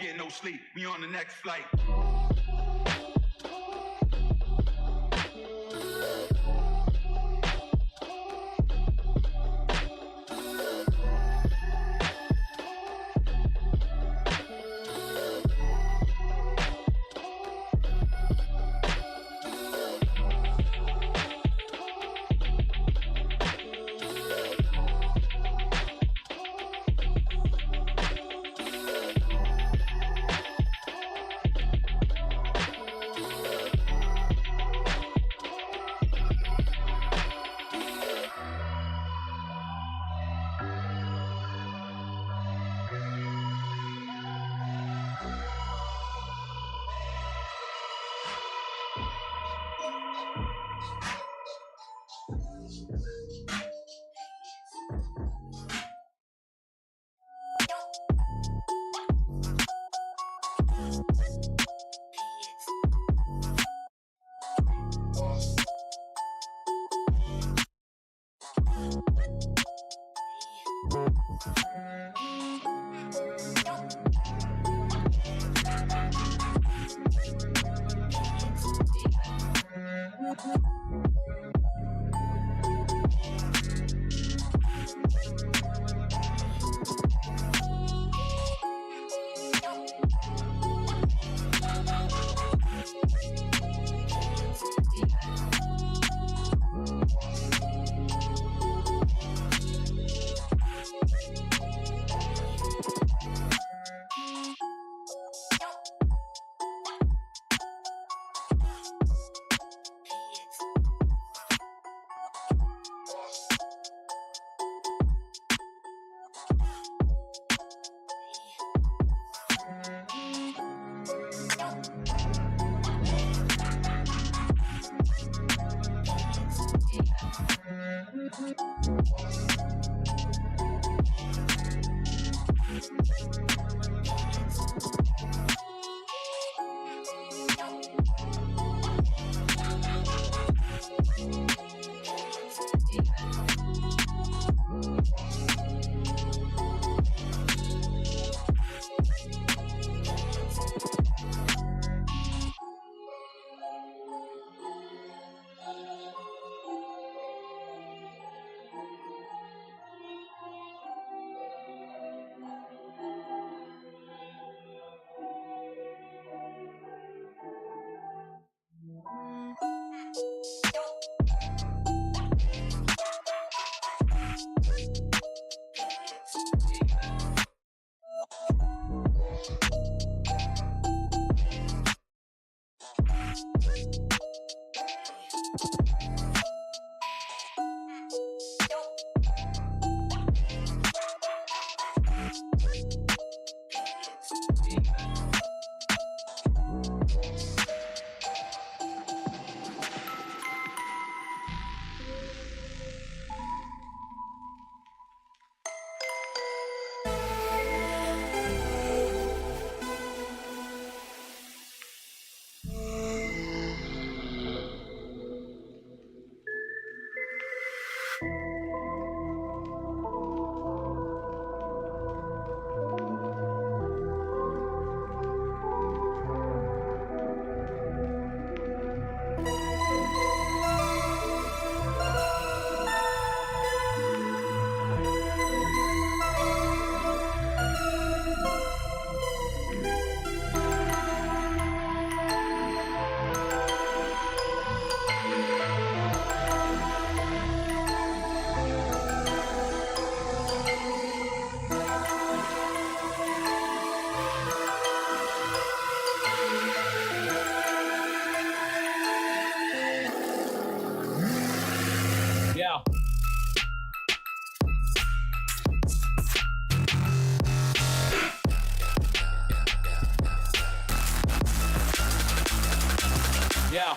get no sleep. We on the next flight. Yeah. Yeah.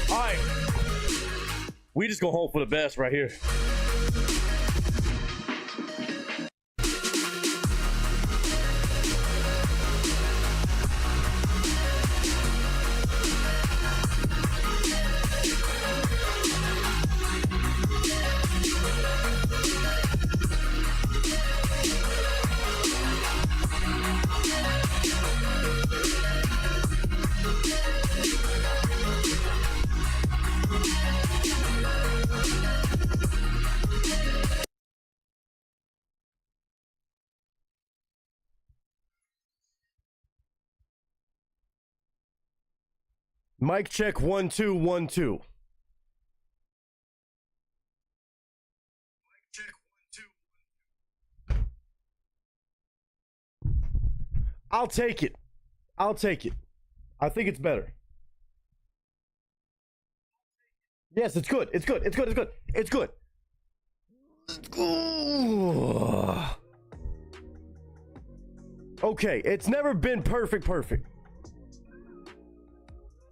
All right, we just go home for the best right here. Mic check 1 2 1 2. I'll take it. I'll take it. I think it's better. Yes, it's good. It's good. It's good. It's good. It's good. Okay, it's never been perfect.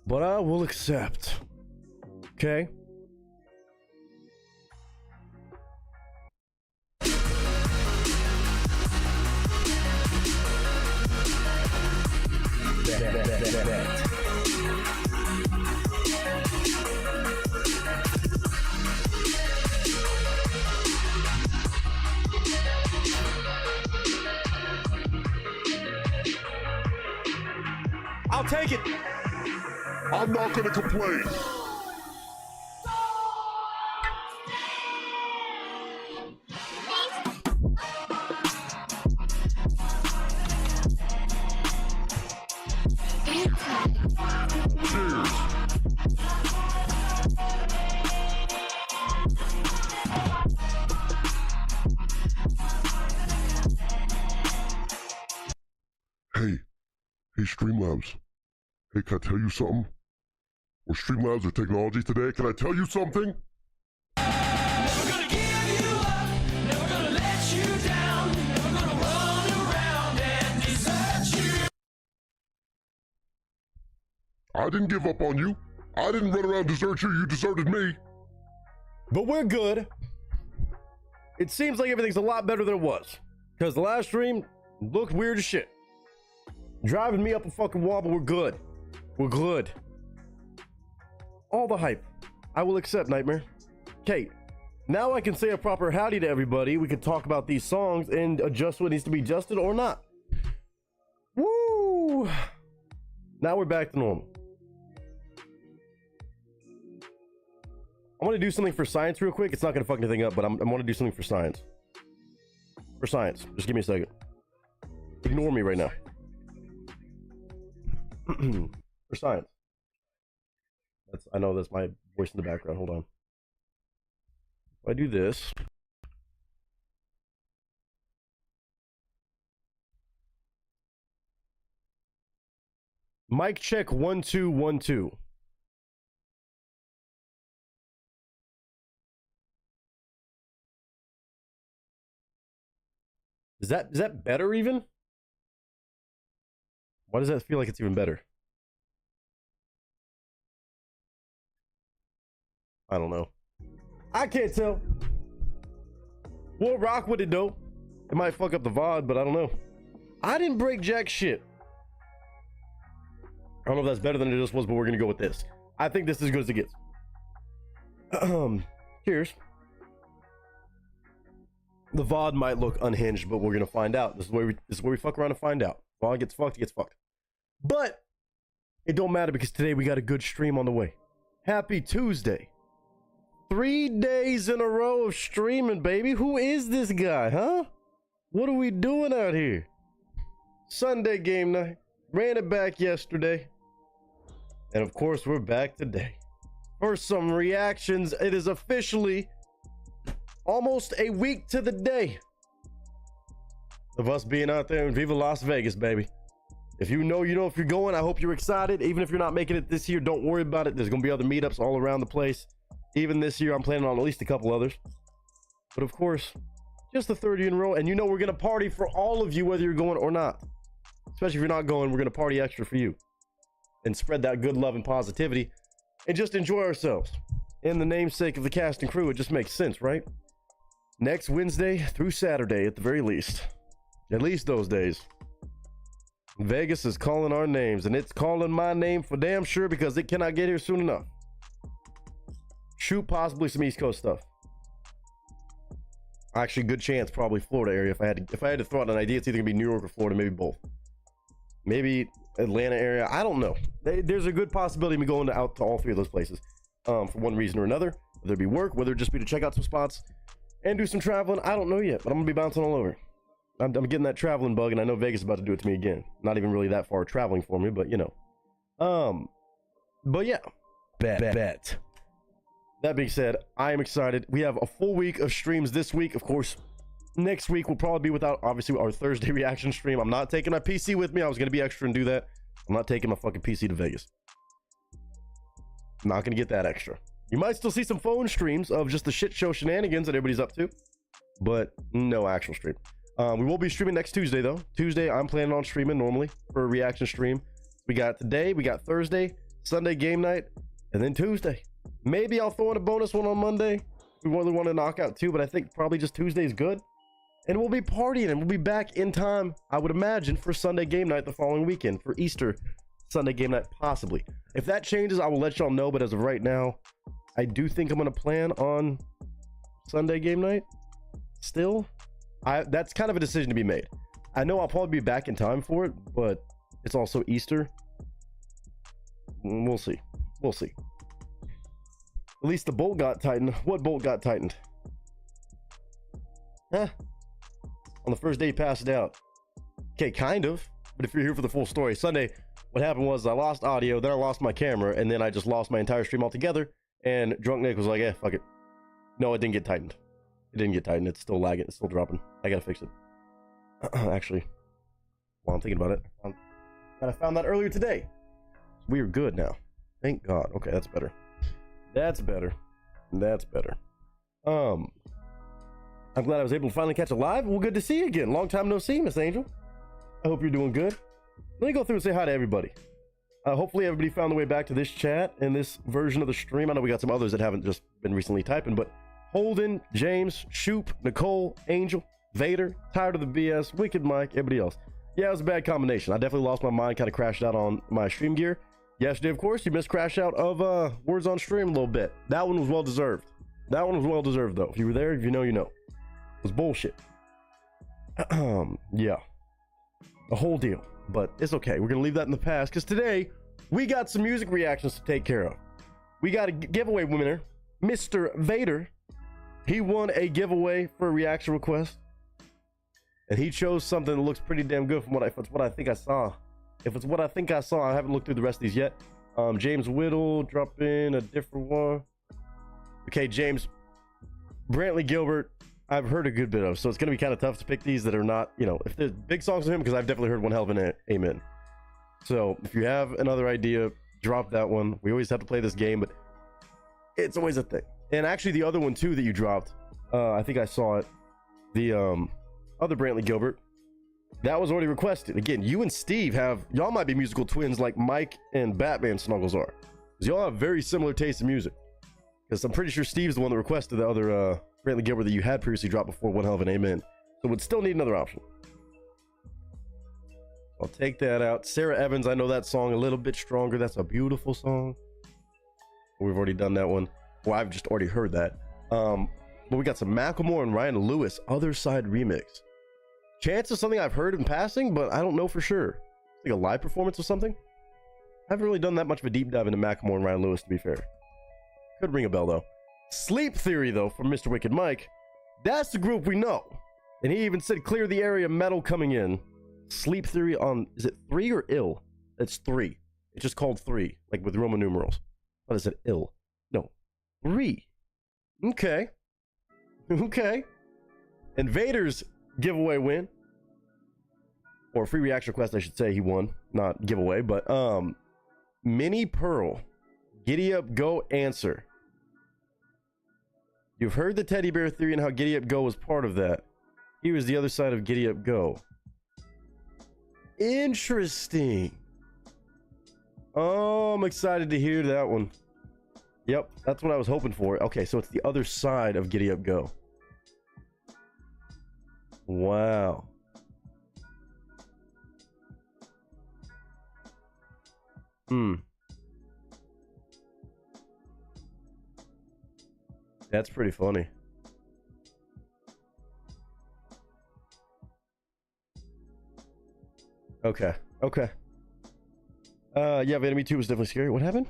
But I will accept. Okay? I'll take it. I'm not gonna complain. Cheers. Hey, Streamlabs. Hey, can I tell you something? Or Streamlabs or technology today, can I tell you something? Never gonna give you up, never gonna let you down, never gonna run around and desert you. I didn't give up on you. I didn't run around and desert you, you deserted me. But we're good. It seems like everything's a lot better than it was. Because the last stream looked weird as shit. Driving me up a fucking wall, but we're good. We're good. All the hype. I will accept, Nightmare. Okay, now I can say a proper howdy to everybody. We can talk about these songs and adjust what needs to be adjusted or not. Woo! Now we're back to normal. I want to do something for science real quick. It's not going to fuck anything up, but I want to do something for science. For science. Just give me a second. Ignore me right now. For science. I know that's my voice in the background. Hold on. If I do this. Mic check 1 2 1 2. Is that better even? Why does that feel like it's even better? I don't know. I can't tell. We'll rock with it though. It might fuck up the VOD, but I don't know. I didn't break jack shit. I don't know if that's better than it just was, but we're gonna go with this. I think this is as good as it gets. Cheers. The VOD might look unhinged, but we're gonna find out. This is where we fuck around and find out. VOD gets fucked, it gets fucked. But it don't matter because today we got a good stream on the way. Happy Tuesday. 3 days in a row of streaming, baby. Who is this guy, huh? What are we doing out here? Sunday game night. Ran it back yesterday. And of course, we're back today. For some reactions, it is officially almost a week to the day of us being out there in Viva Las Vegas, baby. If you know, you know. If you're going, I hope you're excited. Even if you're not making it this year, don't worry about it. There's going to be other meetups all around the place. Even this year, I'm planning on at least a couple others. But of course, just the third year in a row. And you know we're going to party for all of you, whether you're going or not. Especially if you're not going, we're going to party extra for you. And spread that good love and positivity. And just enjoy ourselves. In the namesake of the cast and crew, it just makes sense, right? Next Wednesday through Saturday at the very least. At least those days. Vegas is calling our names. And it's calling my name for damn sure because it cannot get here soon enough. Shoot possibly some East Coast stuff. Actually, good chance probably Florida area. If I had to throw out an idea, it's either gonna be New York or Florida, maybe both. Maybe Atlanta area. I don't know. There's a good possibility of me going out to all three of those places, for one reason or another. Whether it be work, whether it just be to check out some spots and do some traveling. I don't know yet, but I'm gonna be bouncing all over. I'm getting that traveling bug, and I know Vegas is about to do it to me again. Not even really that far traveling for me, but you know. But yeah, bet. That being said, I am excited. We have a full week of streams this week. Of course, next week will probably be without, obviously, our Thursday reaction stream. I'm not taking my PC with me. I was going to be extra and do that. I'm not taking my fucking PC to Vegas. I'm not going to get that extra. You might still see some phone streams of just the shit show shenanigans that everybody's up to, but no actual stream. We will be streaming next Tuesday, though. Tuesday, I'm planning on streaming normally for a reaction stream. We got today, we got Thursday, Sunday game night, and then Tuesday. Maybe I'll throw in a bonus one on Monday. We really want to knock out two, but I think probably just Tuesday is good. And we'll be partying and we'll be back in time, I would imagine, for Sunday game night the following weekend, for Easter Sunday game night, possibly. If that changes, I will let y'all know, but as of right now, I do think I'm going to plan on Sunday game night still. That's kind of a decision to be made. I know I'll probably be back in time for it, but it's also Easter. We'll see. We'll see. At least the bolt got tightened. What bolt got tightened? Huh? On the first day he passed it out. Okay, kind of. But if you're here for the full story, Sunday, what happened was I lost audio, then I lost my camera, and then I just lost my entire stream altogether. And Drunk Nick was like, eh, fuck it. No, it didn't get tightened. It didn't get tightened. It's still lagging. It's still dropping. I gotta fix it. Actually, while I'm thinking about it, I found that earlier today. We are good now. Thank God. Okay, that's better. That's better. That's better. I'm glad I was able to finally catch a live. Well, good to see you again. Long time no see, Miss Angel. I hope you're doing good. Let me go through and say hi to everybody. Hopefully everybody found the way back to this chat and this version of the stream. I know we got some others that haven't just been recently typing, but Holden, James, Shoop, Nicole, Angel, Vader, Tired of the BS, Wicked Mike, everybody else. Yeah, it was a bad combination. I definitely lost my mind, kind of crashed out on my stream gear. Yesterday, of course, you missed crash out of Words on Stream a little bit. That one was well deserved. That one was well deserved, though. If you were there, if you know, you know. It was bullshit. Yeah. The whole deal. But it's okay. We're going to leave that in the past because today we got some music reactions to take care of. We got a giveaway winner, Mr. Vader. He won a giveaway for a reaction request. And he chose something that looks pretty damn good from what I think I saw. If it's what I think I saw, I haven't looked through the rest of these yet. James Whittle, drop in a different one. Okay, James, Brantley Gilbert, I've heard a good bit of, so it's going to be kind of tough to pick these that are not, you know, if there's big songs from him, because I've definitely heard One Hell of an Amen. So if you have another idea, drop that one. We always have to play this game, but it's always a thing. And actually, the other one too that you dropped, I think I saw it. The other Brantley Gilbert, that was already requested. Again, you and Steve y'all might be musical twins like Mike and Batman Snuggles are, because y'all have very similar tastes in music. Because I'm pretty sure Steve's the one that requested the other Brantley Gilbert that you had previously dropped before One Hell of an Amen. So would still need another option. I'll take that out. Sarah Evans, I know that song a little bit stronger. That's a beautiful song. We've already done that one. Well, I've just already heard that. But we got some Macklemore and Ryan Lewis, Other Side remix. Chance is something I've heard in passing, but I don't know for sure. Like a live performance or something? I haven't really done that much of a deep dive into Macklemore and Ryan Lewis, to be fair. Could ring a bell, though. Sleep Theory, though, from Mr. Wicked Mike. That's the group we know. And he even said, clear the area, metal coming in. Sleep Theory on, is it 3 or ill? It's 3. It's just called 3, like with Roman numerals. What is it? Ill. No. 3. Okay. Okay. Invaders giveaway win. Or free reaction request, I should say. He won. Not giveaway, but Mini Pearl. Giddy Up Go answer. You've heard the teddy bear theory and how Giddy Up Go was part of that. Here is the other side of Giddy Up Go. Interesting. Oh, I'm excited to hear that one. Yep, that's what I was hoping for. Okay, so it's the other side of Giddy Up Go. Wow. That's pretty funny. Okay. Yeah, Enemy 2 was definitely scary. What happened?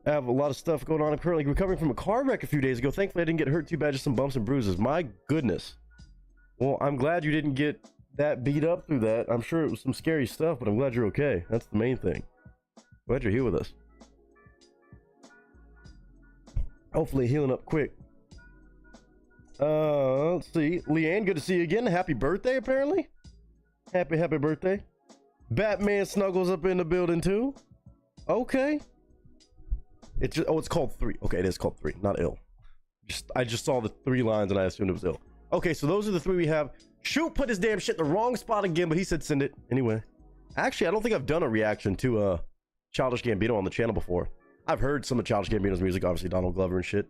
I have a lot of stuff going on. I'm currently recovering from a car wreck a few days ago. Thankfully, I didn't get hurt too bad, just some bumps and bruises. My goodness. Well, I'm glad you didn't get that beat up through that. I'm sure it was some scary stuff, but I'm glad you're okay. That's the main thing. Glad you're here with us. Hopefully healing up quick. Let's see. Leanne, good to see you again. Happy birthday, apparently. Happy birthday. Batman Snuggles up in the building, too. Okay. It's just, it's called 3. Okay, it is called 3, not ill. I just saw the 3 lines and I assumed it was ill. Okay, so those are the 3 we have. Shoot put his damn shit in the wrong spot again, but he said send it. Anyway. Actually, I don't think I've done a reaction to Childish Gambino on the channel before. I've heard some of Childish Gambino's music, obviously Donald Glover and shit.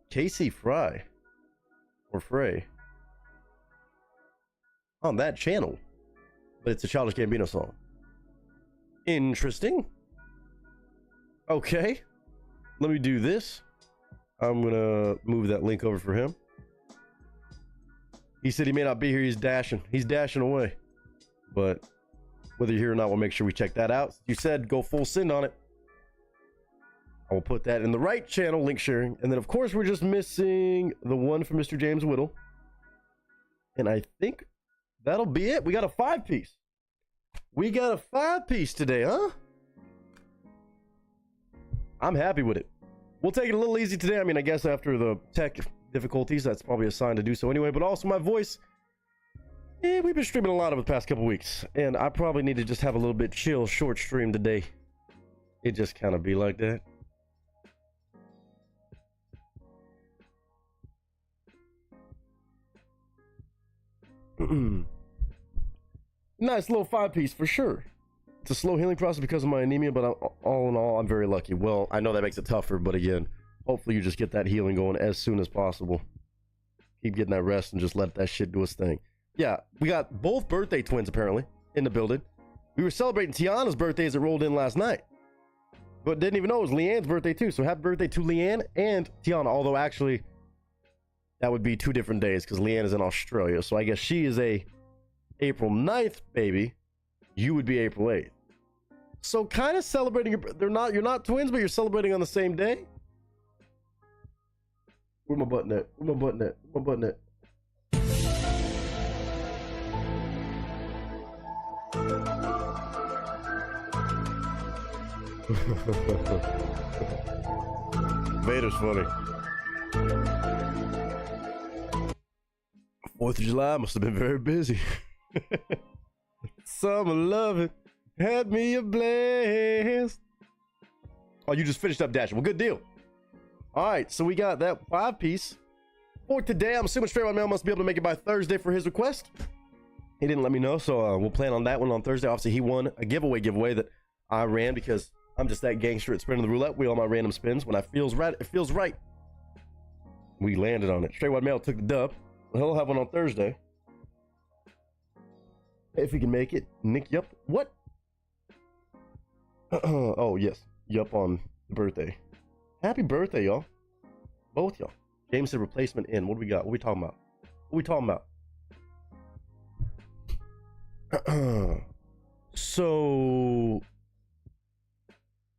Casey Fry. Or Frey. On that channel. But it's a Childish Gambino song. Interesting. Okay. Let me do this. I'm gonna move that link over for him. He said he may not be here. He's dashing. He's dashing away. But whether you're here or not, we'll make sure we check that out. You said go full send on it. I will put that in the right channel, link sharing. And then, of course, we're just missing the one from Mr. James Whittle. And I think that'll be it. We got a 5-piece. We got a 5-piece today, huh? I'm happy with it. We'll take it a little easy today. I mean, I guess after the tech difficulties, that's probably a sign to do so anyway. But also my voice, we've been streaming a lot over the past couple weeks. And I probably need to just have a little bit chill, short stream today. It just kind of be like that. Nice little 5-piece for sure. It's a slow healing process because of my anemia, but all in all, I'm very lucky. Well, I know that makes it tougher, but again, hopefully you just get that healing going as soon as possible. Keep getting that rest and just let that shit do its thing. Yeah, we got both birthday twins apparently in the building. We were celebrating Tiana's birthday as it rolled in last night, but didn't even know it was Leanne's birthday too. So happy birthday to Leanne and Tiana, although actually that would be 2 different days because Leanne is in Australia. So I guess she is a April 9th baby. You would be April 8th. So kind of celebrating you're not twins, but you're celebrating on the same day. Where my button at? Where my button at? Where my button at? Vader's funny. 4th of July must have been very busy. Summer loving had me a blast. Oh, you just finished up dashing. Well, good deal. All right, so we got that 5-piece for today. I'm assuming Straight White Male must be able to make it by Thursday for his request. He didn't let me know, so we'll plan on that one on Thursday. Obviously, he won a giveaway that I ran because I'm just that gangster at spinning the roulette wheel on my random spins. When I feels right, it feels right. We landed on it. Straight White Male took the dub. He'll have one on Thursday. If he can make it. Nick, yup. What? Oh, yes. Yup on the birthday. Happy birthday, y'all. Both y'all. James said replacement in. What do we got? What we talking about? What we talking about? So...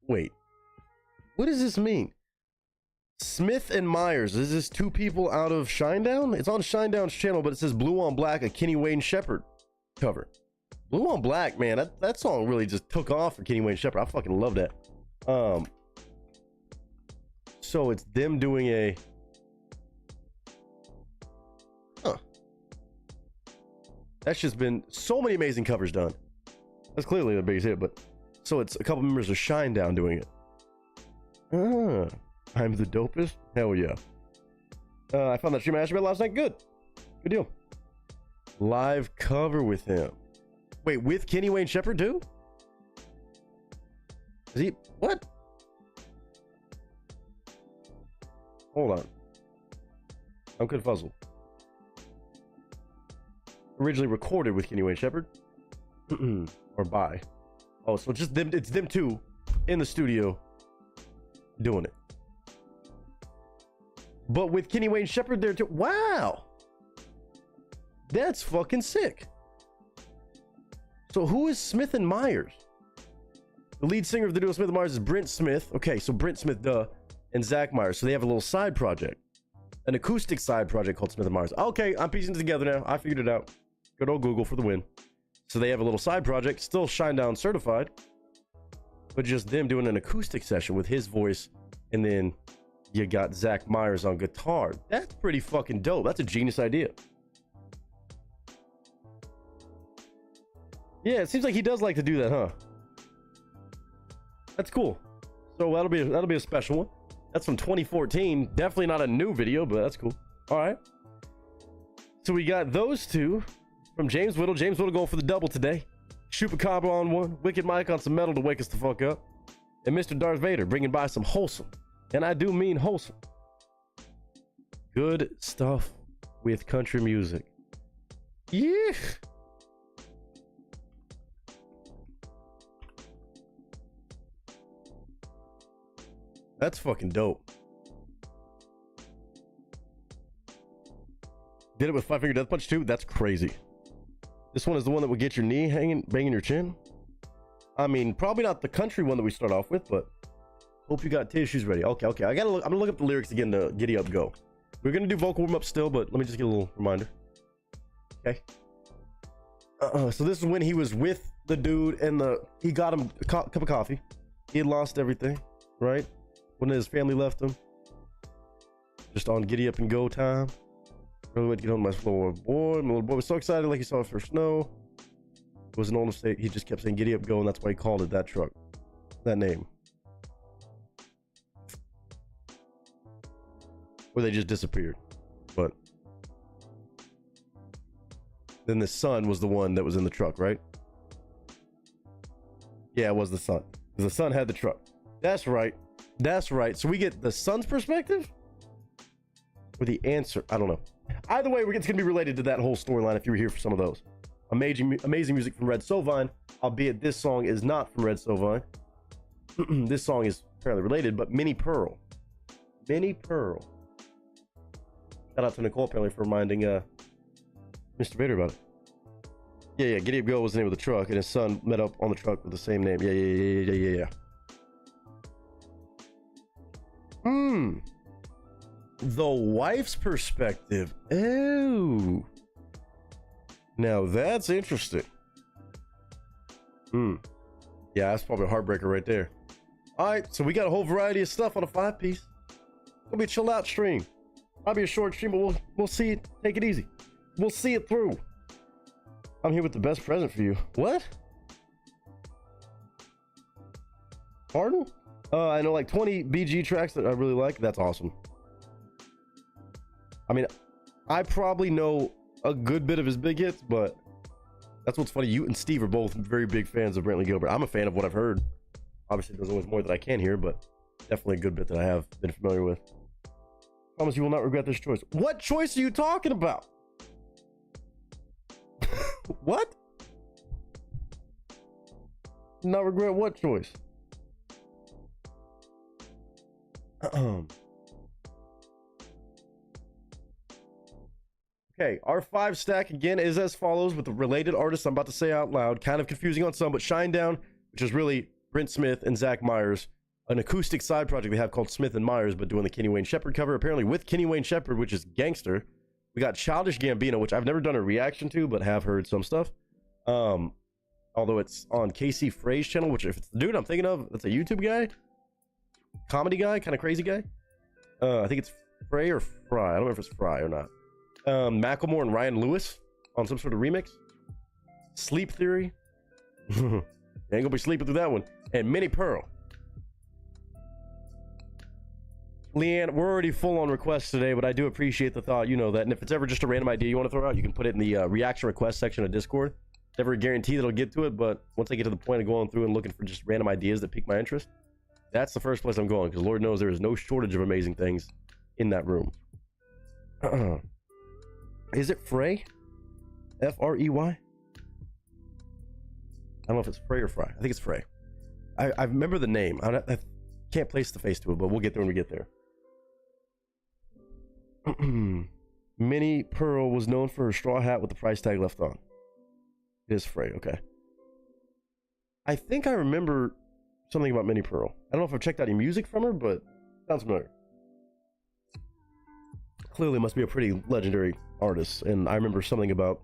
Wait. What does this mean? Smith and Myers. Is this two people out of Shinedown? It's on Shinedown's channel, but it says Blue on Black, a Kenny Wayne Shepherd cover. Blue on Black, man, that song really just took off for Kenny Wayne Shepherd. I fucking love that. So it's them doing a... Huh. That's just been so many amazing covers done. That's clearly the biggest hit, but... So it's a couple members of Shinedown doing it. I'm the dopest? Hell yeah. I found that stream I asked about last night. Good. Good deal. Live cover with him. Wait, with Kenny Wayne Shepherd too? Is he... What? Hold on. I'm confuzzled. Originally recorded with Kenny Wayne Shepherd? Or by? Oh, so just them, it's them two in the studio doing it. But with Kenny Wayne Shepherd there too. Wow. That's fucking sick. So who is Smith and Myers? The lead singer of the duo Smith and Myers is Brent Smith. Okay, so Brent Smith, duh. And Zach Myers. So they have a little side project. An acoustic side project called Smith and Myers. Okay, I'm piecing it together now. I figured it out. Good old Google for the win. So they have a little side project, still Shinedown certified, but just them doing an acoustic session with his voice, and then you got Zach Myers on guitar. That's pretty fucking dope. That's a genius idea. Yeah, it seems like he does like to do that, huh? That's cool. So that'll be a special one. That's from 2014. Definitely not a new video, but that's cool. All right. So we got those two. From James Whittle. James Whittle going for the double today. Chupacabra on one. Wicked Mike on some metal to wake us the fuck up. And Mr. Darth Vader bringing by some wholesome. And I do mean wholesome. Good stuff with country music. Yeah. That's fucking dope. Did it with 5-Finger Death Punch too? That's crazy. This one is the one that would get your knee hanging, banging your chin. I mean, probably not the country one that we start off with, but hope you got tissues ready. Okay. I'm gonna look up the lyrics again to Giddy Up Go. We're gonna do vocal warm up still, but let me just get a little reminder. Okay. So this is when he was with the dude and he got him a cup of coffee. He had lost everything, right? When his family left him. Just on Giddy Up and Go time. Really went to get on my little boy. My little boy was so excited like he saw it for snow. It was an old mistake. He just kept saying Giddy Up Go, and that's why he called it that truck. That name. Or they just disappeared. But then the son was the one that was in the truck, right? Yeah, it was the son. The son had the truck. That's right. That's right. So we get the son's perspective? Or the answer? I don't know. Either way, it's going to be related to that whole storyline if you were here for some of those. Amazing music from Red Sovine, albeit this song is not from Red Sovine. This song is fairly related, but Minnie Pearl. Minnie Pearl. Shout out to Nicole apparently for reminding Mr. Vader about it. Yeah, Giddy Up Go was the name of the truck, and his son met up on the truck with the same name. Yeah. The wife's perspective. Oh. Now that's interesting. Yeah, that's probably a heartbreaker right there. Alright, so we got a whole variety of stuff on a 5-piece. It'll be a chill out stream. Probably a short stream, but we'll see it. Take it easy. We'll see it through. I'm here with the best present for you. What? Pardon? I know like 20 BG tracks that I really like. That's awesome. I mean, I probably know a good bit of his big hits, but that's what's funny. You and Steve are both very big fans of Brantley Gilbert. I'm a fan of what I've heard. Obviously, there's always more that I can hear, but definitely a good bit that I have been familiar with. Promise you will not regret this choice. What choice are you talking about? What? Not regret what choice? Okay, our 5 stack again is as follows with the related artists I'm about to say out loud. Kind of confusing on some, but Shinedown, which is really Brent Smith and Zach Myers, an acoustic side project they have called Smith and Myers, but doing the Kenny Wayne Shepherd cover, apparently with Kenny Wayne Shepherd, which is Gangster. We got Childish Gambino, which I've never done a reaction to, but have heard some stuff. Although it's on Casey Frey's channel, which if it's the dude I'm thinking of, that's a YouTube guy, comedy guy, kind of crazy guy. I think it's Frey or Fry. I don't know if it's Fry or not. Macklemore and Ryan Lewis on some sort of remix. Sleep Theory. Ain't gonna be sleeping through that one. And Minnie Pearl. Leanne, we're already full on requests today, but I do appreciate the thought. You know that. And if it's ever just a random idea you want to throw out, you can put it in the reaction request section of Discord. Never a guarantee that it'll get to it, but once I get to the point of going through and looking for just random ideas that pique my interest, that's the first place I'm going, because Lord knows there is no shortage of amazing things in that room. Is it Frey? F-R-E-Y? I don't know if it's Frey or Fry. I think it's Frey. I remember the name. I can't place the face to it, but we'll get there when we get there. Minnie Pearl was known for her straw hat with the price tag left on. It is Frey, okay. I think I remember something about Minnie Pearl. I don't know if I've checked out any music from her, but sounds familiar. Clearly must be a pretty legendary artist, and I remember something about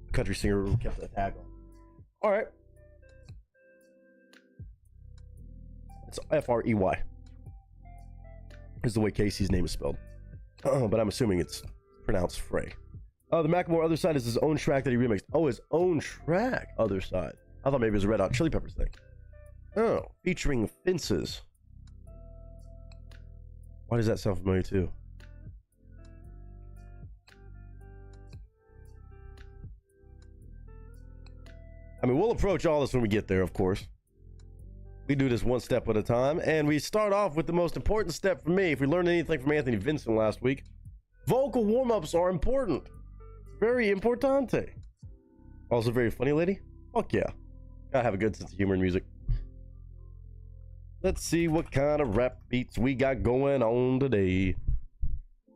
a country singer who kept that tag on. All right. It's F-R-E-Y. Is the way Casey's name is spelled. But I'm assuming it's pronounced Frey. The Macklemore Other Side is his own track that he remixed. Oh, his own track, Other Side. I thought maybe it was a Red Hot Chili Peppers thing. Oh, featuring Fences. Why does that sound familiar too? I mean, we'll approach all this when we get there, of course. We do this one step at a time, and we start off with the most important step for me. If we learned anything from Anthony Vincent last week, vocal warm-ups are important. Very importante. Also very funny lady. Fuck yeah. Gotta have a good sense of humor in music. Let's see what kind of rap beats we got going on today.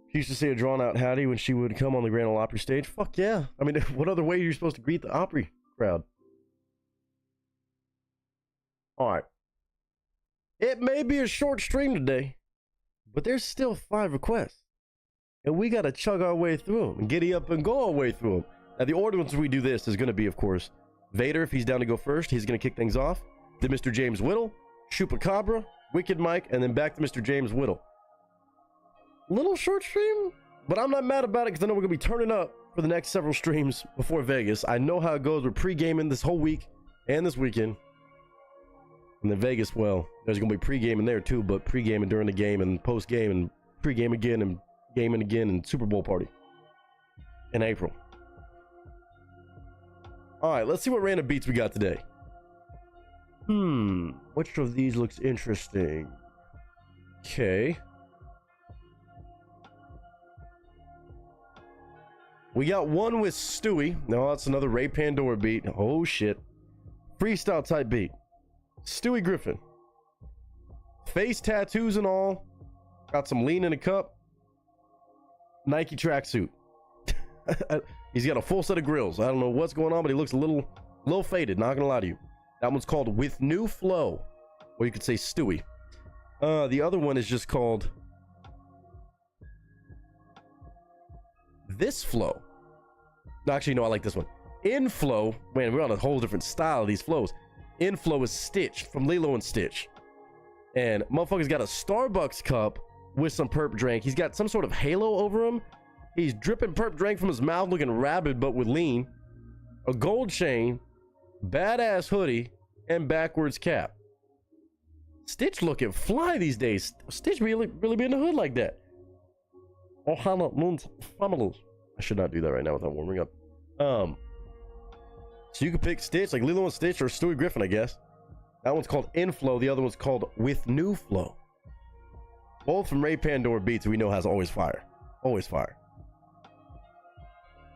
She used to say a drawn-out howdy when she would come on the Grand Ole Opry stage. Fuck yeah. I mean, what other way are you supposed to greet the Opry crowd? Alright. It may be a short stream today, but there's still 5 requests. And we gotta chug our way through them and giddy up and go our way through them. Now, the order in which we do this is gonna be, of course, Vader, if he's down to go first, he's gonna kick things off. Then Mr. James Whittle, Chupacabra, Wicked Mike, and then back to Mr. James Whittle. Little short stream, but I'm not mad about it because I know we're gonna be turning up for the next several streams before Vegas. I know how it goes. We're pre-gaming this whole week and this weekend. And then Vegas, well, there's going to be pre-gaming there too, but pre-gaming during the game and post-game and pre-game again and gaming again and Super Bowl party in April. All right, let's see what random beats we got today. Which of these looks interesting? Okay. We got one with Stewie. No, that's another Ray Pandora beat. Oh, shit. Freestyle type beat. Stewie Griffin. Face tattoos and all. Got some lean in a cup. Nike tracksuit. He's got a full set of grills. I don't know what's going on, but he looks a little faded. Not gonna lie to you. That one's called With New Flow. Or you could say Stewie. The other one is just called This Flow. No, actually, no, I like this one. Inflow. Man, we're on a whole different style of these flows. Inflow is Stitch from Lilo and Stitch. And motherfucker's got a Starbucks cup with some perp drink. He's got some sort of halo over him. He's dripping perp drink from his mouth, looking rabid but with lean. A gold chain, badass hoodie, and backwards cap. Stitch looking fly these days. Stitch really be in the hood like that. I should not do that right now without warming up. So you can pick Stitch, like Lilo and Stitch or Stewie Griffin, I guess. That one's called Inflow. The other one's called With New Flow. Both from Ray Pandora Beats, we know has always fire. Always fire.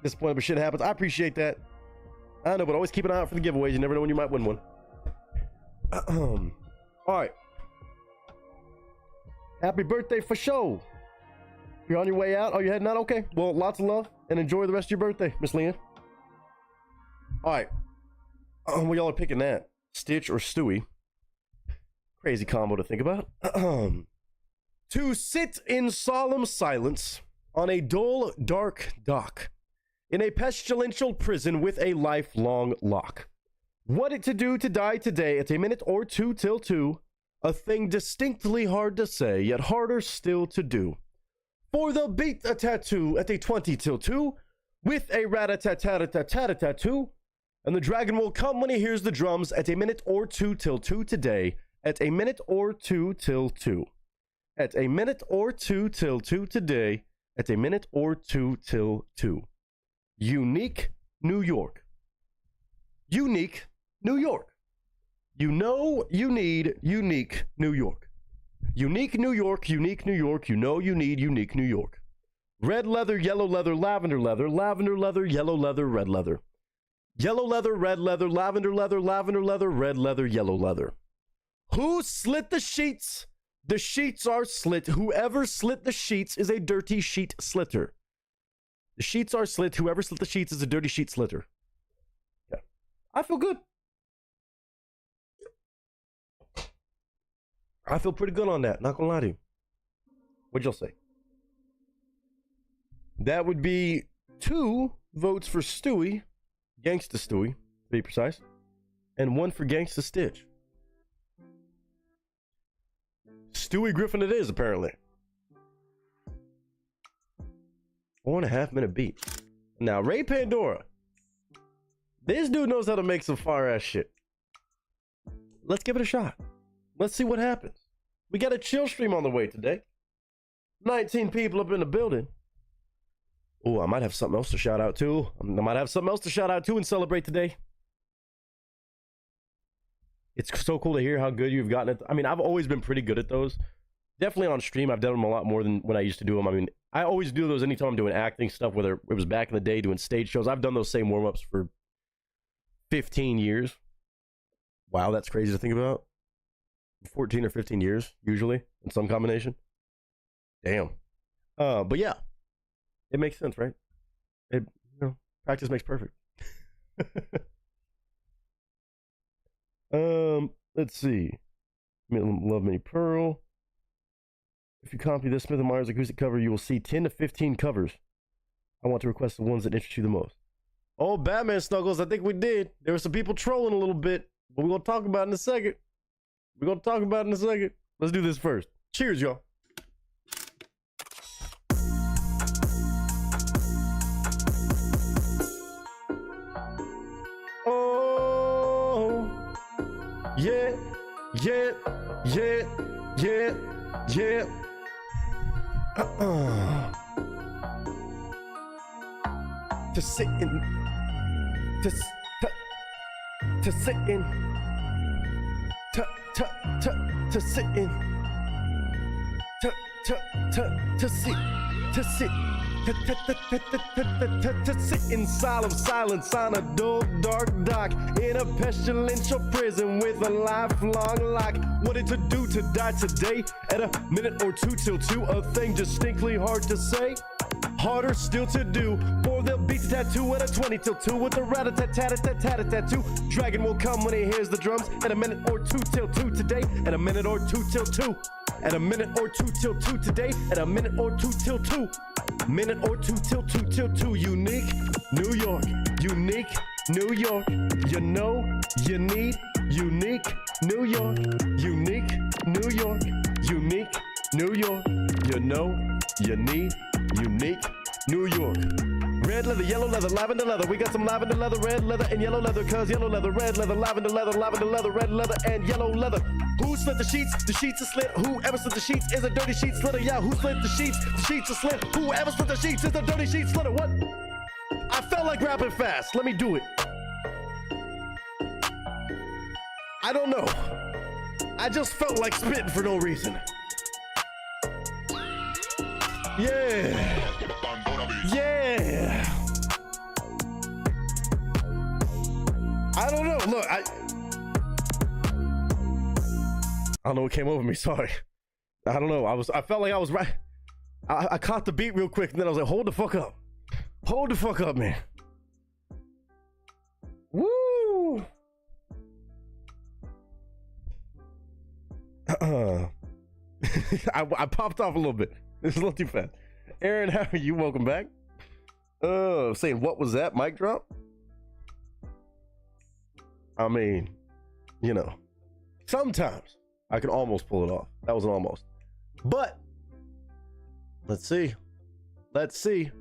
Disappointed but shit happens. I appreciate that. I know, but always keep an eye out for the giveaways. You never know when you might win one. All right. Happy birthday for show. You're on your way out? Oh, you're heading out? Okay. Well, lots of love and enjoy the rest of your birthday, Miss Leanne. All right. Well, y'all are picking that. Stitch or Stewie. Crazy combo to think about. To sit in solemn silence on a dull, dark dock in a pestilential prison with a lifelong lock. What it to do to die today at a minute or two till 2, a thing distinctly hard to say, yet harder still to do. For they'll beat a tattoo at a 20 till 2 with a rat-a-tat-tat-tat-tat-tat-tattoo, and the dragon will come when he hears the drums at a minute or two till 2 today, at a minute or two till 2. At a minute or two till 2 today, at a minute or two till 2. Unique New York. Unique New York. You know you need unique New York. Unique New York, unique New York, you know you need unique New York. Red leather, yellow leather, lavender leather, lavender leather, yellow leather, red leather. Yellow leather, red leather, lavender leather, lavender leather, red leather, yellow leather. Who slit the sheets? The sheets are slit. Whoever slit the sheets is a dirty sheet slitter. The sheets are slit. Whoever slit the sheets is a dirty sheet slitter. Yeah. I feel good. I feel pretty good on that. Not gonna lie to you. What'd y'all say? That would be 2 votes for Stewie, Gangsta Stewie, to be precise, and 1 for Gangsta Stitch. Stewie Griffin it is, apparently. 4.5 minute beat. Now, Ray Pandora. This dude knows how to make some fire ass shit. Let's give it a shot. Let's see what happens. We got a chill stream on the way today. 19 people up in the building. Oh, I might have something else to shout out to. And celebrate today. It's so cool to hear how good you've gotten it. I mean, I've always been pretty good at those. Definitely on stream, I've done them a lot more than when I used to do them. I mean, I always do those anytime I'm doing acting stuff, whether it was back in the day doing stage shows. I've done those same warm-ups for 15 years. Wow, that's crazy to think about. 14 or 15 years, usually, in some combination. Damn. But yeah, it makes sense, right? Practice makes perfect. Let's see. Love Mini Pearl. If you copy this Smith & Myers acoustic cover, you will see 10 to 15 covers. I want to request the ones that interest you the most. Oh, Batman Snuggles, I think we did. There were some people trolling a little bit, but we're going to talk about it in a second. Let's do this first. Cheers, y'all. Oh, yeah. To sit in, to sit in, to sit in, to sit in solemn silence on a dull, dark dock in a pestilential prison with a lifelong lock. What it to do to die today at a minute or two till 2? A thing distinctly hard to say. Harder still to do, for they'll beat the tattoo at a 20 till 2 with a rat-a-tat-tat-tat-tat-tattoo. Dragon will come when he hears the drums at a minute or 2 till 2 today, at a minute or 2 till 2. At a minute or 2 till 2 today, at a minute or 2 till 2. Minute or 2 till 2 till 2. Unique New York, unique New York. You know you need unique New York, unique New York, unique New York. You know you need unique New York. Red leather, yellow leather, lavender leather. We got some lavender leather, red leather, and yellow leather. Cause yellow leather, red leather, lavender leather, red leather, and yellow leather. Who slit the sheets? The sheets are slit. Whoever slit the sheets is a dirty sheet slitter. Yeah, who slit the sheets? The sheets are slit. Whoever slit the sheets is a dirty sheet slitter. What? I felt like rapping fast. Let me do it. I don't know. I just felt like spitting for no reason. Yeah. Yeah. I don't know. Look, I don't know what came over me. Sorry. I don't know. I felt like I was right. I caught the beat real quick and then I was like, hold the fuck up. Hold the fuck up, man. Woo. I popped off a little bit. It's a little too fast. Aaron, how are you? Welcome back. Saying what was that? Mic drop? I mean, you know, sometimes I can almost pull it off. That was an almost. But let's see. Let's see.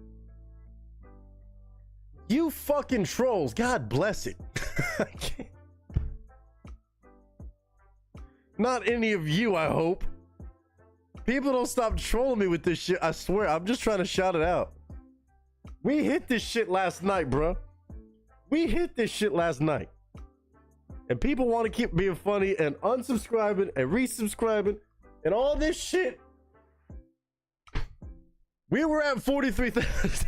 You fucking trolls. God bless it. I can't. Not any of you, I hope. People don't stop trolling me with this shit. I swear, I'm just trying to shout it out. We hit this shit last night, bro. We hit this shit last night. And people want to keep being funny and unsubscribing and resubscribing and all this shit. We were at 43,000.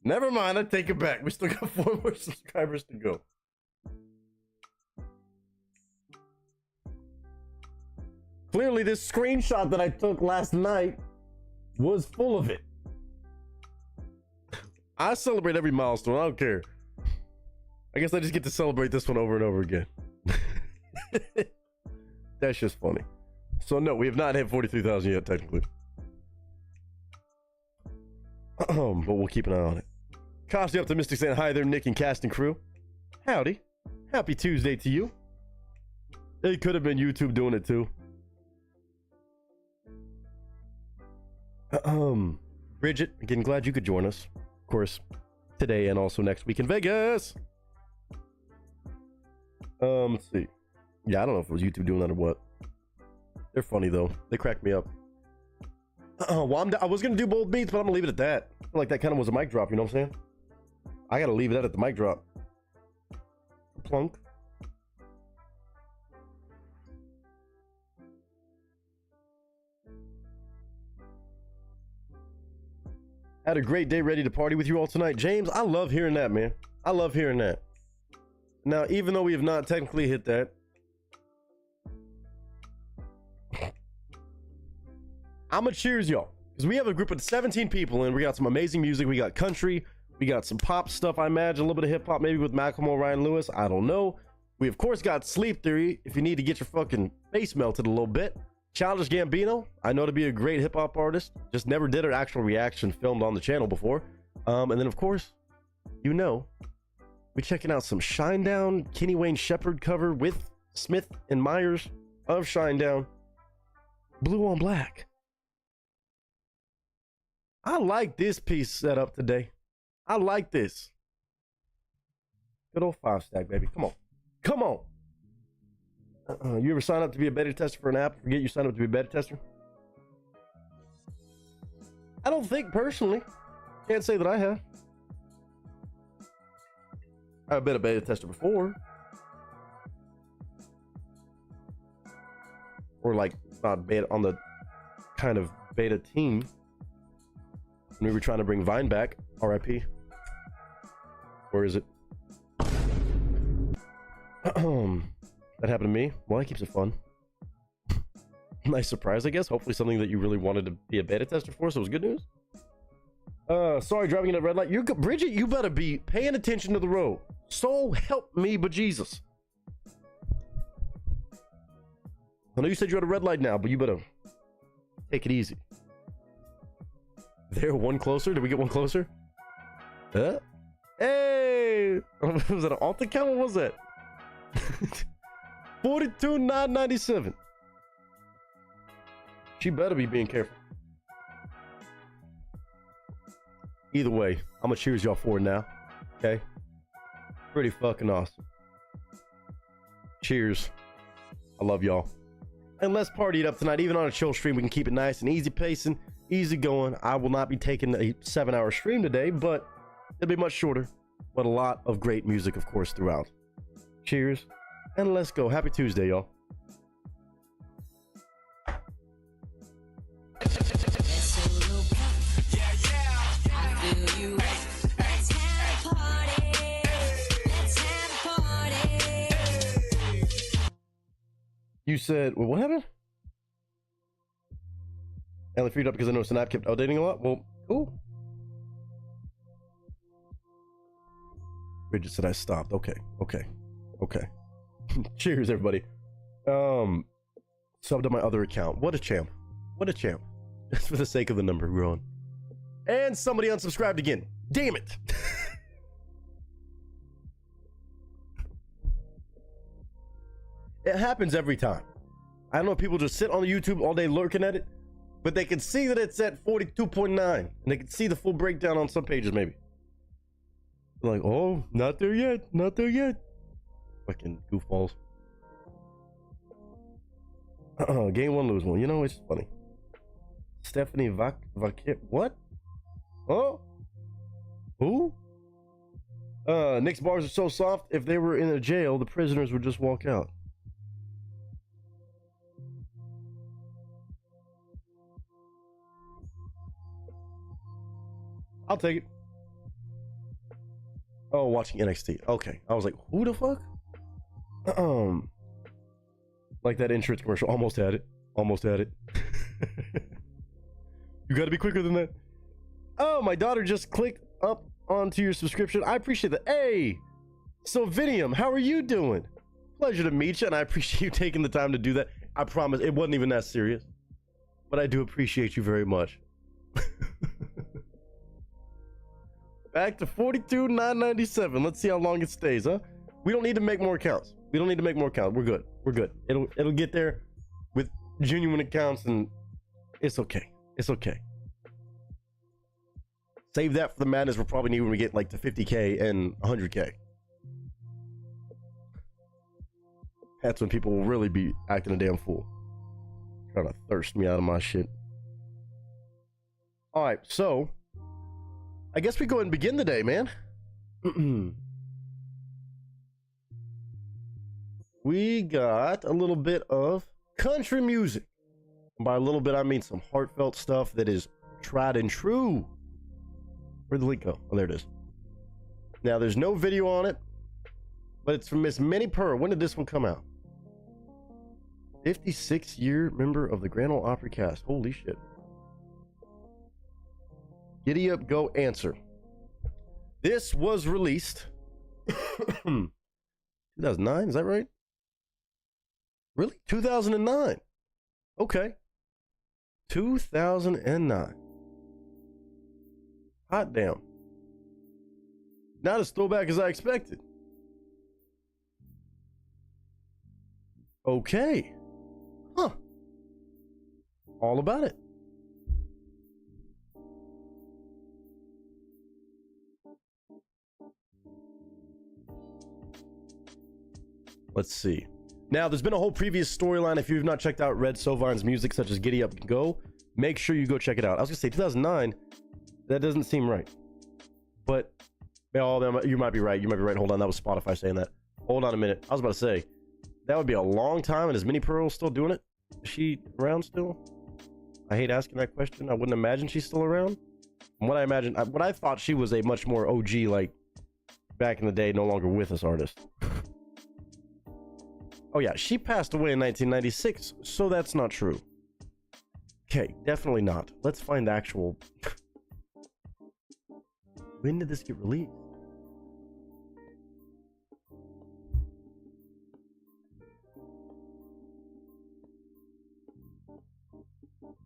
Never mind, I take it back. We still got 4 more subscribers to go. Clearly, this screenshot that I took last night was full of it. I celebrate every milestone. I don't care. I guess I just get to celebrate this one over and over again. That's just funny. So no, we have not hit 43,000 yet, technically. But we'll keep an eye on it. Costi Optimistic saying hi there, Nick and cast and crew. Howdy. Happy Tuesday to you. It could have been YouTube doing it too. Bridget, again, glad you could join us. Of course, today and also next week in Vegas. Let's see. Yeah, I don't know if it was YouTube doing that or what. They're funny though. They cracked me up. Well, I was gonna do both beats, but I'm gonna leave it at that. I feel like that kind of was a mic drop, you know what I'm saying? I gotta leave that at the mic drop. Plunk. Had a great day, ready to party with you all tonight. James, I love hearing that, man. I love hearing that. Now, even though we have not technically hit that, I'ma cheers y'all. Because we have a group of 17 people and we got some amazing music. We got country, we got some pop stuff, I imagine, a little bit of hip hop, maybe with Macklemore, Ryan Lewis, I don't know. We of course got Sleep Theory, if you need to get your fucking face melted a little bit. Childish Gambino, I know to be a great hip hop artist, just never did an actual reaction filmed on the channel before. And then of course, you know, we checking out some Shinedown, Kenny Wayne Shepherd cover with Smith and Myers of Shinedown, Blue on Black. I like this piece set up today. I like this. Good old 5-stack, baby. Come on. Come on. You ever sign up to be a beta tester for an app? Forget you signed up to be a beta tester? I don't think personally. Can't say that I have. I've been a beta tester before. Or like not beta on the kind of beta team. When we were trying to bring Vine back. RIP. Where is it? That happened to me. Well, that keeps it fun. Nice surprise, I guess. Hopefully something that you really wanted to be a beta tester for, so it was good news. Sorry, driving in a red light. Bridget, you better be paying attention to the road. So help me, but Jesus. I know you said you're at a red light now, but you better take it easy. There, one closer. Did we get one closer? Hey! Was that an alt account? What was that? 42,997. She better be being careful. Either way, I'm gonna cheers y'all for it now. Okay? Pretty fucking awesome. Cheers. I love y'all. And let's party it up tonight. Even on a chill stream, we can keep it nice and easy pacing, easy going. I will not be taking a 7-hour stream today, but it'll be much shorter. But a lot of great music, of course, throughout. Cheers. And let's go. Happy Tuesday, y'all. You said, well, what happened? Ellie freed up because I know Snap kept updating a lot. Well, cool. Bridget said I stopped. Okay. Cheers, everybody. Subbed on my other account. What a champ. Just for the sake of the number we're on. And somebody unsubscribed again. Damn it. It happens every time. I don't know if people just sit on the YouTube all day lurking at it, but they can see that it's at 42.9 and they can see the full breakdown on some pages maybe. They're like, oh, not there yet. Fucking goofballs. Gain one, lose one. You know, it's funny. Stephanie Vakir. What? Oh? Who? Nick's bars are so soft, if they were in a jail, the prisoners would just walk out. I'll take it. Oh, watching NXT. Okay. I was like, who the fuck? Like that insurance commercial. Almost had it. You gotta be quicker than that. Oh, my daughter just clicked up onto your subscription. I appreciate that. Hey, Sylvinium, how are you doing? Pleasure to meet you, and I appreciate you taking the time to do that. I promise it wasn't even that serious, but I do appreciate you very much. Back to 42,997. Let's see how long it stays, huh? We don't need to make more accounts. We're good. It'll get there with genuine accounts, and it's okay. Save that for the madness we'll probably need when we get like to 50K and 100K. That's when people will really be acting a damn fool. Trying to thirst me out of my shit. All right, so I guess we go ahead and begin the day, man. We got a little bit of country music. By a little bit, I mean some heartfelt stuff that is tried and true. Where'd the link go? Oh, there it is. Now, there's no video on it, but it's from Miss Minnie Pearl. When did this one come out? 56-year member of the Grand Ole Opry cast. Holy shit. Giddy Up, Go, Answer. This was released 2009, is that right? Really? 2009. Okay. 2009. Hot damn. Not as throwback as I expected. Okay. Huh. All about it. Let's see. Now, there's been a whole previous storyline. If you've not checked out Red Sovine's music, such as Giddy Up, Go, make sure you go check it out. I was going to say 2009. That doesn't seem right. But, oh, you might be right. Hold on. That was Spotify saying that. Hold on a minute. I was about to say, that would be a long time. And is Minnie Pearl still doing it? Is she around still? I hate asking that question. I wouldn't imagine she's still around. From what I imagine, what I thought she was a much more OG, like, back in the day, no longer with us artist. Oh yeah, she passed away in 1996, so that's not true. Okay, definitely not. Let's find the actual... When did this get released?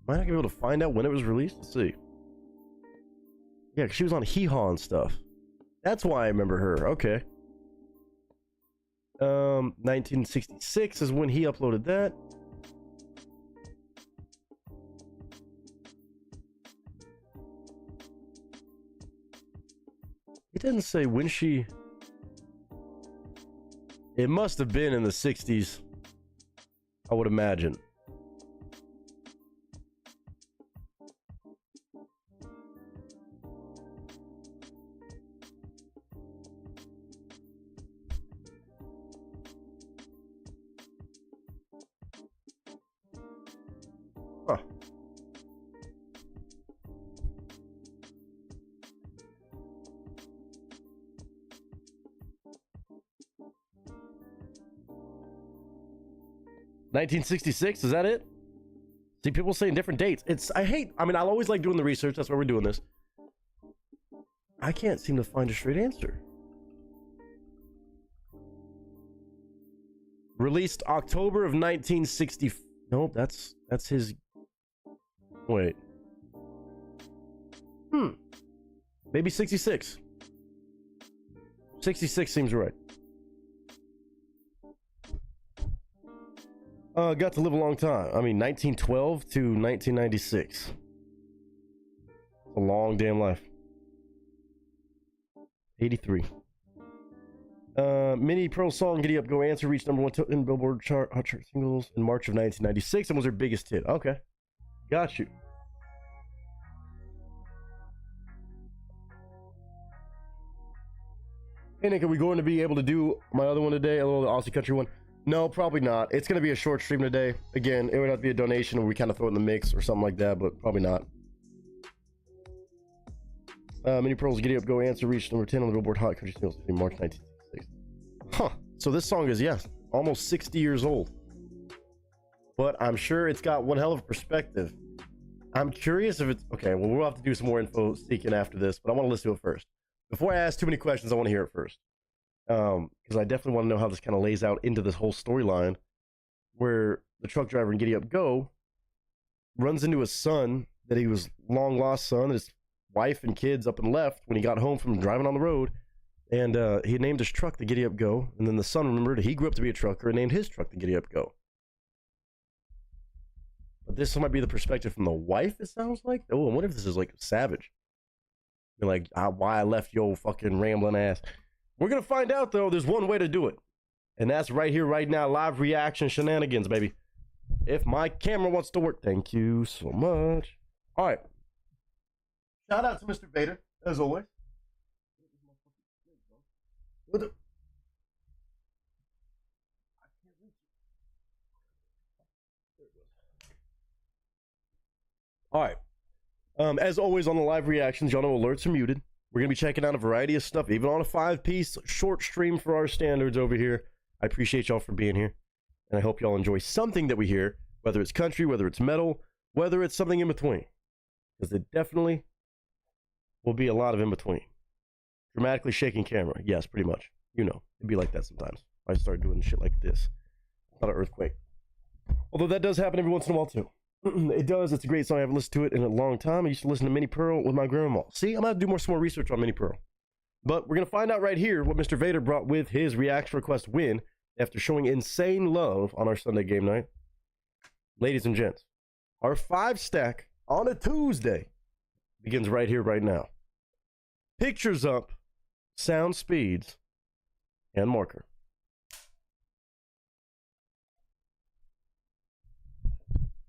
Might not be able to find out when it was released? Let's see. Yeah, 'cause she was on Hee Haw and stuff. That's why I remember her. Okay. 1966 is when he uploaded that. It didn't say when she... It must have been in the 60s, I would imagine. Huh. (1966) is that it? See, people saying different dates. I mean, I'll always like doing the research. That's why we're doing this. I can't seem to find a straight answer. Released October of 1960. Nope, that's his. Wait. Maybe 66. 66 seems right. Got to live a long time. I mean, 1912 to 1996. A long damn life. 83. Minnie Pearl's song "Giddy Up Go" answer reached number 1 in Billboard Hot Chart singles in March of 1996 and was her biggest hit. Okay, got you. Hey Nick, are we going to be able to do my other one today? A little Aussie country one? No, probably not. It's going to be a short stream today. Again, it would have to be a donation where we kind of throw it in the mix or something like that, but probably not. Minnie Pearl's "Giddy Up Go" answer reached number 10 on the Billboard Hot Country Singles in March 1966. Huh. So this song is, yes, almost 60 years old. But I'm sure it's got one hell of a perspective. I'm curious if it's... Okay, well, we'll have to do some more info seeking after this, but I want to listen to it first. Before I ask too many questions, I want to hear it first. Because I definitely want to know how this kind of lays out into this whole storyline where the truck driver in "Giddy Up Go" runs into his son that he was long lost son, his wife and kids up and left when he got home from driving on the road, and he named his truck the "Giddy Up Go," and then the son remembered he grew up to be a trucker and named his truck the "Giddy Up Go." But this might be the perspective from the wife, it sounds like. Oh, I wonder if this is like savage. You're like, why I left your fucking rambling ass. We're going to find out, though. There's one way to do it. And that's right here, right now. Live reaction shenanigans, baby. If my camera wants to work. Thank you so much. All right. Shout out to Mr. Vader, as always. All right. As always on the live reactions, y'all know alerts are muted. We're going to be checking out a variety of stuff, even on a 5-piece short stream for our standards over here. I appreciate y'all for being here. And I hope y'all enjoy something that we hear, whether it's country, whether it's metal, whether it's something in between. Because it definitely will be a lot of in between. Dramatically shaking camera. Yes, pretty much. You know, it'd be like that sometimes. I start doing shit like this. Not an earthquake. Although that does happen every once in a while too. It does. It's a great song. I haven't listened to it in a long time. I used to listen to Minnie Pearl with my grandma. See, I'm going to do some more research on Minnie Pearl. But we're going to find out right here what Mr. Vader brought with his reaction request win after showing insane love on our Sunday game night. Ladies and gents, our 5-stack on a Tuesday begins right here, right now. Pictures up, sound speeds, and marker.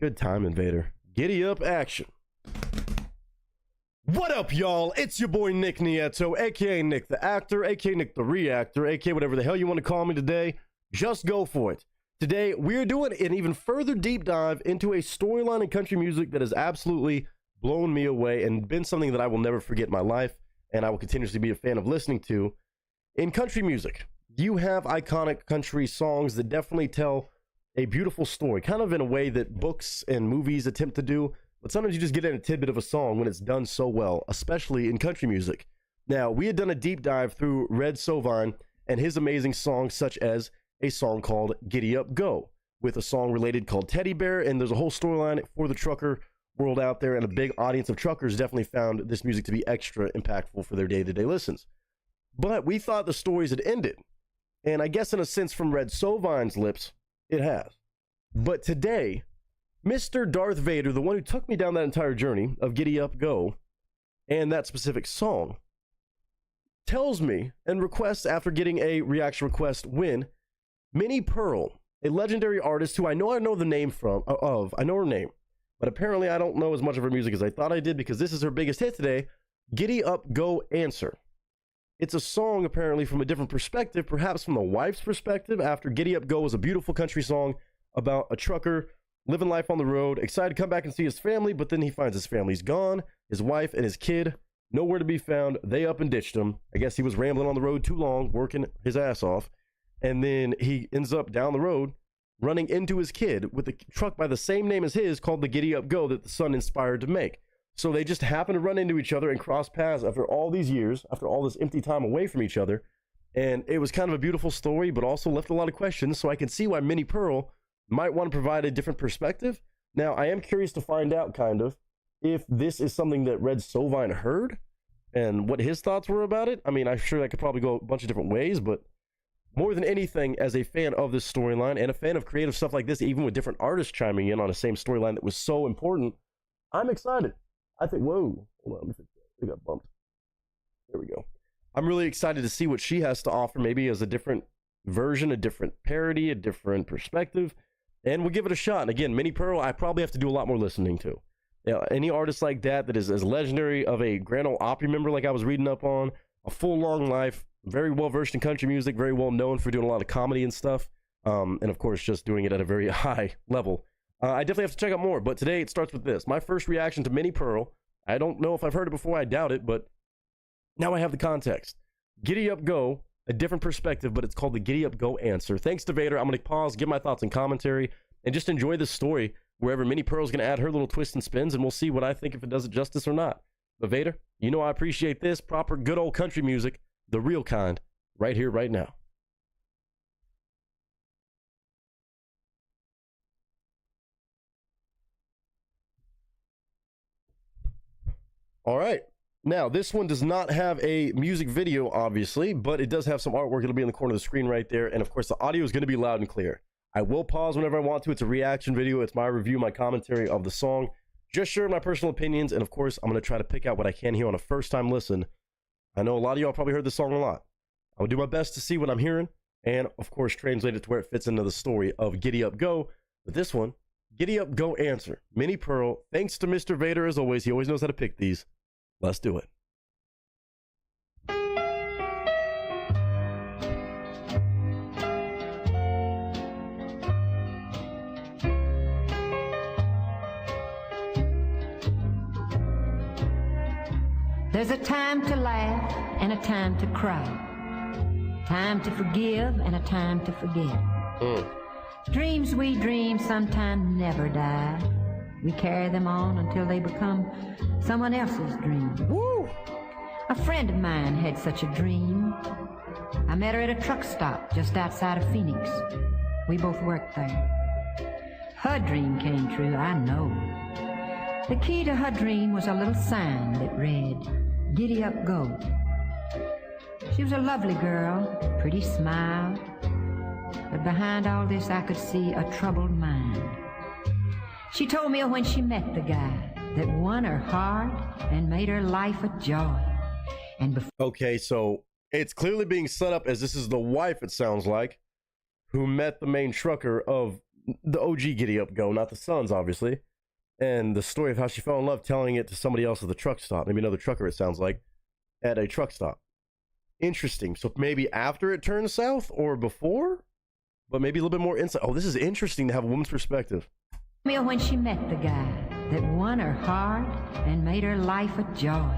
Good time, Invader. Giddy up action. What up, y'all? It's your boy Nick Nieto, aka Nick the Actor, aka Nick the Reactor, aka whatever the hell you want to call me today. Just go for it. Today, we're doing an even further deep dive into a storyline in country music that has absolutely blown me away and been something that I will never forget in my life, and I will continuously be a fan of listening to. In country music, you have iconic country songs that definitely tell a beautiful story, kind of in a way that books and movies attempt to do, but sometimes you just get in a tidbit of a song when it's done so well, especially in country music. Now, we had done a deep dive through Red Sovine and his amazing songs, such as a song called "Giddy Up Go," with a song related called "Teddy Bear," and there's a whole storyline for the trucker world out there, and a big audience of truckers definitely found this music to be extra impactful for their day-to-day listens. But we thought the stories had ended, and I guess in a sense from Red Sovine's lips, it has. But today, Mr. Darth Vader, the one who took me down that entire journey of "Giddy Up Go" and that specific song, tells me and requests after getting a reaction request win, Minnie Pearl, a legendary artist who I know the name I know her name, but apparently I don't know as much of her music as I thought I did because this is her biggest hit today, Giddy Up Go Answer. It's a song apparently from a different perspective, perhaps from the wife's perspective, after Giddy Up Go was a beautiful country song about a trucker living life on the road, excited to come back and see his family, but then he finds his family's gone, his wife and his kid nowhere to be found. They up and ditched him. I guess he was rambling on the road too long, working his ass off, and then he ends up down the road running into his kid with a truck by the same name as his called the Giddy Up Go that the son inspired to make. So they just happen to run into each other and cross paths after all these years, after all this empty time away from each other. And it was kind of a beautiful story, but also left a lot of questions. So I can see why Minnie Pearl might want to provide a different perspective. Now, I am curious to find out kind of if this is something that Red Sovine heard and what his thoughts were about it. I mean, I'm sure that could probably go a bunch of different ways, but more than anything, as a fan of this storyline and a fan of creative stuff like this, even with different artists chiming in on the same storyline that was so important, I'm excited. I think, whoa, hold on, let me fix that. It got bumped. There we go. I'm really excited to see what she has to offer, maybe as a different version, a different parody, a different perspective, and we'll give it a shot. And again, Minnie Pearl, I probably have to do a lot more listening to. Any artist like that is as legendary of a Grand Ole Opry member like I was reading up on, a full long life, very well versed in country music, very well known for doing a lot of comedy and stuff, and of course just doing it at a very high level. I definitely have to check out more, but today it starts with this. My first reaction to Minnie Pearl. I don't know if I've heard it before, I doubt it, but now I have the context. Giddy Up Go, a different perspective, but it's called the Giddy Up Go Answer. Thanks to Vader, I'm going to pause, give my thoughts and commentary, and just enjoy this story wherever Minnie Pearl's going to add her little twists and spins, and we'll see what I think if it does it justice or not. But Vader, you know I appreciate this, proper good old country music, the real kind, right here, right now. All right. Now, this one does not have a music video, obviously, but it does have some artwork. It'll be in the corner of the screen right there. And of course, the audio is going to be loud and clear. I will pause whenever I want to. It's a reaction video. It's my review, my commentary of the song. Just sharing my personal opinions. And of course, I'm going to try to pick out what I can hear on a first time listen. I know a lot of y'all probably heard this song a lot. I'll do my best to see what I'm hearing. And of course, translate it to where it fits into the story of Giddy Up Go. But this one, Giddy Up Go Answer. Minnie Pearl. Thanks to Mr. Vader as always. He always knows how to pick these. Let's do it. There's a time to laugh and a time to cry. Time to forgive and a time to forget. Dreams we dream sometimes never die. We carry them on until they become someone else's dream. Woo! A friend of mine had such a dream. I met her at a truck stop just outside of Phoenix. We both worked there. Her dream came true, I know. The key to her dream was a little sign that read, Giddy Up Go. She was a lovely girl, pretty smile, but behind all this I could see a troubled mind. She told me when she met the guy that won her heart and made her life a joy. And okay, so it's clearly being set up as this is the wife, it sounds like, who met the main trucker of the OG Giddy Up Go, not the sons, obviously. And the story of how she fell in love telling it to somebody else at the truck stop, maybe another trucker, it sounds like, at a truck stop. Interesting. So maybe after it turned south or before, but maybe a little bit more insight. Oh, this is interesting to have a woman's perspective. When she met the guy that won her heart and made her life a joy.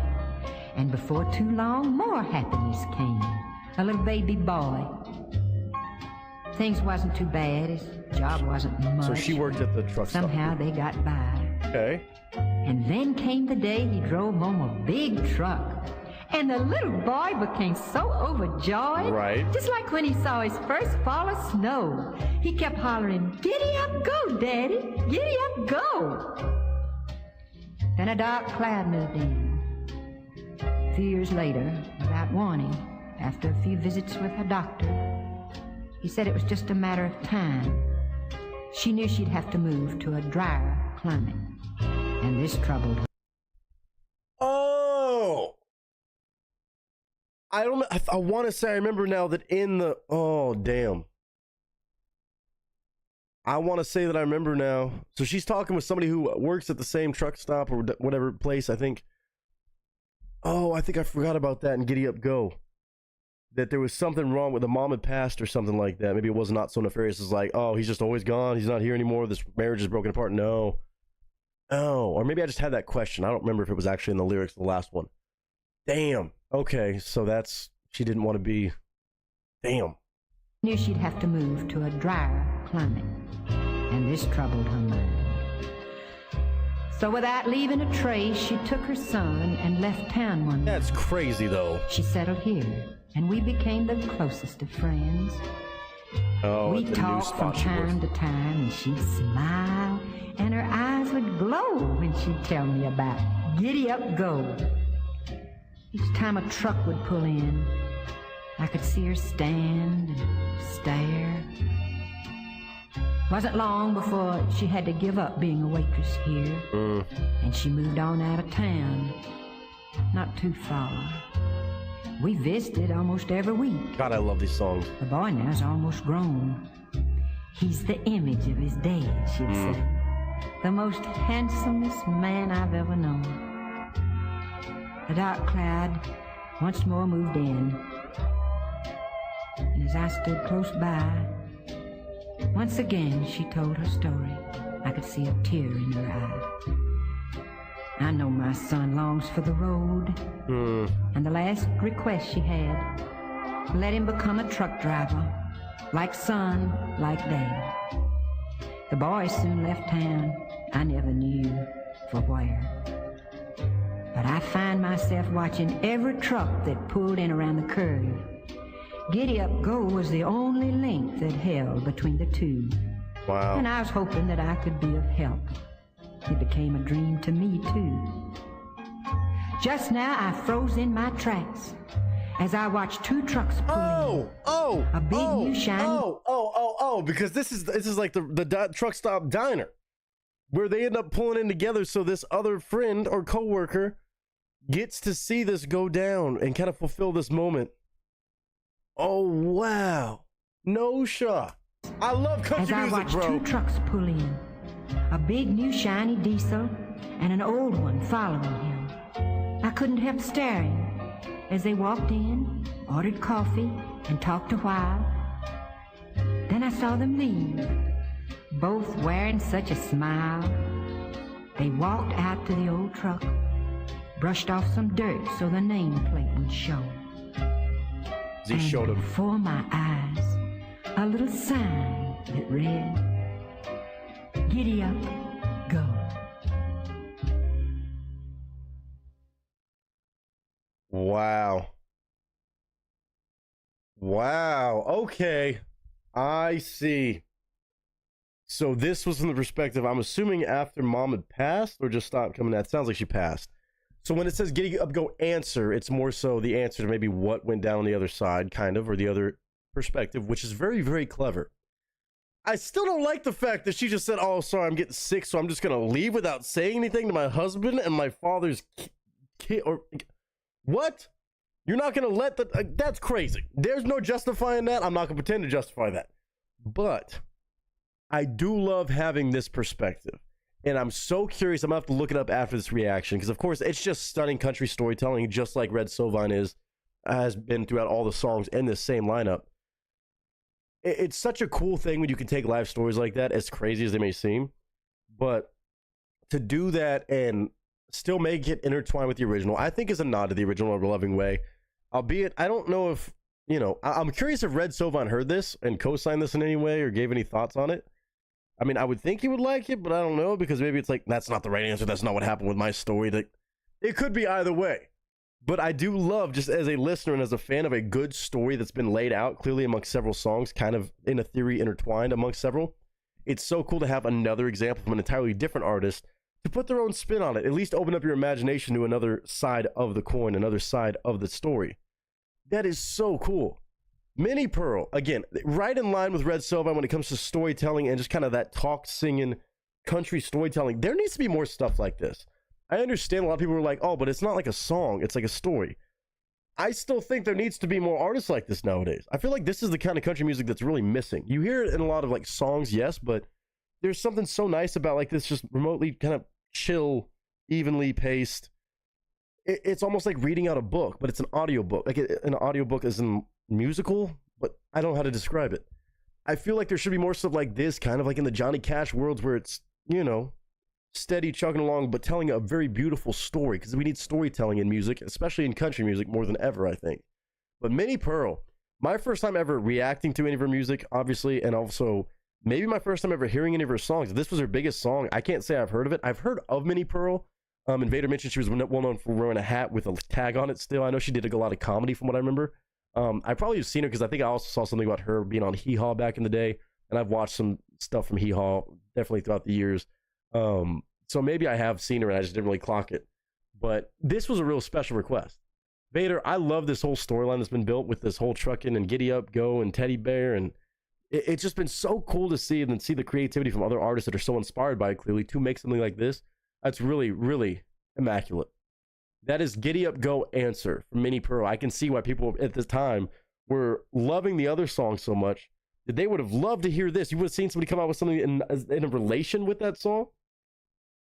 And before too long, more happiness came. A little baby boy. Things wasn't too bad. His job wasn't much. So she worked at the truck stop. Somehow they got by. Okay. And then came the day he drove home a big truck. And the little boy became so overjoyed. Right. Just like when he saw his first fall of snow. He kept hollering, Giddy up, go, Daddy. Giddy up, go. Then a dark cloud moved in. A few years later, without warning, after a few visits with her doctor, he said it was just a matter of time. She knew she'd have to move to a drier climate. And this troubled her. Oh! I don't know. I want to say I remember now that in the. Oh, damn. I want to say that I remember now. So she's talking with somebody who works at the same truck stop or whatever place, I think. Oh, I think I forgot about that in Giddy Up Go. That there was something wrong with the mom had passed or something like that. Maybe it was Not So Nefarious. It's like, oh, he's just always gone. He's not here anymore. This marriage is broken apart. No. Oh, or maybe I just had that question. I don't remember if it was actually in the lyrics of the last one. Damn. Okay, so that's, she didn't want to be, damn. Knew she'd have to move to a drier climate, and this troubled her mind. So without leaving a trace, she took her son and left town one day. That's crazy, though. She settled here, and we became the closest of friends. Oh, We it's a new talked from spot she works. time to time, and she'd smile, and her eyes would glow when she'd tell me about Giddy Up Go. Each time a truck would pull in, I could see her stand and stare. Wasn't long before she had to give up being a waitress here, and she moved on out of town, not too far. We visited almost every week. God, I love these songs. The boy now's almost grown. He's the image of his dad, she'd say. The most handsomest man I've ever known. The dark cloud once more moved in. And as I stood close by, once again she told her story. I could see a tear in her eye. I know my son longs for the road. And the last request she had, let him become a truck driver, like son, like dad. The boy soon left town. I never knew for where. But I find myself watching every truck that pulled in around the curve. Giddy Up Go was the only link that held between the two. Wow. And I was hoping that I could be of help. It became a dream to me, too. Just now, I froze in my tracks as I watched two trucks pull in. A big new shiny- Because this is like the truck stop diner where they end up pulling in together so this other friend or coworker gets to see this go down and kind of fulfill this moment. Oh, wow. No shot. I love country As I music, watched bro. two trucks pull in, a big new shiny diesel and an old one following him. I couldn't help staring as they walked in, ordered coffee, and talked a while. Then I saw them leave, both wearing such a smile. They walked out to the old truck, brushed off some dirt so the nameplate would show. He showed him. Before my eyes, a little sign that read, Giddy Up, Go. Wow. Wow. Okay. I see. So this was from the perspective, I'm assuming after mom had passed or just stopped coming out. It sounds like she passed. So when it says Giddy Up Go answer, it's more so the answer to maybe what went down on the other side, kind of, or the other perspective, which is very, very clever. I still don't like the fact that she just said, oh, sorry, I'm getting sick, so I'm just going to leave without saying anything to my husband and my father's kid. Or what? You're not going to let the... that's crazy. There's no justifying that. I'm not going to pretend to justify that. But I do love having this perspective. And I'm so curious. I'm going to have to look it up after this reaction. Because, of course, it's just stunning country storytelling, just like Red Sovine has been throughout all the songs in this same lineup. It's such a cool thing when you can take live stories like that, as crazy as they may seem. But to do that and still make it intertwined with the original, I think is a nod to the original in a loving way. Albeit, I don't know if, you know, I'm curious if Red Sovine heard this and co-signed this in any way or gave any thoughts on it. I mean, I would think he would like it, but I don't know, because maybe it's like, that's not the right answer. That's not what happened with my story. That it could be either way. But I do love, just as a listener and as a fan of a good story that's been laid out clearly amongst several songs, kind of in a theory intertwined amongst several. It's so cool to have another example from an entirely different artist to put their own spin on it. At least open up your imagination to another side of the coin, another side of the story. That is so cool. Minnie Pearl, again, right in line with Red Sovine when it comes to storytelling and just kind of that talk singing country storytelling. There needs to be more stuff like this. I understand a lot of people are like, oh, but it's not like a song. It's like a story. I still think there needs to be more artists like this nowadays. I feel like this is the kind of country music that's really missing. You hear it in a lot of like songs, yes, but there's something so nice about like this just remotely kind of chill, evenly paced. It's almost like reading out a book, but it's an audiobook. Like an audiobook is a musical, but I don't know how to describe it. I feel like there should be more stuff like this, kind of like in the Johnny Cash worlds where it's, you know, steady chugging along, but telling a very beautiful story, because we need storytelling in music, especially in country music more than ever, I think. But Minnie Pearl, my first time ever reacting to any of her music, obviously, and also maybe my first time ever hearing any of her songs. This was her biggest song. I can't say I've heard of it. I've heard of Minnie Pearl. And Vader mentioned she was well known for wearing a hat with a tag on it still. I know she did a lot of comedy from what I remember. I probably have seen her because I think I also saw something about her being on Hee Haw back in the day. And I've watched some stuff from Hee Haw definitely throughout the years. So maybe I have seen her and I just didn't really clock it. But this was a real special request. Vader, I love this whole storyline that's been built with this whole trucking and Giddy Up, Go and Teddy Bear. And it's just been so cool to see and then see the creativity from other artists that are so inspired by it clearly to make something like this. That's really, really immaculate. That is Giddy Up, Go, Answer from Minnie Pearl. I can see why people at this time were loving the other song so much that they would have loved to hear this. You would have seen somebody come out with something in a relation with that song.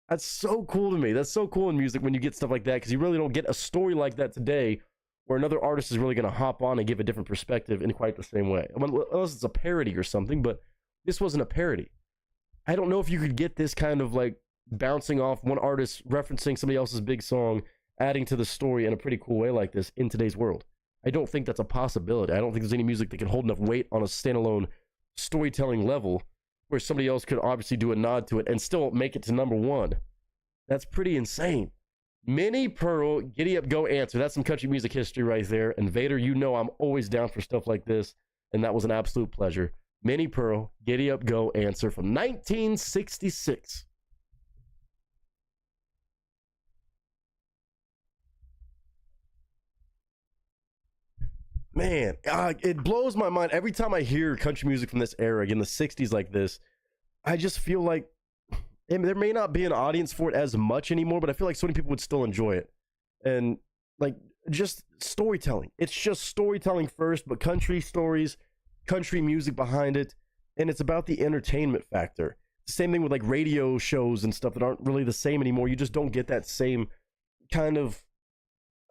That's so cool to me. That's so cool in music when you get stuff like that, because you really don't get a story like that today where another artist is really going to hop on and give a different perspective in quite the same way. Unless it's a parody or something, but this wasn't a parody. I don't know if you could get this kind of like bouncing off one artist referencing somebody else's big song, adding to the story in a pretty cool way like this in today's world. I don't think that's a possibility. I don't think there's any music that can hold enough weight on a standalone storytelling level where somebody else could obviously do a nod to it and still make it to number one. That's pretty insane. Minnie Pearl, Giddy Up, Go, Answer. That's some country music history right there. And Vader, you know I'm always down for stuff like this, and that was an absolute pleasure. Minnie Pearl, Giddy Up, Go, Answer from 1966. Man, it blows my mind every time I hear country music from this era, again, the 60s like this. I just feel like there may not be an audience for it as much anymore, but I feel like so many people would still enjoy it. And like just storytelling. It's just storytelling first, but country stories, country music behind it. And it's about the entertainment factor. Same thing with like radio shows and stuff that aren't really the same anymore. You just don't get that same kind of,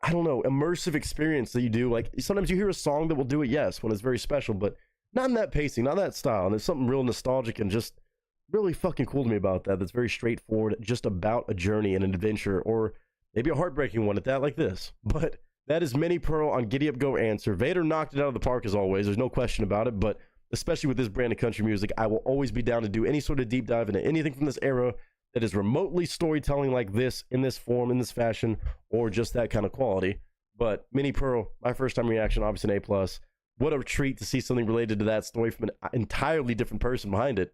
I don't know, immersive experience that you do. Like sometimes you hear a song that will do it, yes, when it's very special, but not in that pacing, not that style. And there's something real nostalgic and just really fucking cool to me about that. That's very straightforward, just about a journey and an adventure, or maybe a heartbreaking one at that, like this. But that is Minnie Pearl on Giddy Up, Go, Answer. Vader knocked it out of the park as always. There's no question about it. But especially with this brand of country music, I will always be down to do any sort of deep dive into anything from this era that is remotely storytelling like this, in this form, in this fashion, or just that kind of quality. But Minnie Pearl, my first time reaction, obviously an A+. What a treat to see something related to that story from an entirely different person behind it.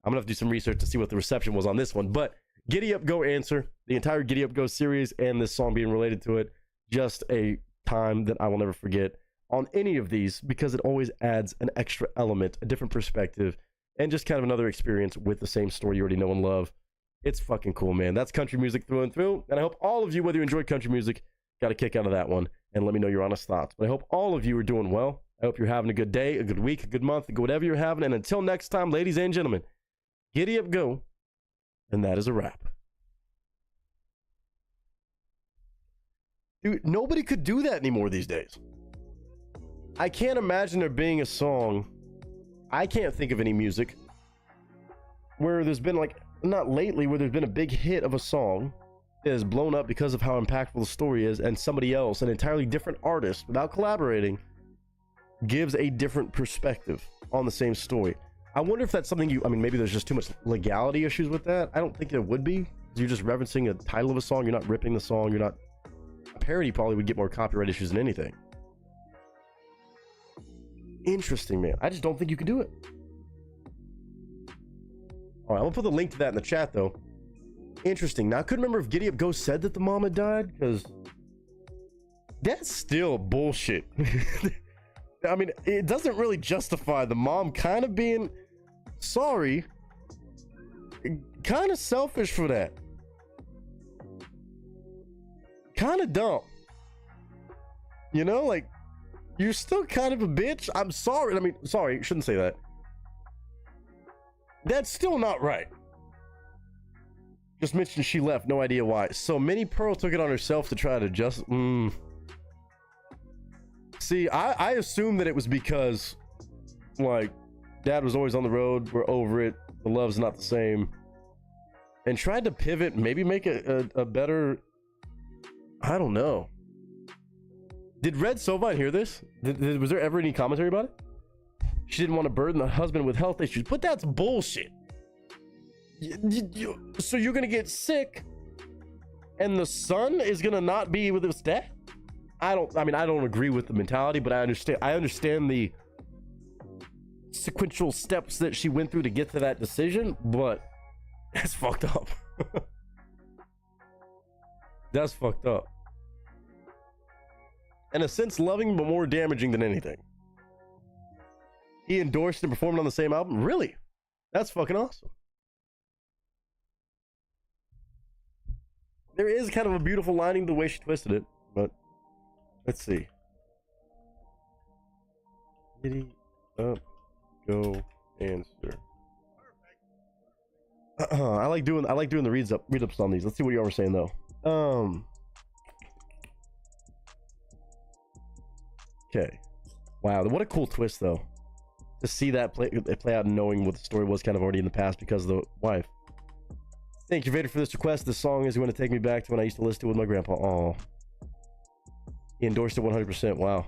I'm gonna have to do some research to see what the reception was on this one. But Giddy Up, Go, Answer, the entire Giddy Up, Go series, and this song being related to it, just a time that I will never forget on any of these, because it always adds an extra element, a different perspective, and just kind of another experience with the same story you already know and love. It's fucking cool, man. That's country music through and through. And I hope all of you, whether you enjoy country music, got a kick out of that one. And let me know your honest thoughts. But I hope all of you are doing well. I hope you're having a good day, a good week, a good month, whatever you're having. And until next time, ladies and gentlemen, Giddy Up, Go. And that is a wrap. Dude, nobody could do that anymore these days. I can't imagine there being a song. I can't think of any music where there's been like, not lately, where there's been a big hit of a song that has blown up because of how impactful the story is, and somebody else, an entirely different artist, without collaborating, gives a different perspective on the same story. I wonder if that's something I mean, maybe there's just too much legality issues with that. I don't think there would be. You're just referencing a title of a song. You're not ripping the song. You're not. A parody probably would get more copyright issues than anything. Interesting, man. I just don't think you could do it. All right, I'm gonna put the link to that in the chat, though. Interesting. Now, I couldn't remember if Giddy Up Go said that the mom had died, because that's still bullshit. I mean, it doesn't really justify the mom kind of being sorry. Kind of selfish for that. Kind of dumb. You know, like, you're still kind of a bitch. I'm sorry. I mean, sorry, shouldn't say that. That's still not right. Just mentioned she left, no idea why. So Minnie Pearl took it on herself to try to just... See, I assume that it was because, like, dad was always on the road, we're over it, the love's not the same. And tried to pivot, maybe make a better... I don't know. Did Red Sovine hear this? Was there ever any commentary about it? She didn't want to burden the husband with health issues, but that's bullshit. So you're gonna get sick, and the son is gonna not be with his dad? I don't agree with the mentality, but I understand the sequential steps that she went through to get to that decision, but that's fucked up. That's fucked up. In a sense, loving, but more damaging than anything. He endorsed and performed on the same album? Really? That's fucking awesome. There is kind of a beautiful lining the way she twisted it, but let's see. Giddy up, go, answer. I like doing the read ups on these. Let's see what y'all were saying though. Okay. Wow, what a cool twist though. To see that play out, knowing what the story was kind of already in the past because of the wife. Thank you, Vader, for this request. This song is going to take me back to when I used to listen to it with my grandpa. Oh, he endorsed it 100%. Wow. I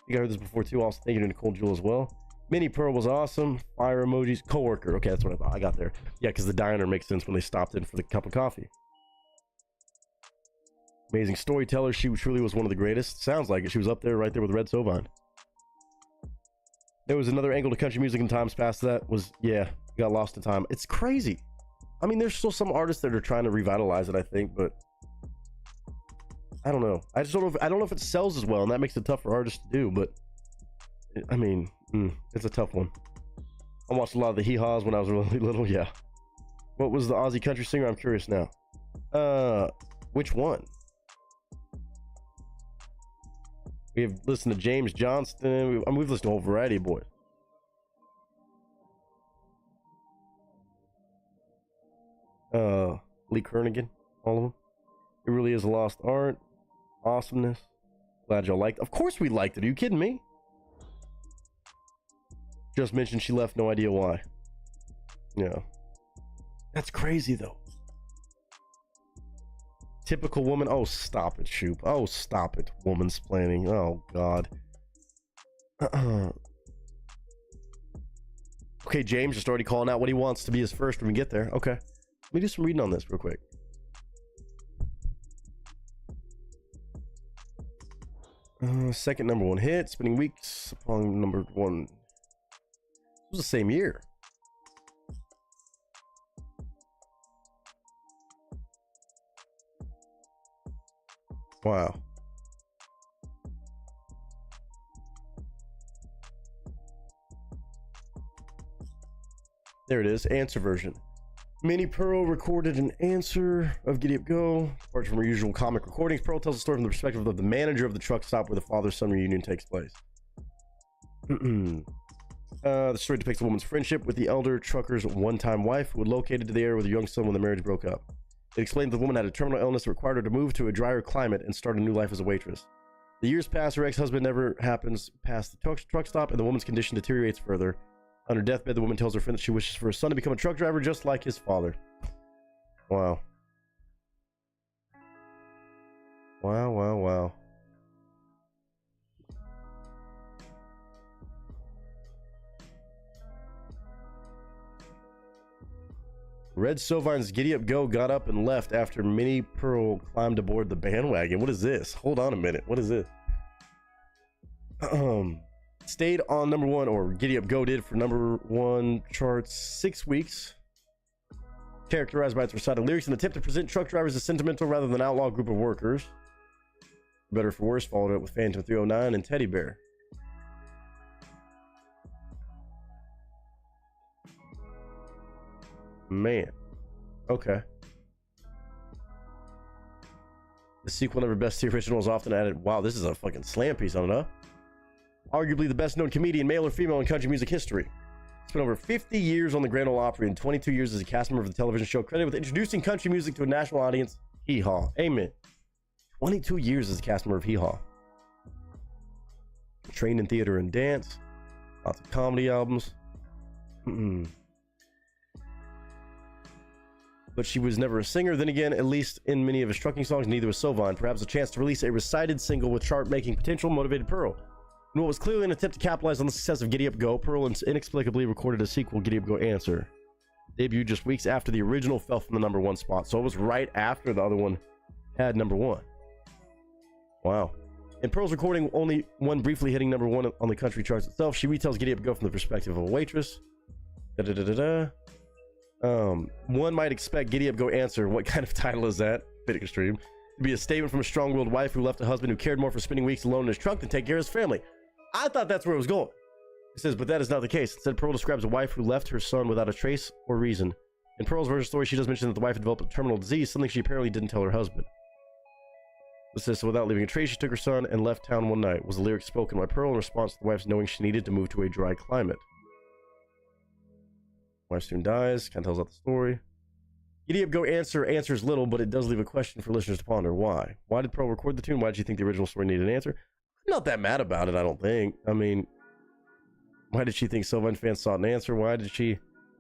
think I heard this before too. Also, thank you to Nicole Jewel as well. Minnie Pearl was awesome. Fire emojis. Coworker. Okay, that's what I thought. I got there. Yeah, because the diner makes sense when they stopped in for the cup of coffee. Amazing storyteller. She truly was one of the greatest. Sounds like it. She was up there, right there with Red Sovine. There was another angle to country music in times past that was, yeah, got lost in time. It's crazy. I mean, there's still some artists that are trying to revitalize it, I think, but I don't know. I don't know if it sells as well, and that makes it tough for artists to do, but I mean, it's a tough one. I watched a lot of the hee-haws when I was really little, yeah. What was the Aussie country singer? I'm curious now. Which one? We've listened to James Johnston. We've listened to a whole variety of boys. Lee Kernaghan, all of them. It really is a lost art. Awesomeness. Glad y'all liked it. Of course we liked it. Are you kidding me? Just mentioned she left, no idea why. Yeah. That's crazy though. Typical woman. Oh, stop it, Shoop. Oh, stop it. Woman's planning. Oh, God. Okay, James just already calling out what he wants to be his first when we get there. Okay. Let me do some reading on this real quick. Second number one hit. Spinning weeks upon number one. It was the same year. Wow. There it is. Answer version. Minnie Pearl recorded an answer of Giddy Up Go. Apart from her usual comic recordings, Pearl tells the story from the perspective of the manager of the truck stop where the father-son reunion takes place. The story depicts a woman's friendship with the elder trucker's one-time wife who had located to the area with a young son when the marriage broke up. It explained the woman had a terminal illness that required her to move to a drier climate and start a new life as a waitress. The years pass, her ex-husband never happens past the truck stop, and the woman's condition deteriorates further. On her deathbed, the woman tells her friend that she wishes for her son to become a truck driver just like his father. Wow. Wow, wow, wow. Red Sovine's Giddy Up Go got up and left after Minnie Pearl climbed aboard the bandwagon. What is this? Hold on a minute. What is this? Stayed on number one, or Giddy Up Go did for number one charts 6 weeks. Characterized by its recited lyrics and attempt to present truck drivers as sentimental rather than outlaw group of workers. Better for Worse followed it with Phantom 309 and Teddy Bear. Man. Okay. The sequel never best the original is often added. Wow, this is a fucking slam piece on it, huh? Arguably the best known comedian, male or female, in country music history. Spent over 50 years on the Grand Ole Opry and 22 years as a cast member of the television show, credited with introducing country music to a national audience. Hee haw. Amen. 22 years as a cast member of Hee Haw. Trained in theater and dance. Lots of comedy albums. But she was never a singer. Then again, at least in many of his trucking songs, neither was Sylvain. Perhaps a chance to release a recited single with chart-making potential motivated Pearl. In what was clearly an attempt to capitalize on the success of Giddy Up Go, Pearl inexplicably recorded a sequel, Giddy Up Go Answer. Debuted just weeks after the original fell from the #1 spot, so it was right after the other one had #1. Wow. In Pearl's recording, only one briefly hitting #1 on the country charts itself, she retells Giddy Up Go from the perspective of a waitress. One might expect Giddy Up Go Answer. What kind of title is that? Bit extreme. To be a statement from a strong-willed wife who left a husband who cared more for spending weeks alone in his trunk than take care of his family. I thought that's where it was going. It says, but that is not the case. Instead, Pearl describes a wife who left her son without a trace or reason. In Pearl's version of the story, she does mention that the wife had developed a terminal disease, something she apparently didn't tell her husband. It says, so without leaving a trace, she took her son and left town one night. Was the lyric spoken by Pearl in response to the wife's knowing she needed to move to a dry climate. Wife soon dies. Kind of tells out the story. Giddy Up Go answers little, but it does leave a question for listeners to ponder. Why? Why did Pearl record the tune? Why did she think the original story needed an answer? I'm not that mad about it, I don't think. I mean, why did she think Sylvain fans sought an answer? Why did she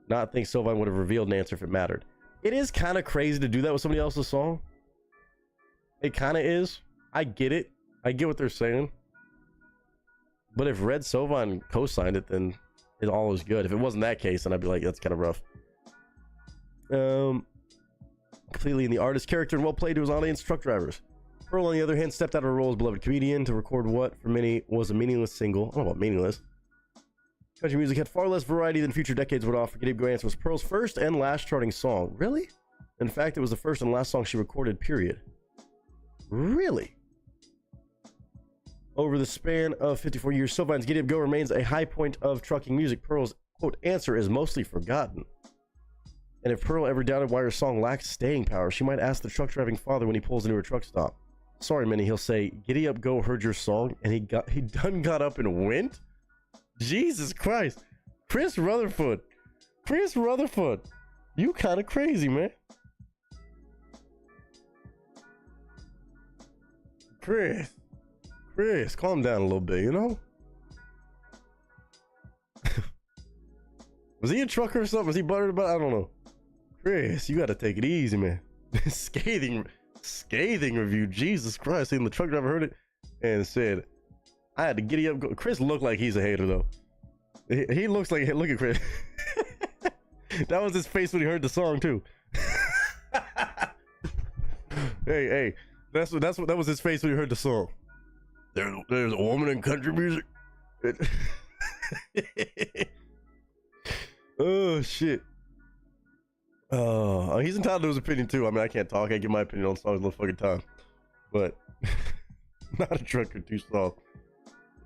not think Sylvain would have revealed an answer if it mattered? It is kind of crazy to do that with somebody else's song. It kind of is. I get it. I get what they're saying. But if Red Sylvain co-signed it, then it all is good. If it wasn't that case, then I'd be like, that's kind of rough. Completely in the artist character and well played to his audience, truck drivers. Pearl, on the other hand, stepped out of her role as beloved comedian to record what, for many, was a meaningless single. I don't know about meaningless. Country music had far less variety than future decades would offer. Giddy Up Go Answer was Pearl's first and last charting song. Really? In fact, it was the first and last song she recorded, period. Really? Over the span of 54 years, Sylvain's Giddy Up Go remains a high point of trucking music. Pearl's, quote, answer is mostly forgotten. And if Pearl ever doubted why her song lacked staying power, she might ask the truck driving father when he pulls into her truck stop. Sorry, Minnie, he'll say, Giddy Up Go heard your song, and he done got up and went? Jesus Christ. Chris Rutherford, you kind of crazy, man. Chris, calm down a little bit, you know? Was he a trucker or something? Was he buttered about? I don't know. Chris, you gotta take it easy, man. Scathing review. Jesus Christ. And the truck driver heard it and said, I had to Giddy Up Go. Chris looked like he's a hater, though. He looks like, look at Chris. That was his face when he heard the song, too. Hey, that was his face when he heard the song. There's a woman in country music. Oh, shit. He's entitled to his opinion, too. I mean, I can't talk. I give my opinion on songs all the fucking time. But, not a trucker too soft.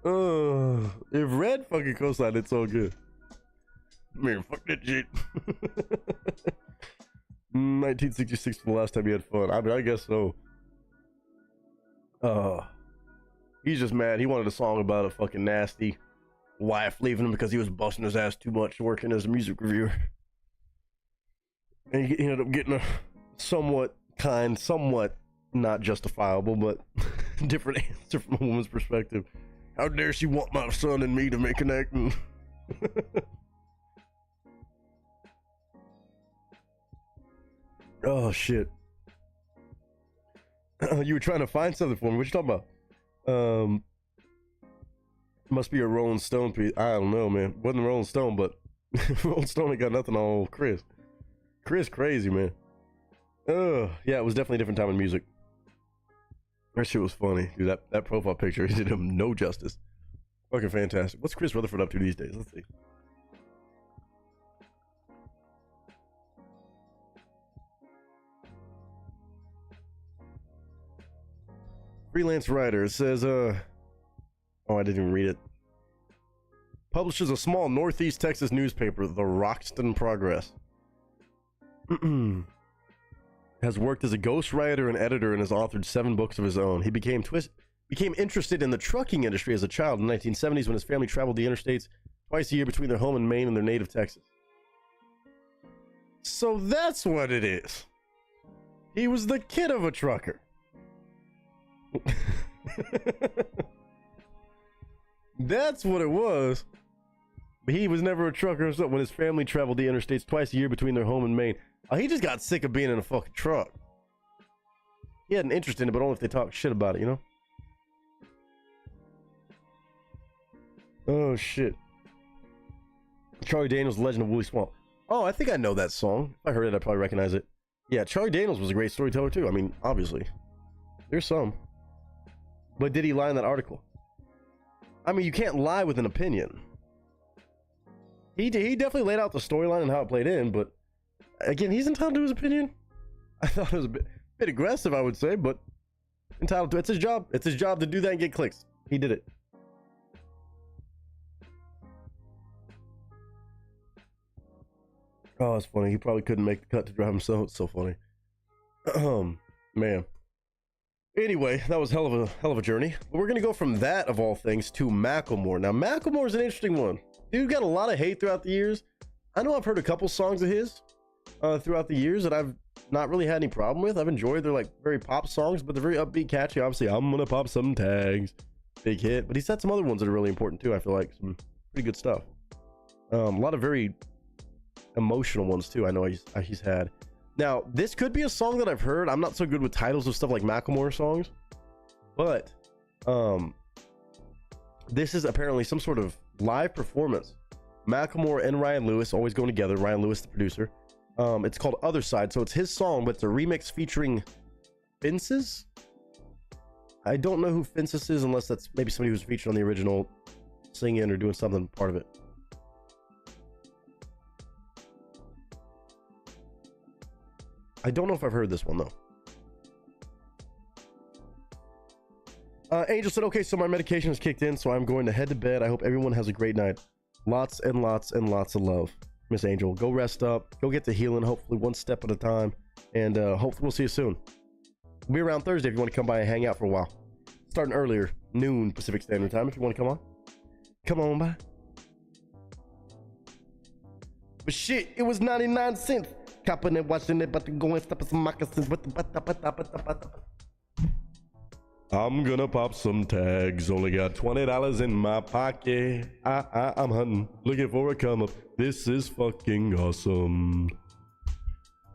If Red fucking co-signed, it's all good. Man, fuck that shit. 1966 was the last time he had fun. I mean, I guess so. He's just mad. He wanted a song about a fucking nasty wife leaving him because he was busting his ass too much working as a music reviewer. And he ended up getting a somewhat not justifiable, but different answer from a woman's perspective. How dare she want my son and me to make an act? Oh, shit. You were trying to find something for me. What you talking about? Must be a Rolling Stone piece. I don't know, man. Wasn't Rolling Stone, but Rolling Stone ain't got nothing on old Chris. Chris crazy, man. Yeah, it was definitely a different time in music. That shit was funny. Dude, that profile picture did him no justice. Fucking fantastic. What's Chris Rutherford up to these days? Let's see. Freelance writer. It says, oh, I didn't even read it. Publishes a small Northeast Texas newspaper, the Roxton Progress. has worked as a ghostwriter and editor and has authored 7 books of his own. He became interested in the trucking industry as a child in the 1970s when his family traveled the interstates twice a year between their home in Maine and their native Texas. So that's what it is. He was the kid of a trucker. That's what it was. But he was never a trucker himself when his family traveled the interstates twice a year between their home and Maine. Oh, he just got sick of being in a fucking truck. He had an interest in it, but only if they talk shit about it, you know? Oh, shit. Charlie Daniels, Legend of Woolly Swamp. Oh, I think I know that song. If I heard it, I'd probably recognize it. Yeah, Charlie Daniels was a great storyteller, too. I mean, obviously. There's some. But did he lie in that article? I mean, you can't lie with an opinion. He definitely laid out the storyline and how it played in, but again, he's entitled to his opinion. I thought it was a bit aggressive, I would say, but entitled to. It's his job. It's his job to do that and get clicks. He did it. Oh, it's funny. He probably couldn't make the cut to drive himself. It's so funny. Man. Anyway, that was hell of a journey. But we're gonna go from that of all things to Macklemore. Now, Macklemore is an interesting one. Dude got a lot of hate throughout the years. I know I've heard a couple songs of his throughout the years that I've not really had any problem with. I've enjoyed. They're like very pop songs, but they're very upbeat, catchy. Obviously, I'm gonna pop some tags. Big hit. But he's had some other ones that are really important too. I feel like some pretty good stuff. A lot of very emotional ones too. I know he's had. Now, this could be a song that I've heard. I'm not so good with titles of stuff like Macklemore songs, but this is apparently some sort of live performance. Macklemore and Ryan Lewis always going together. Ryan Lewis, the producer. It's called Other Side, so it's his song, but it's a remix featuring Fences. I don't know who Fences is, unless that's maybe somebody who's featured on the original, singing or doing something part of it. I don't know if I've heard this one though. Angel said, okay, so my medication has kicked in, so I'm going to head to bed. I hope everyone has a great night. Lots and lots and lots of love, Miss Angel. Go rest up. Go get to healing, hopefully one step at a time. And hopefully we'll see you soon. We'll be around Thursday if you want to come by and hang out for a while. Starting earlier, noon Pacific Standard Time, if you want to come on. Come on by. But shit, it was 99 cents. Copping and watching it, but to go and step some moccasins with the I'm gonna pop some tags. Only got $20 in my pocket. I'm hunting, looking for a come up. This is fucking awesome.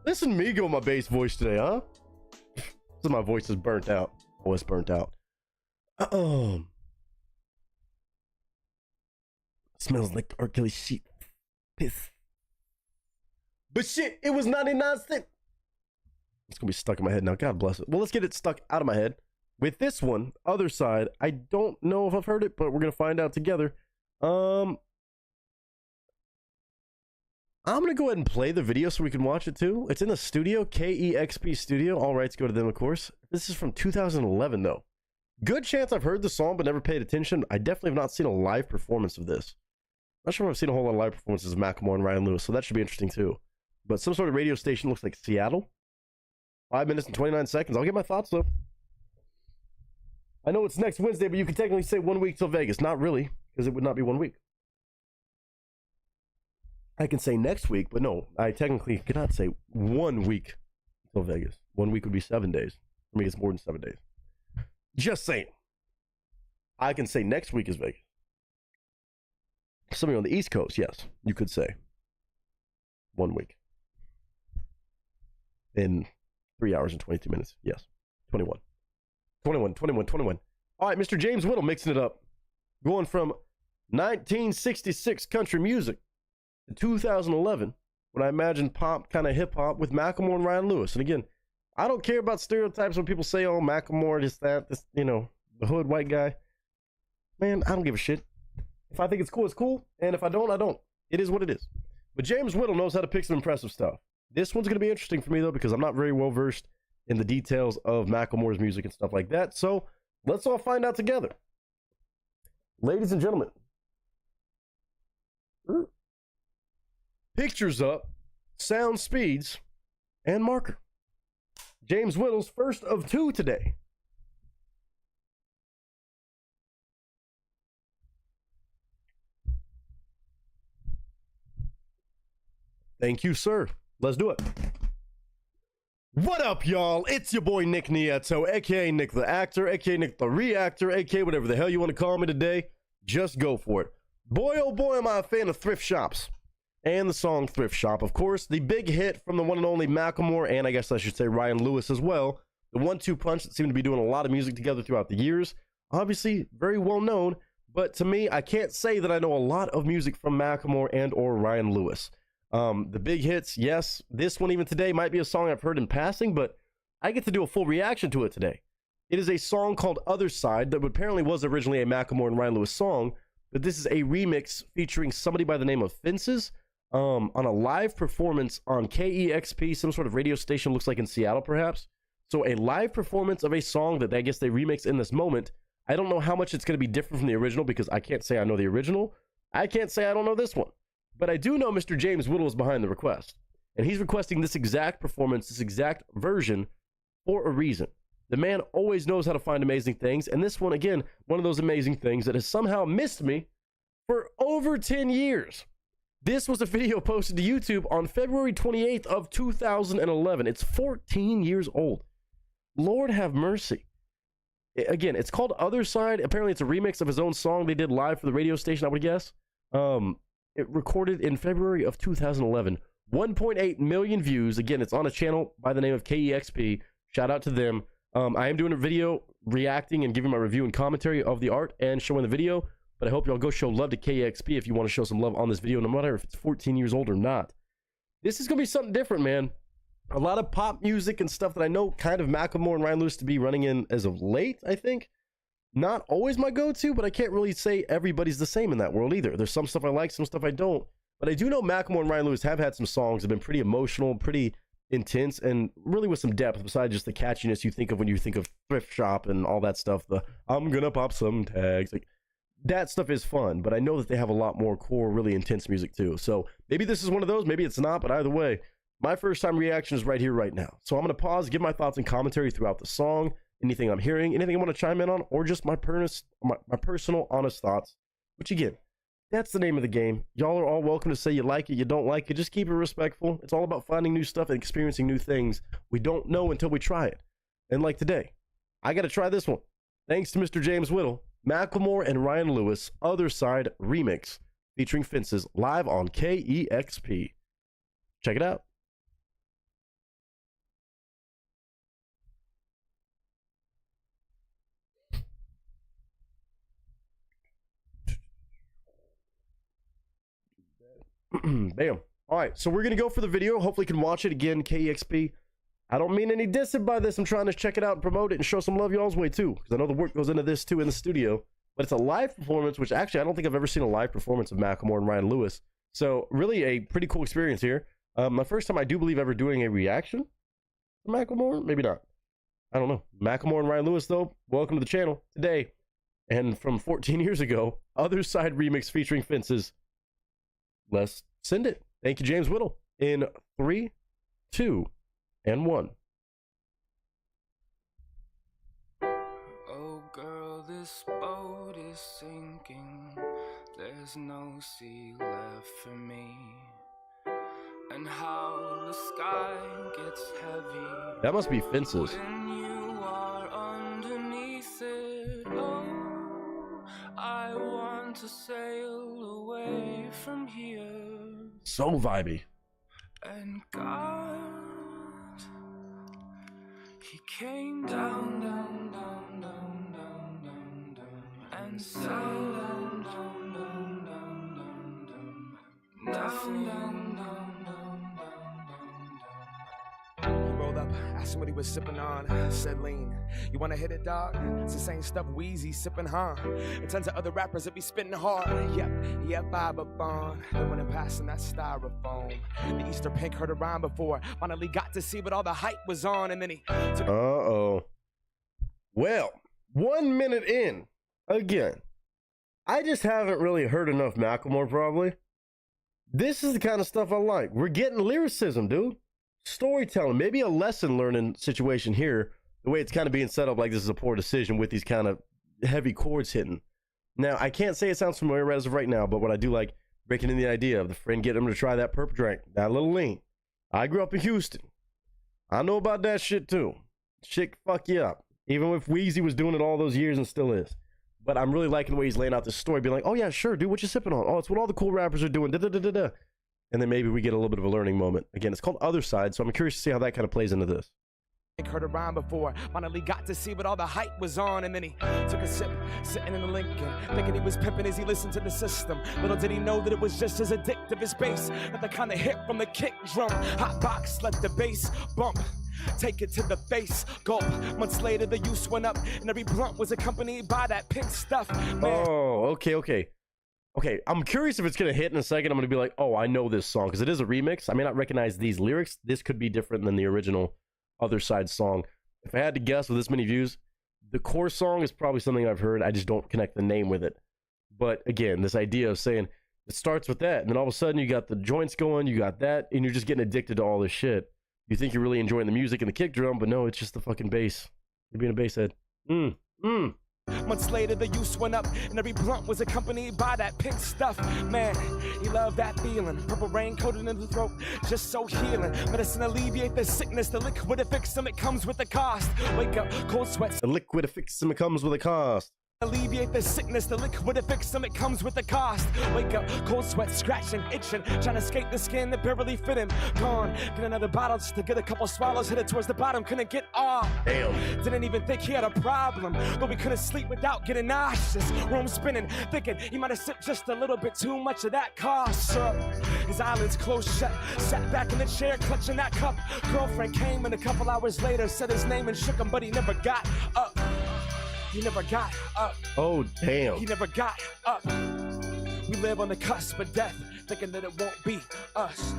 Listen to me go with my bass voice today, huh? So my voice is burnt out. Oh, it's burnt out. Smells like R. Kelly shit. Piss. But shit, it was 99 cents. It's gonna be stuck in my head now. God bless it. Well, let's get it stuck out of my head. With this one, Other Side, I don't know if I've heard it, but we're gonna find out together. I'm gonna go ahead and play the video so we can watch it too. It's in the studio, KEXP Studio. All rights go to them, of course. This is from 2011, though. Good chance I've heard the song, but never paid attention. I definitely have not seen a live performance of this. Not sure if I've seen a whole lot of live performances of Macklemore and Ryan Lewis, so that should be interesting too. But some sort of radio station, looks like Seattle. 5 minutes and 29 seconds. I'll get my thoughts though. I know it's next Wednesday, but you can technically say 1 week till Vegas. Not really, because it would not be 1 week. I can say next week, but no, I technically cannot say 1 week till Vegas. 1 week would be 7 days. For me, it's more than 7 days. Just saying. I can say next week is Vegas. Somebody on the East Coast, yes, you could say 1 week. In 3 hours and 22 minutes. Yes. 21. All right, Mr. James Whittle mixing it up. Going from 1966 country music to 2011, when I imagine pop, kind of hip hop with Macklemore and Ryan Lewis. And again, I don't care about stereotypes when people say, oh, Macklemore, this, you know, the hood white guy. Man, I don't give a shit. If I think it's cool, it's cool. And if I don't, I don't. It is what it is. But James Whittle knows how to pick some impressive stuff. This one's going to be interesting for me, though, because I'm not very well versed in the details of Macklemore's music and stuff like that. So let's all find out together. Ladies and gentlemen, pictures up, sound speeds, and marker. James Whittle's first of two today. Thank you, sir. Let's do it. What up, y'all? It's your boy Nick Nieto, aka Nick the Actor, aka Nick the Reactor, aka whatever the hell you want to call me today. Just go for it. Boy, oh boy, am I a fan of thrift shops. And the song Thrift Shop, of course. The big hit from the one and only Macklemore, and I guess I should say Ryan Lewis as well. The 1-2 punch that seemed to be doing a lot of music together throughout the years. Obviously, very well known. But to me, I can't say that I know a lot of music from Macklemore and or Ryan Lewis. The big hits, yes. This one even today might be a song I've heard in passing, but I get to do a full reaction to it today. It is a song called Other Side that apparently was originally a Macklemore and Ryan Lewis song, but this is a remix featuring somebody by the name of Fences on a live performance on KEXP, some sort of radio station, looks like in Seattle perhaps. So a live performance of a song that I guess they remix in this moment. I don't know how much it's going to be different from the original because I can't say I know the original. I can't say I don't know this one. But I do know Mr. James Whittle is behind the request. And he's requesting this exact performance, this exact version, for a reason. The man always knows how to find amazing things. And this one, again, one of those amazing things that has somehow missed me for over 10 years. This was a video posted to YouTube on February 28th of 2011. It's 14 years old. Lord have mercy. Again, it's called Other Side. Apparently, it's a remix of his own song they did live for the radio station, I would guess. It recorded in February of 2011. 1.8 million views. Again, it's on a channel by the name of KEXP. Shout out to them. I am doing a video reacting and giving my review and commentary of the art and showing the video. But I hope y'all go show love to KEXP if you want to show some love on this video, no matter if it's 14 years old or not. This is going to be something different, man. A lot of pop music and stuff that I know kind of Macklemore and Ryan Lewis to be running in as of late, I think. Not always my go-to, but I can't really say everybody's the same in that world either. There's some stuff I like, some stuff I don't. But I do know Macklemore and Ryan Lewis have had some songs that have been pretty emotional, pretty intense, and really with some depth besides just the catchiness you think of when you think of Thrift Shop and all that stuff. The I'm gonna pop some tags. Like, that stuff is fun, but I know that they have a lot more core, really intense music too. So maybe this is one of those, maybe it's not, but either way, my first time reaction is right here, right now. So I'm gonna pause, give my thoughts and commentary throughout the song. Anything I'm hearing, anything I want to chime in on, or just my personal honest thoughts, which again, that's the name of the game. Y'all are all welcome to say you like it, you don't like it. Just keep it respectful. It's all about finding new stuff and experiencing new things. We don't know until we try it. And like today, I got to try this one. Thanks to Mr. James Whittle, Macklemore and Ryan Lewis, Other Side remix featuring Fences live on KEXP. Check it out. Bam. All right, so we're gonna go for the video. Hopefully you can watch it again. KEXP. I don't mean any dissing by this. I'm trying to check it out and promote it and show some love y'all's way too, because I know the work goes into this too in the studio. But it's a live performance, which actually I don't think I've ever seen a live performance of Macklemore and Ryan Lewis. So really a pretty cool experience here. My first time I do believe ever doing a reaction to Macklemore. Maybe not. I don't know. Macklemore and Ryan Lewis though. Welcome to the channel today. And from 14 years ago, Other Side remix featuring Fences. Let's send it. Thank you, James Whittle. In 3, 2, and 1. Oh girl, this boat is sinking. There's no sea left for me. And how the sky gets heavy. That must be Fences. When you are underneath it. Oh, I want to sail away from here. So vibey. And God, He came down, down, down, down, down, down, down, and sailed down, down, down, down, down, down, down, down, down, down, down, down. He rolled up, asked him what he was sipping on. Said lean. You wanna hit it, dog? It's the same stuff Wheezy sipping, huh? And tons of other rappers that be spitting hard. Yep, he had fiber bond. Then when it passed in that styrofoam. The Easter pink heard a rhyme before. Finally got to see what all the hype was on, and then he took Well, 1 minute in. Again, I just haven't really heard enough Macklemore, probably. This is the kind of stuff I like. We're getting lyricism, dude. storytelling, maybe a lesson learning situation here. The way it's kind of being set up, like this is a poor decision with these kind of heavy chords hitting. Now, I can't say it sounds familiar as of right now, but what I do like, breaking in the idea of the friend getting him to try that purple drink, that little lean. I grew up in Houston. I know about that shit too. Shit fuck you up. Even if Weezy was doing it all those years and still is. But I'm really liking the way he's laying out this story, being like, oh yeah, sure, dude, what you sipping on? Oh, it's what all the cool rappers are doing. Da-da-da-da-da. And then maybe we get a little bit of a learning moment. Again, it's called Other Side, so I'm curious to see how that kind of plays into this. Heard a rhyme before, finally got to see what all the hype was on, and then he took a sip, sitting in the Lincoln, thinking he was pimping as he listened to the system. Little did he know that it was just as addictive as bass, not the kind of hit from the kick drum. Hot box, let the bass bump, take it to the face, gulp. Months later, the use went up, and every blunt was accompanied by that pink stuff. Man. Oh, okay. I'm curious if it's gonna hit in a second. I'm gonna be like, oh, I know this song because it is a remix. I may not recognize these lyrics. This could be different than the original Other Side song. If I had to guess with this many views, the core song is probably something I've heard. I just don't connect the name with it. But again, this idea of saying it starts with that, and then all of a sudden you got the joints going, you got that, and you're just getting addicted to all this shit. You think you're really enjoying the music and the kick drum, but no, it's just the fucking bass. You're being a bass head. Months later, the use went up, and every blunt was accompanied by that pink stuff. Man, he loved that feeling. Purple rain coated in the throat, just so healing. Medicine alleviate the sickness, the liquid to fix them, it comes with a cost. Wake up, cold sweats. The liquid fix them, it comes with a cost. Alleviate the sickness, the liquid to fix them, it comes with a cost. Wake up, cold sweat, scratching, itching, trying to escape the skin that barely fit him. Gone, get another bottle just to get a couple swallows, hit it towards the bottom, couldn't get off. Damn. Didn't even think he had a problem, but we couldn't sleep without getting nauseous. Room spinning, thinking he might have sipped just a little bit too much of that cough syrup. His eyelids closed shut, sat back in the chair, clutching that cup. Girlfriend came, and a couple hours later said his name and shook him, but he never got up. He never got up. Oh, damn. He never got up. We live on the cusp of death, thinking that it won't be us.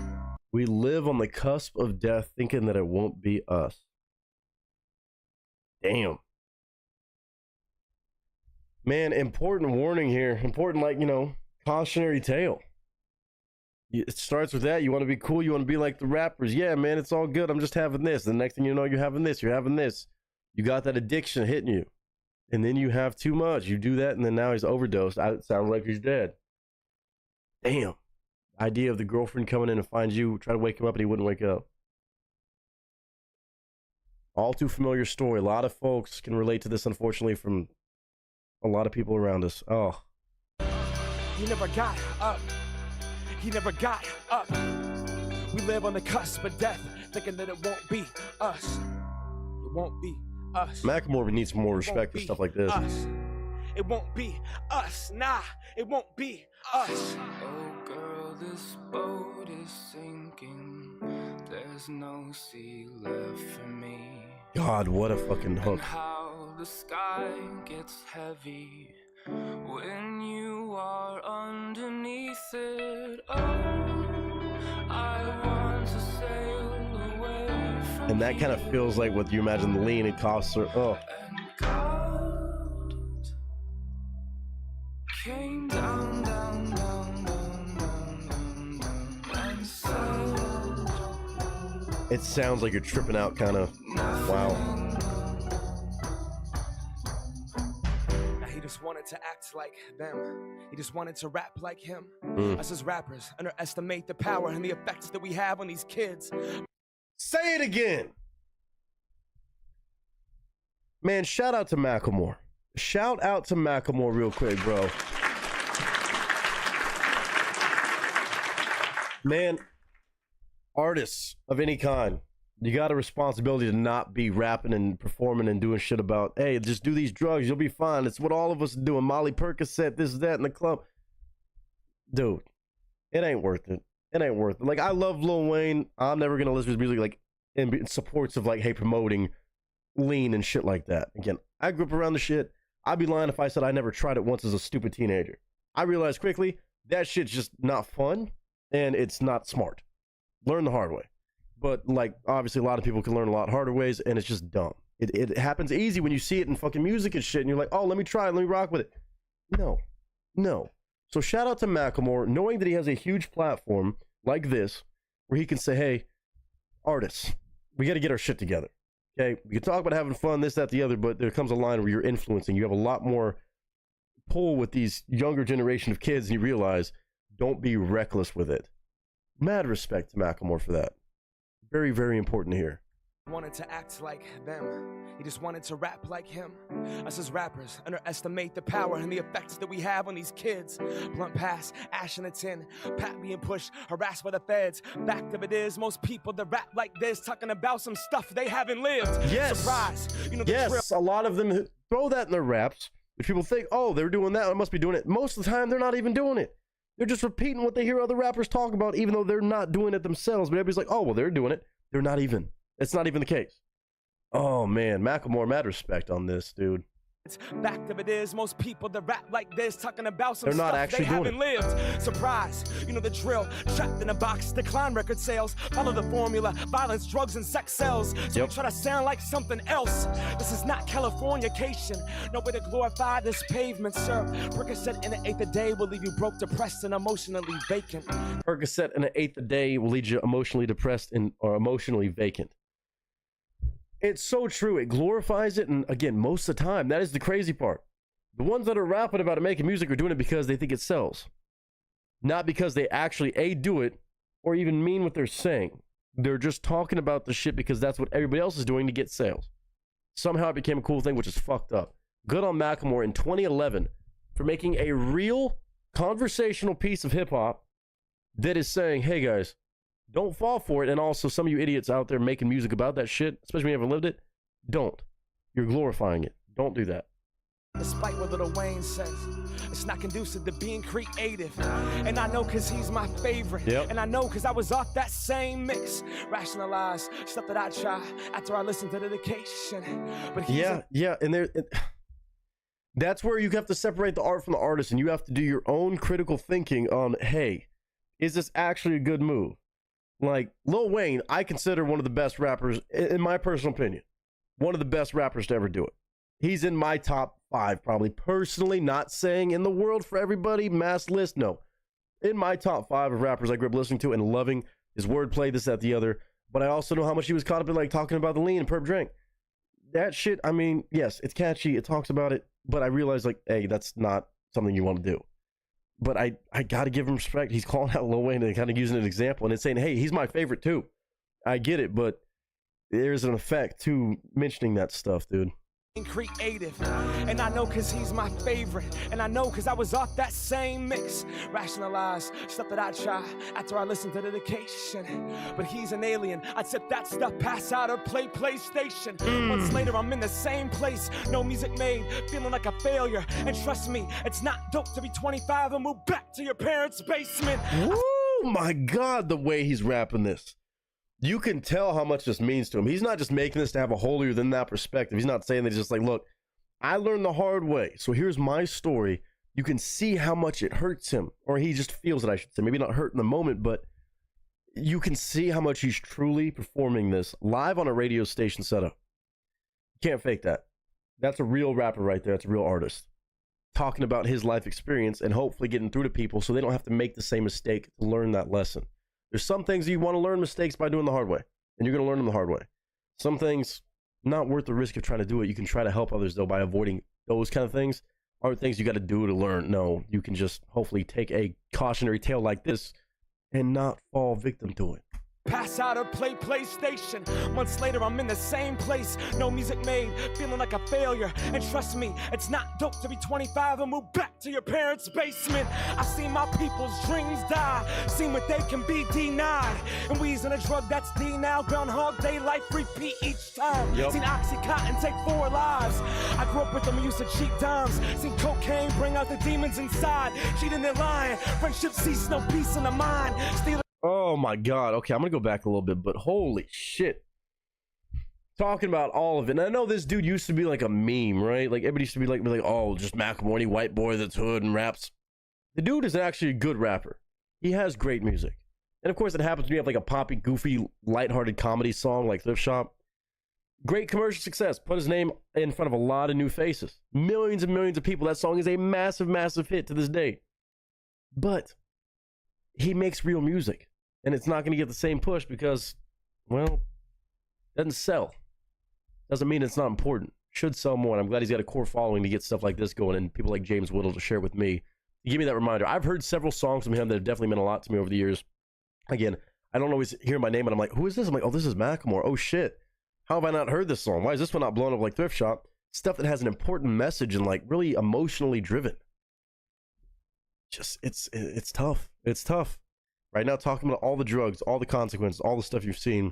We live on the cusp of death, thinking that it won't be us. Damn. Man, important warning here. Important, like, cautionary tale. It starts with that. You want to be cool. You want to be like the rappers. Yeah, man, it's all good. I'm just having this. The next thing you know, you're having this. You're having this. You got that addiction hitting you. And then you have too much. You do that, and then now he's overdosed. It sounds like he's dead. Damn. Idea of the girlfriend coming in and finds you, try to wake him up, and he wouldn't wake up. All too familiar story. A lot of folks can relate to this, unfortunately, from a lot of people around us. Oh. He never got up. He never got up. We live on the cusp of death, thinking that it won't be us. It won't be us. Macklemore needs some more respect for stuff like this. Us. It won't be us. Nah, it won't be us. Oh girl, this boat is sinking. There's no sea left for me. God, what a fucking hook. And how the sky gets heavy when you are underneath it. Oh, I want to sail away from And that kind of feels like what you imagine the lean it costs her. Oh. And God came down, down, down, down, down, down, down, and sailed. It sounds like you're tripping out, kind of. Wow. He just wanted to act like them. He just wanted to rap like him. Us as rappers underestimate the power and the effects that we have on these kids. Say it again. Man, shout out to Macklemore. Shout out to Macklemore real quick, bro. Man, artists of any kind, you got a responsibility to not be rapping and performing and doing shit about, hey, just do these drugs, you'll be fine. It's what all of us are doing. Molly Percocet, this, that, in the club. Dude, it ain't worth it. It ain't worth it. Like, I love Lil Wayne. I'm never going to listen to his music, like, in supports of, like, hey, promoting lean and shit like that. Again, I grew up around the shit. I'd be lying if I said I never tried it once as a stupid teenager. I realized quickly that shit's just not fun and it's not smart. Learn the hard way. But, like, obviously a lot of people can learn a lot harder ways, and it's just dumb. It happens easy when you see it in fucking music and shit, and you're like, oh, let me try it, let me rock with it. No. So shout out to Macklemore, knowing that he has a huge platform like this, where he can say, hey, artists, we got to get our shit together. Okay, we can talk about having fun, this, that, the other, but there comes a line where you're influencing. You have a lot more pull with these younger generation of kids, and you realize, don't be reckless with it. Mad respect to Macklemore for that. Very, very important here. Wanted to act like them. He just wanted to rap like him. Us as rappers underestimate the power and the effects that we have on these kids. Blunt pass, ash in a tin, pat being pushed, harassed by the feds. Fact of it is, most people that rap like this talking about some stuff they haven't lived. Yes. Surprise. You know the drill. Yes, a lot of them throw that in their raps, which people think, oh, they're doing that, I must be doing it. Most of the time, they're not even doing it. They're just repeating what they hear other rappers talk about, even though they're not doing it themselves. But everybody's like, oh, well, they're doing it. They're not even. It's not even the case. Oh, man. Macklemore, mad respect on this, dude. Fact of it is, most people that rap like this talking about some They're not stuff actually they doing haven't lived. Surprise, you know the drill. Trapped in a box, decline record sales. Follow the formula, violence, drugs, and sex sells. So we try to sound like something else. This is not Californication. No way to glorify this pavement, sir. Percocet in an eighth a day will leave you broke, depressed, and emotionally vacant. Percocet in an eighth a day will leave you emotionally depressed or emotionally vacant. It's so true. It glorifies it. And again, most of the time, that is the crazy part. The ones that are rapping about it, making music, are doing it because they think it sells. Not because they actually, A, do it, or even mean what they're saying. They're just talking about the shit because that's what everybody else is doing to get sales. Somehow it became a cool thing, which is fucked up. Good on Macklemore in 2011 for making a real conversational piece of hip-hop that is saying, hey, guys, don't fall for it. And also, some of you idiots out there making music about that shit, especially when you haven't lived it, don't. You're glorifying it. Don't do that. Despite what Lil Wayne says, it's not conducive to being creative. And I know cause he's my favorite. Yep. And I know cause I was off that same mix. Rationalize stuff that I try after I listen to dedication. But he's Yeah. And that's where you have to separate the art from the artist, and you have to do your own critical thinking on, hey, is this actually a good move? Like, Lil Wayne, I consider one of the best rappers, in my personal opinion, one of the best rappers to ever do it. He's in my top 5, probably, personally, not saying in the world for everybody, mass list, no. In my top 5 of rappers I grew up listening to and loving his wordplay, this, that, the other. But I also know how much he was caught up in, like, talking about the lean and perp drink. That shit, I mean, yes, it's catchy, it talks about it, but I realized, like, hey, that's not something you want to do. But I got to give him respect. He's calling out Lil Wayne and kind of using an example, and it's saying, hey, he's my favorite too. I get it, but there's an effect to mentioning that stuff, dude. Creative, and I know cause he's my favorite, and I know cause I was off that same mix. Rationalize stuff that I try after I listen to dedication. But he's an alien. I'd set that stuff pass out or play PlayStation. Months later, I'm in the same place. No music made, feeling like a failure. And trust me, it's not dope to be 25 and move back to your parents' basement. Oh my God, the way he's rapping this. You can tell how much this means to him. He's not just making this to have a holier than that perspective. He's not saying that. He's just like, look, I learned the hard way, so here's my story. You can see how much it hurts him, or he just feels it, I should say. Maybe not hurt in the moment, but you can see how much he's truly performing this live on a radio station setup. You can't fake that. That's a real rapper right there. That's a real artist. Talking about his life experience and hopefully getting through to people so they don't have to make the same mistake to learn that lesson. There's some things you want to learn mistakes by doing the hard way, and you're going to learn them the hard way. Some things, not worth the risk of trying to do it. You can try to help others, though, by avoiding those kind of things. Aren't things you got to do to learn. No, you can just hopefully take a cautionary tale like this and not fall victim to it. Pass out or play PlayStation. Months later, I'm in the same place. No music made, feeling like a failure. And trust me, it's not dope to be 25 and move back to your parents' basement. I've seen my people's dreams die, seen what they can be denied. And we's in a drug that's D now. Groundhog Day, life repeat each time. Seen Oxycontin take 4 lives. I grew up with them, used to cheat dimes. Seen cocaine bring out the demons inside. Cheating and lying, friendship cease, no peace in the mind. Stealing. Oh my God. Okay, I'm going to go back a little bit, but holy shit. Talking about all of it. And I know this dude used to be like a meme, right? Like everybody used to be like oh, just Macklemore, white boy that's hood and raps. The dude is actually a good rapper. He has great music. And of course, it happens to be like a poppy, goofy, lighthearted comedy song like Thrift Shop. Great commercial success. Put his name in front of a lot of new faces. Millions and millions of people. That song is a massive, massive hit to this day. But he makes real music. And it's not going to get the same push because well, doesn't sell. Doesn't mean it's not important. Should sell more. And I'm glad he's got a core following to get stuff like this going, and people like James Whittle to share with me. To give me that reminder. I've heard several songs from him that have definitely meant a lot to me over the years. Again, I don't always hear my name and I'm like, who is this? I'm like, oh, this is Macklemore. Oh shit. How have I not heard this song? Why is this one not blown up like Thrift Shop? Stuff that has an important message and like really emotionally driven. Just it's tough. It's tough. Right now, talking about all the drugs, all the consequences, all the stuff you've seen,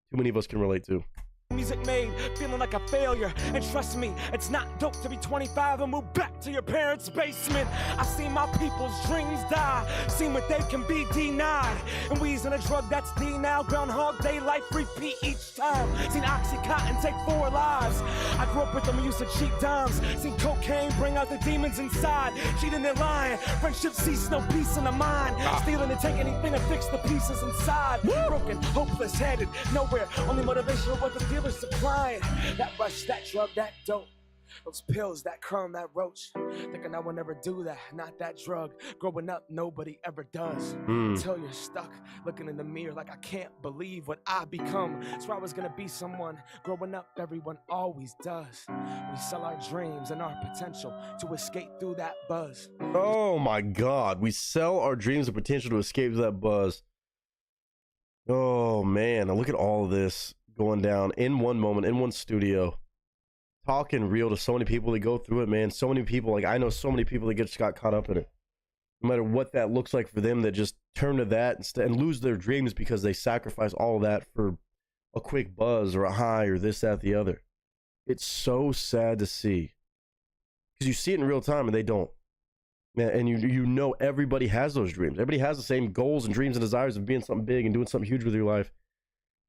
too many of us can relate to. Music made, feeling like a failure. And trust me, it's not dope to be 25 and move back to your parents' basement. I seen my people's dreams die, seen what they can be denied. And we using a drug that's D now, Groundhog Day, life repeat each time. Seen Oxycontin take 4 lives. I grew up with them, we used to cheat dimes. Seen cocaine bring out the demons inside. Cheating and lying, friendship cease, no peace in the mind. Stealing and take anything to fix the pieces inside. Broken, hopeless, headed nowhere. Only motivation was what the dealers supplying. That rush, that drug, that dope. Those pills, that crumb, that roach. Thinking I will never do that, not that drug. Growing up, nobody ever does. Until you're stuck, looking in the mirror like I can't believe what I become. Swear I was gonna be someone. Growing up, everyone always does. We sell our dreams and our potential to escape through that buzz. Oh my God. We sell our dreams and potential to escape that buzz. Oh man. Now look at all of this going down in one moment, in one studio. Talking real to so many people that go through it, man. So many people, like I know so many people that just got caught up in it. No matter what that looks like for them, that just turn to that instead and lose their dreams because they sacrifice all of that for a quick buzz or a high or this, that, the other. It's so sad to see. Because you see it in real time and they don't. And you know everybody has those dreams. Everybody has the same goals and dreams and desires of being something big and doing something huge with your life.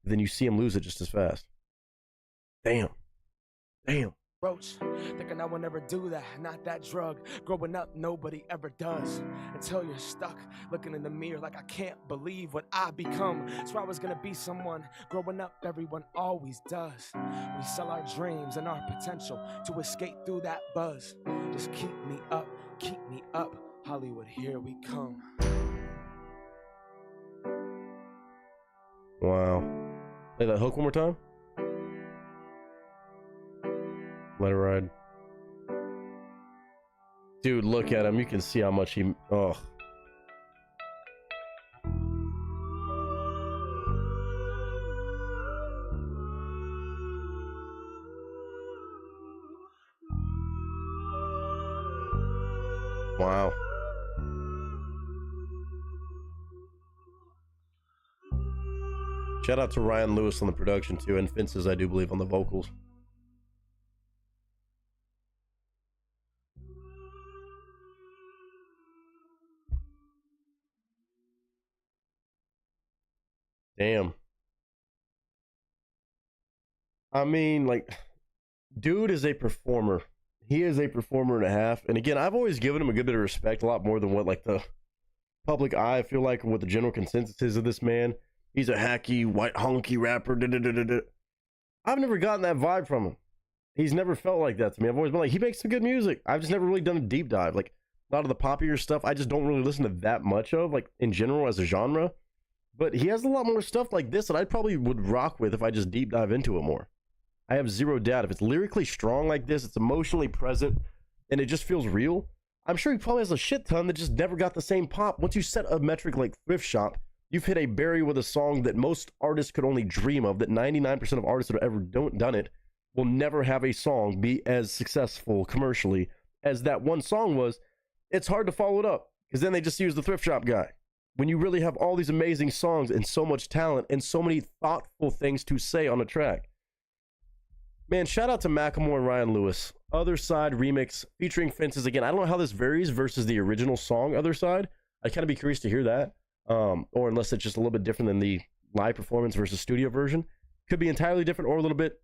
Then you see them lose it just as fast. Damn. Roach, thinking I will never do that, not that drug. Growing up, nobody ever does. Until you're stuck, looking in the mirror like I can't believe what I become. Swear I was gonna be someone. Growing up, everyone always does. We sell our dreams and our potential to escape through that buzz. Just keep me up, Hollywood, here we come. Wow. Play that hook one more time. Let it ride. Dude, look at him. You can see how much he... Oh. Wow. Shout out to Ryan Lewis on the production too, and Fences, I do believe, on the vocals. Damn. I mean, like, dude is a performer. He is a performer and a half. And again, I've always given him a good bit of respect, a lot more than what, like, the public eye, I feel like, what the general consensus is of this man. He's a hacky, white, honky rapper. I've never gotten that vibe from him. He's never felt like that to me. I've always been like, he makes some good music. I've just never really done a deep dive. Like, a lot of the poppier stuff, I just don't really listen to that much of, like, in general as a genre. But he has a lot more stuff like this that I probably would rock with if I just deep dive into it more. I have zero doubt. If it's lyrically strong like this, it's emotionally present, and it just feels real, I'm sure he probably has a shit ton that just never got the same pop. Once you set a metric like Thrift Shop, you've hit a barrier with a song that most artists could only dream of, that 99% of artists that have ever done it will never have a song be as successful commercially as that one song was. It's hard to follow it up, because then they just use the Thrift Shop guy. When you really have all these amazing songs and so much talent and so many thoughtful things to say on a track. Man, shout out to Macklemore and Ryan Lewis. Other Side remix featuring Fences. Again, I don't know how this varies versus the original song, Other Side. I'd kind of be curious to hear that. Or unless it's just a little bit different than the live performance versus studio version. Could be entirely different, or a little bit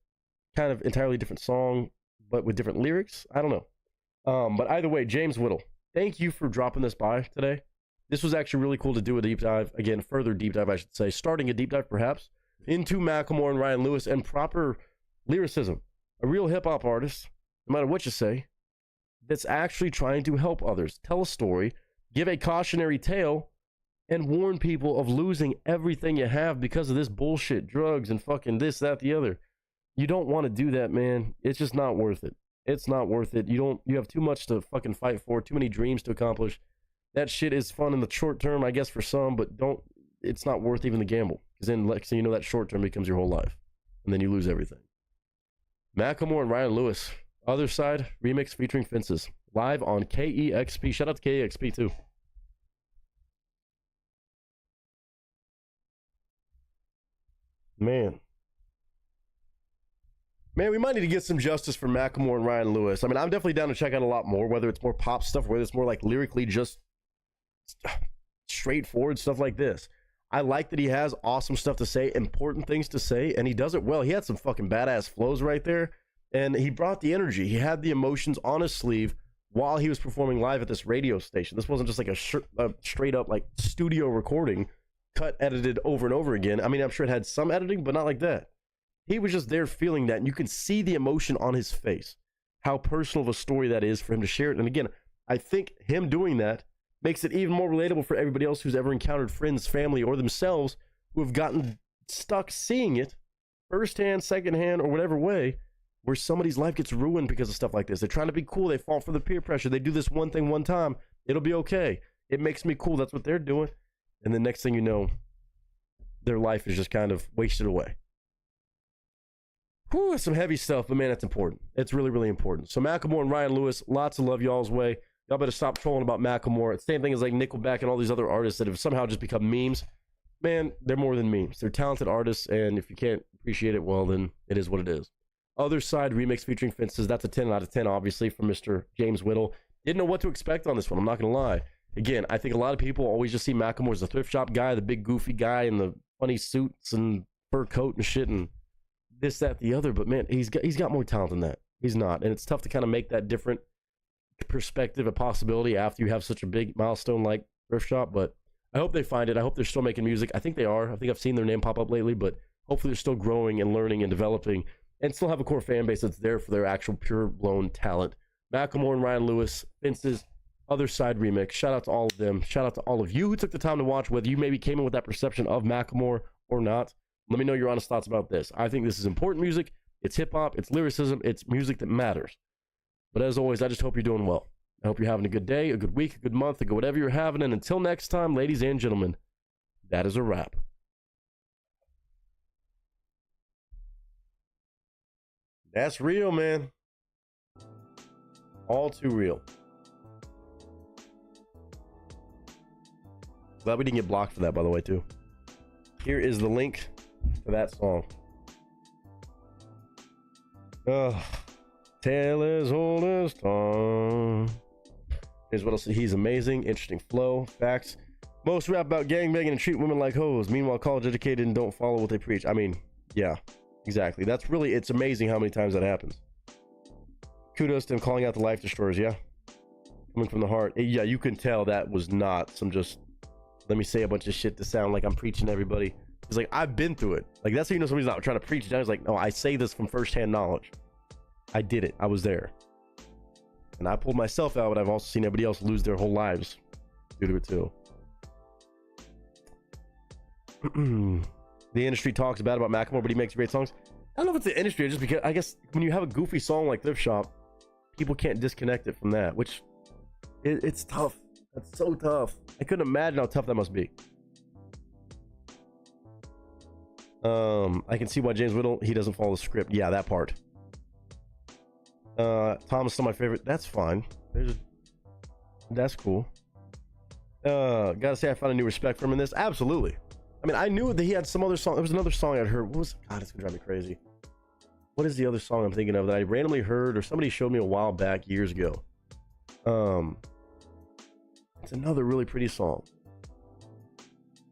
kind of entirely different song, but with different lyrics. I don't know. But either way, James Whittle, thank you for dropping this by today. This was actually really cool to do a deep dive. Again, further deep dive, I should say. Starting a deep dive, perhaps, into Macklemore and Ryan Lewis and proper lyricism. A real hip-hop artist, no matter what you say, that's actually trying to help others. Tell a story. Give a cautionary tale. and warn people of losing everything you have because of this bullshit, drugs and fucking this, that, the other. You don't want to do that, man. It's just not worth it. It's not worth it. You have too much to fucking fight for, too many dreams to accomplish. That shit is fun in the short term, I guess, for some, but it's not worth even the gamble. Because then, next thing you know, that short term becomes your whole life. And then you lose everything. Macklemore and Ryan Lewis. Other Side remix featuring Fences. Live on KEXP. Shout out to KEXP too. Man, we might need to get some justice for Macklemore and Ryan Lewis. I mean, I'm definitely down to check out a lot more, whether it's more pop stuff, whether it's more like lyrically just straightforward stuff like this. I like that he has awesome stuff to say, important things to say, and he does it well. He had some fucking badass flows right there, and he brought the energy. He had the emotions on his sleeve while he was performing live at this radio station. This wasn't just like a straight up like studio recording, cut, edited over and over again. I mean, I'm sure it had some editing, but not like that. He was just there feeling that, and you can see the emotion on his face, how personal of a story that is for him to share it. And again, I think him doing that makes it even more relatable for everybody else who's ever encountered friends, family, or themselves who have gotten stuck seeing it firsthand, secondhand, or whatever way, where somebody's life gets ruined because of stuff like this. They're trying to be cool. They fall for the peer pressure. They do this one thing one time. It'll be okay. It makes me cool. That's what they're doing. And the next thing you know, their life is just kind of wasted away. Whew, some heavy stuff, but man, it's important. It's really, really important. So Macklemore and Ryan Lewis, lots of love y'all's way. Y'all better stop trolling about Macklemore. Same thing as like Nickelback and all these other artists that have somehow just become memes. Man, they're more than memes. They're talented artists, and if you can't appreciate it, well, then it is what it is. Other Side remix featuring Fences. That's a 10 out of 10, obviously, from Mr. James Whittle. Didn't know what to expect on this one. I'm not going to lie. Again, I think a lot of people always just see Macklemore as the thrift shop guy, the big goofy guy in the funny suits and fur coat and shit and this, that, the other. But man, he's got more talent than that. He's not. And it's tough to kind of make that different perspective a possibility after you have such a big milestone like thrift shop. But I hope they find it. I hope they're still making music. I think they are. I think I've seen their name pop up lately, but hopefully they're still growing and learning and developing and still have a core fan base that's there for their actual pure blown talent. Macklemore and Ryan Lewis, Fences, Other Side remix. Shout out to all of them. Shout out to all of you who took the time to watch, whether you maybe came in with that perception of Macklemore or not. Let me know your honest thoughts about this. I think this is important music. It's hip hop. It's lyricism. It's music that matters. But as always, I just hope you're doing well. I hope you're having a good day, a good week, a good month, a good whatever you're having. And until next time, ladies and gentlemen, that is a wrap. That's real, man. All too real. Glad we didn't get blocked for that, by the way, too. Here is the link to that song. Taylor's oldest song. Here's what else. He's amazing. Interesting flow. Facts. Most rap about gangbanging and treat women like hoes. Meanwhile, college educated and don't follow what they preach. I mean, yeah, exactly. That's really, it's amazing how many times that happens. Kudos to him calling out the life destroyers, yeah? Coming from the heart. Yeah, you can tell that was not some just, let me say a bunch of shit to sound like I'm preaching to everybody. It's like, I've been through it. Like, that's how you know somebody's not trying to preach it down. It's like, no, I say this from firsthand knowledge. I did it. I was there. And I pulled myself out, but I've also seen everybody else lose their whole lives due to it too. The industry talks bad about Macklemore, but he makes great songs. I don't know if it's the industry, just because I guess when you have a goofy song like Thrift Shop, people can't disconnect it from that, which it's tough. That's so tough. I couldn't imagine how tough that must be. I can see why James Whittle, he doesn't follow the script. Yeah, that part. Thomas, still my favorite. That's fine. That's cool. Gotta say, I found a new respect for him in this. Absolutely. I mean, I knew that he had some other song. There was another song I'd heard. What was? God, it's gonna drive me crazy. What is the other song I'm thinking of that I randomly heard or somebody showed me a while back years ago? It's another really pretty song.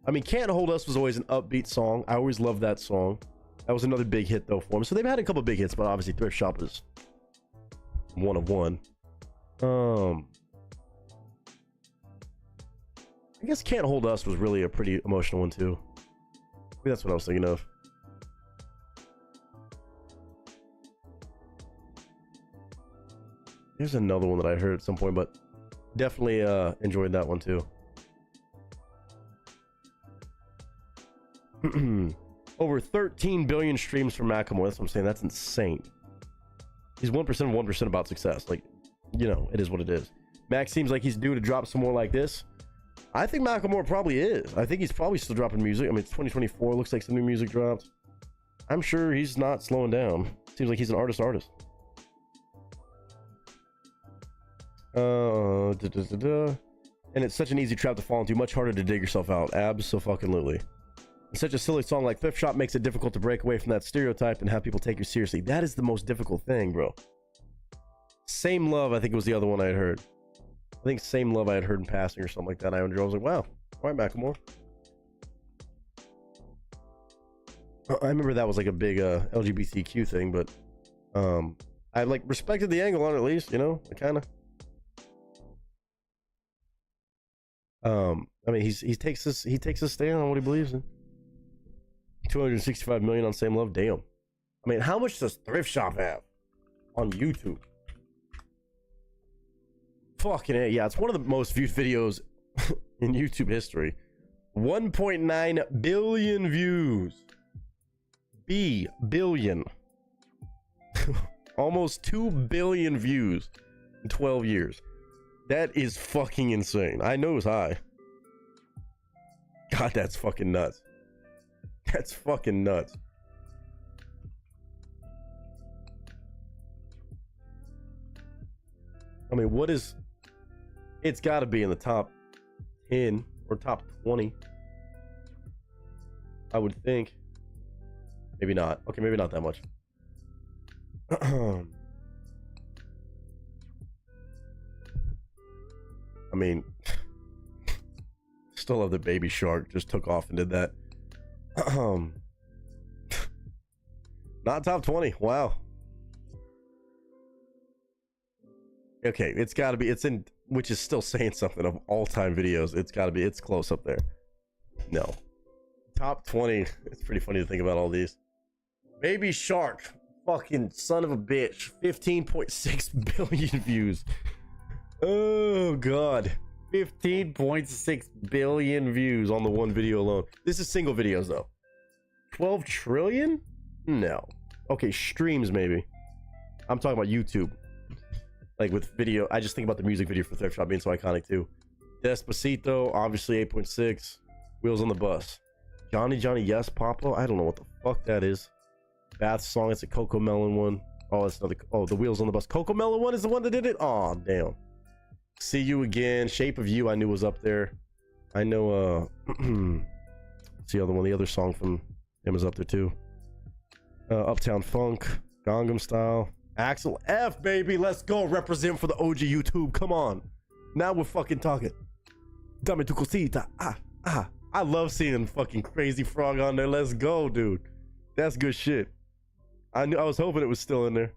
I mean, Can't Hold Us was always an upbeat song. I always loved that song. That was another big hit though for him. So they've had a couple big hits, but obviously Thrift Shop is one of one. I guess Can't Hold Us was really a pretty emotional one too. Maybe that's what I was thinking of. There's another one that I heard at some point, but definitely enjoyed that one too. Over 13 billion streams for Macklemore. That's what I'm saying. That's insane. He's 1% of 1% about success. Like, you know, it is what it is. Mac seems like he's due to drop some more like this. I think Macklemore probably is. I think he's probably still dropping music. I mean, it's 2024. Looks like some new music dropped. I'm sure he's not slowing down. Seems like he's an artist. And it's such an easy trap to fall into. Much harder to dig yourself out. Abso-fucking-lutely. Such a silly song like Thrift Shop makes it difficult to break away from that stereotype and have people take you seriously. That is the most difficult thing, bro. Same Love, I think it was the other one I had heard. I think Same Love I had heard in passing or something like that. I was like, wow, all right, Macklemore. I remember that was like a big LGBTQ thing, but I like respected the angle on it at least, you know, I kind of. I mean, he takes a stand on what he believes in. 265 million on Same Love. Damn. I mean, how much does Thrift Shop have on YouTube? Fucking A. Yeah, it's one of the most viewed videos in YouTube history. 1.9 billion views. Billion. Almost 2 billion views in 12 years. That is fucking insane. I know it's high. God, that's fucking nuts. That's fucking nuts. I mean, what is... It's got to be in the top 10 or top 20. I would think. Maybe not. Okay, maybe not that much. I mean... Still love that Baby Shark just took off and did that. Not top 20. Wow. Okay, it's got to be. It's in, which is still saying something of all-time videos. It's got to be. It's close up there. No. Top 20. It's pretty funny to think about all these. Baby Shark. Fucking son of a bitch. 15.6 billion views. Oh, God. 15.6 billion views on the one video alone. This is single videos though. 12 trillion? No. Okay, streams maybe. I'm talking about YouTube. Like with video, I just think about the music video for Thrift Shop being so iconic too. Despacito, obviously 8.6. Wheels on the Bus. Johnny Yes Papa. I don't know what the fuck that is. Bath Song. It's a Coco Melon one. Oh, that's another. Oh, the Wheels on the Bus. Coco Melon one is the one that did it. Oh, damn. See You Again. Shape of You I knew was up there. I know see the other one, the other song from him is up there too. Uptown Funk, Gangnam Style, Axel F, baby, let's go. Represent for the OG YouTube. Come on. Now we're fucking talking. Dame tu cosita. I love seeing fucking Crazy Frog on there. Let's go, dude. That's good shit. I was hoping it was still in there.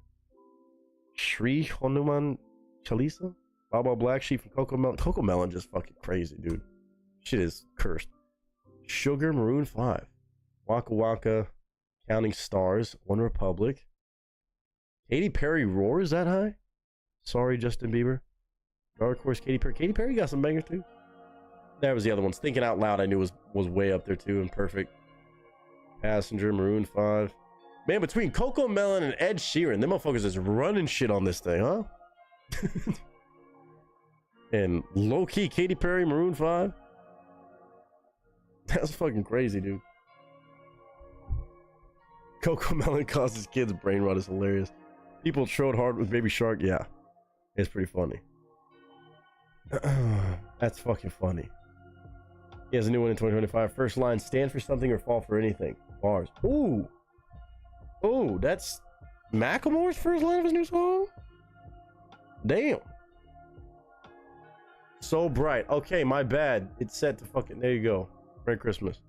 Shri Hanuman Chalisa? Baba Black Sheep from Coco Melon. Coco Melon just fucking crazy, dude. Shit is cursed. Sugar Maroon 5. Waka Waka. Counting Stars. One Republic. Katy Perry Roar, is that high? Sorry, Justin Bieber. Dark Horse, Katy Perry. Katy Perry got some bangers too. That was the other ones. Thinking Out Loud I knew was way up there too and perfect. Passenger, Maroon 5. Man, between Coco Melon and Ed Sheeran, them motherfuckers is running shit on this thing, huh? And low-key Katy Perry, Maroon 5. That's fucking crazy, dude. Coco Melon causes kids brain rot is hilarious. People trode hard with Baby Shark. Yeah, it's pretty funny. That's fucking funny. He has a new one in 2025. First line, stand for something or fall for anything. Bars. Ooh. Oh, that's Macklemore's first line of his new song? Damn. So Bright. Okay, my bad. It's set to fucking... There you go. Merry Christmas.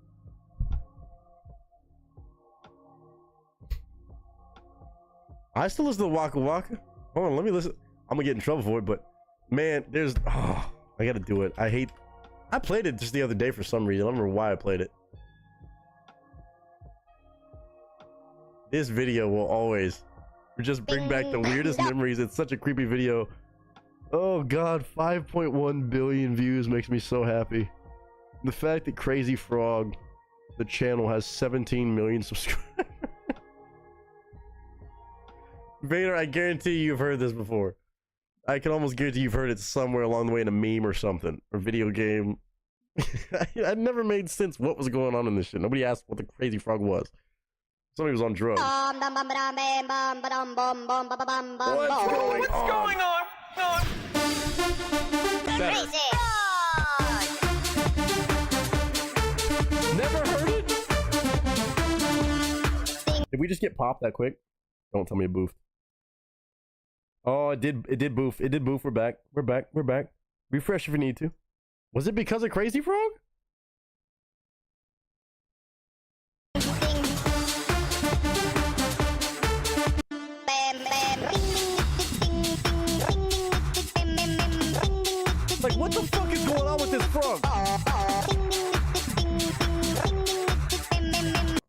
I still listen to Waka Waka. Hold on, let me listen. I'm gonna get in trouble for it, but man, there's... Oh, I gotta do it. I played it just the other day for some reason. I don't remember why I played it. This video will always just bring back the weirdest memories. It's such a creepy video. Oh god, 5.1 billion views makes me so happy. The fact that Crazy Frog The channel has 17 million subscribers. Vader, I guarantee you've heard this before. I can almost guarantee you've heard it somewhere along the way in a meme or something, or video game. It never made sense what was going on in this shit. Nobody asked what the Crazy Frog was. Somebody was on drugs. What's going on? Crazy. Never heard it? Did we just get popped that quick? Don't tell me it boofed. Oh, it did boof. It did boof. We're back. We're back. Refresh if you need to. Was it because of Crazy Frog? Like, what the fuck is going on with this frog?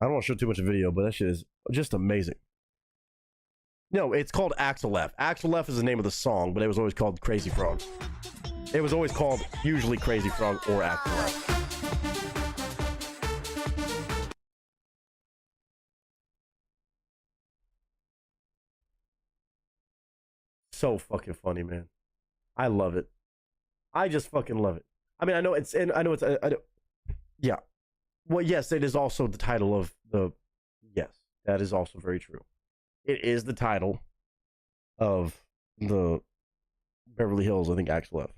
I don't want to show too much of video, but that shit is just amazing. No, it's called Axel F. Axel F is the name of the song, but it was always called Crazy Frog. It was always called usually Crazy Frog or Axel F. So fucking funny, man. I love it. I just fucking love it. I mean, I know it's, yeah. Well, yes, it is also the title of the, yes, that is also very true. It is the title of the Beverly Hills, I think, Axel F.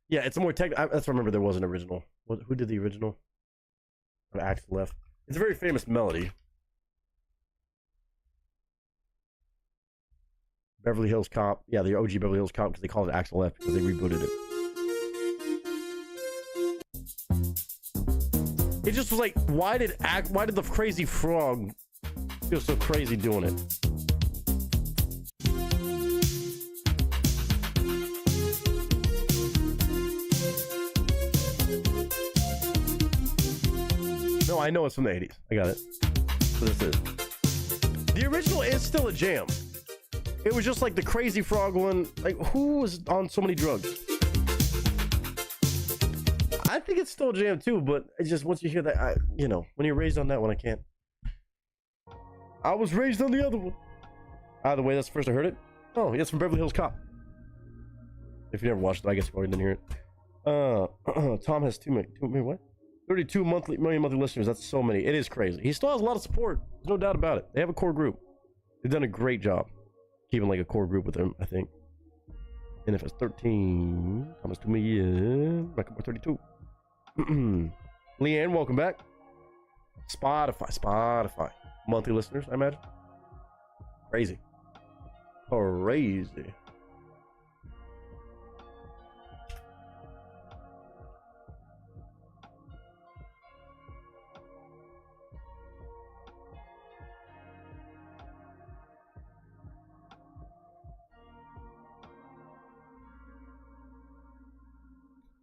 Yeah, it's a more technical, that's what I remember there was an original. Who did the original of Axel F? It's a very famous melody. Beverly Hills Cop. Yeah, the OG Beverly Hills Cop, because they called it Axel F because they rebooted it. It just was like, why did the Crazy Frog feel so crazy doing it? No, I know it's from the 80s. I got it. So this is. The original is still a jam. It was just like the Crazy Frog one. Like, who was on so many drugs? I think it's still a jam too, but it's just once you hear that, you know, when you're raised on that one, I can't. I was raised on the other one. Either way, that's the first I heard it. Oh, yeah, it's from Beverly Hills Cop. If you never watched it, I guess you already didn't hear it. Tom has 2 million, what? 32 million monthly listeners. That's so many. It is crazy. He still has a lot of support. There's no doubt about it. They have a core group. They've done a great job keeping like a core group with them, I think. And if it's 13, Thomas 2 million, back up to 32. Leanne, welcome back. Spotify. Monthly listeners, I imagine. Crazy.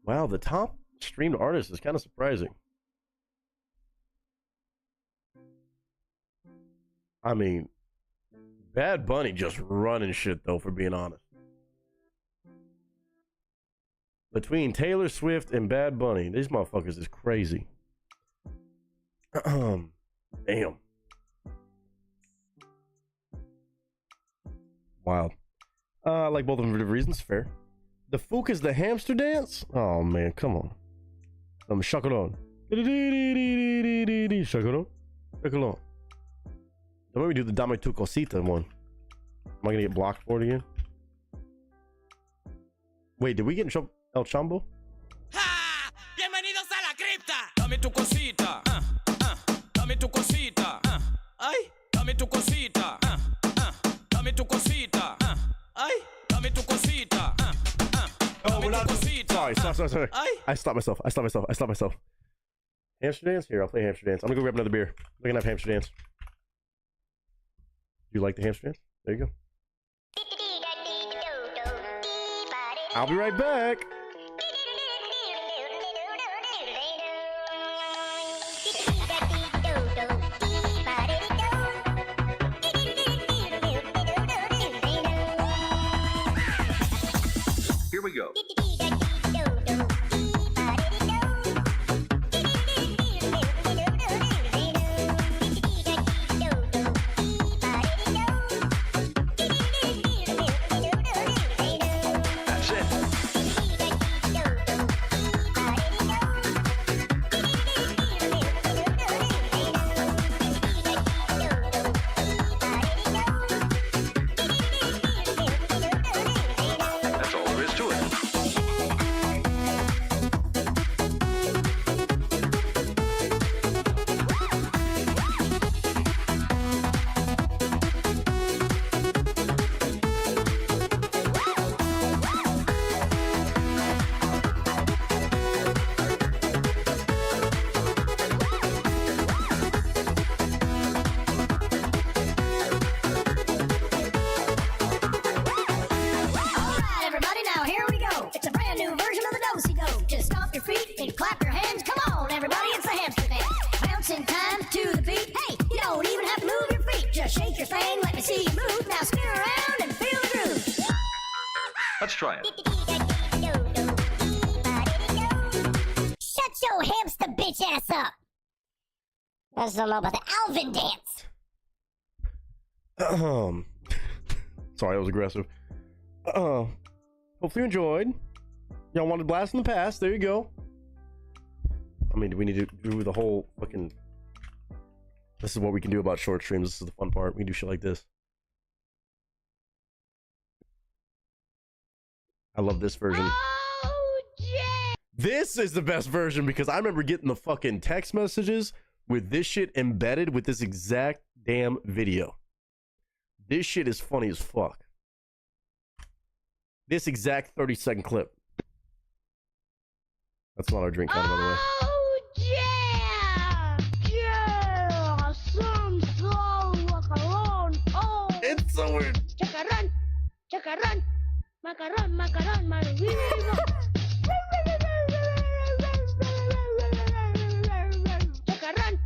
Wow, the top streamed artist is kind of surprising. I mean, Bad Bunny just running shit though, for being honest. Between Taylor Swift and Bad Bunny, these motherfuckers is crazy. Damn. Wow. I like both of them for different reasons. Fair. The Fook is the hamster dance? Oh man, come on. Shuck it on. Shuck it on. Shuck it on. Don't make me do the Dame Tu Cosita one. Am I gonna get blocked for it again? Wait, did we get in trouble? El Chambo? ¡Ja! ¡Bienvenidos a la cripta! Dame tu cosita, dame tu cosita, ay, dame tu cosita, dame tu cosita, ay, dame tu cosita, Oh, we're not. Sorry. ay. I stopped myself. Hamster dance? Here, I'll play hamster dance. I'm gonna go grab another beer. We're gonna have hamster dance. Do you like the hamster dance? There you go. I'll be right back. Here we go. try it. Shut your hamster bitch ass up. That's all about the Alvin dance. Sorry, I was aggressive. Hopefully you enjoyed. Y'all wanted Blast in the Past. There you go. I mean, do we need to do the whole fucking... This is what we can do about short streams. This is the fun part. We can do shit like this. I love this version. Oh, yeah. This is the best version because I remember getting the fucking text messages with this shit embedded with this exact damn video. This shit is funny as fuck. This exact 30-second clip. That's not our drink kind of, by the way. Oh, yeah. Yeah. Some macaron. Oh. It's so weird. Chacarrón. Chacarrón. Macaron, macaron, macaron. Chacarrón.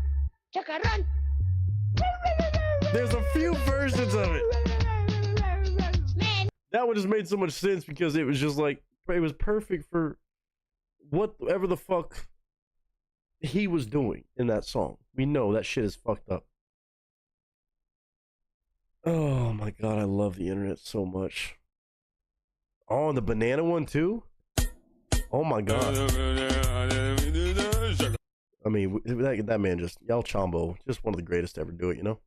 Chacarrón. There's a few versions of it. Man. That one just made so much sense because it was just like, it was perfect for whatever the fuck he was doing in that song. We know that shit is fucked up. Oh my god, I love the internet so much. Oh, and the banana one too? Oh my god. I mean, that man just, Yal Chombo, just one of the greatest to ever do it, you know?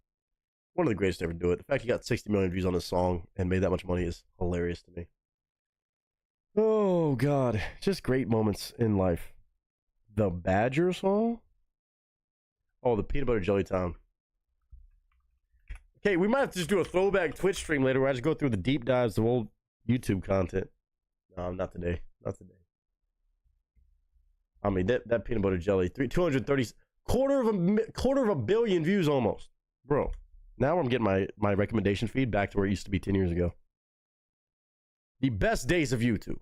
One of the greatest to ever do it. The fact he got 60 million views on this song and made that much money is hilarious to me. Oh god, just great moments in life. The Badger song? Oh, the Peanut Butter Jelly Time. Okay, we might have to just do a throwback Twitch stream later where I just go through the deep dives of old YouTube content. No, not today. Not today. I mean, that Peanut Butter Jelly, 230, quarter of a billion views almost. Bro, now I'm getting my recommendation feed back to where it used to be 10 years ago. The best days of YouTube.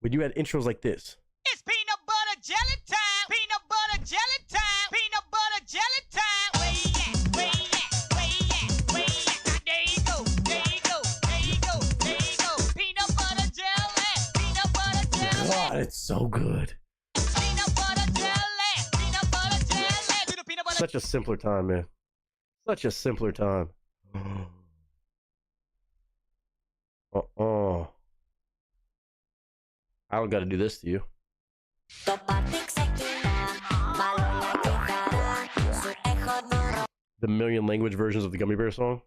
When you had intros like this. It's peanut butter jelly time. Peanut butter jelly time. Peanut butter jelly time. Where you at? Where you at? Where you at? Where you at? There you go. There you go. There you go. There you go. Peanut butter jelly. Peanut butter jelly. God, it's so good. Peanut butter jelly. Peanut butter jelly. Do the peanut butter. Such a simpler time, man. Such a simpler time. I don't got to do this to you. The million language versions of the Gummy Bear song.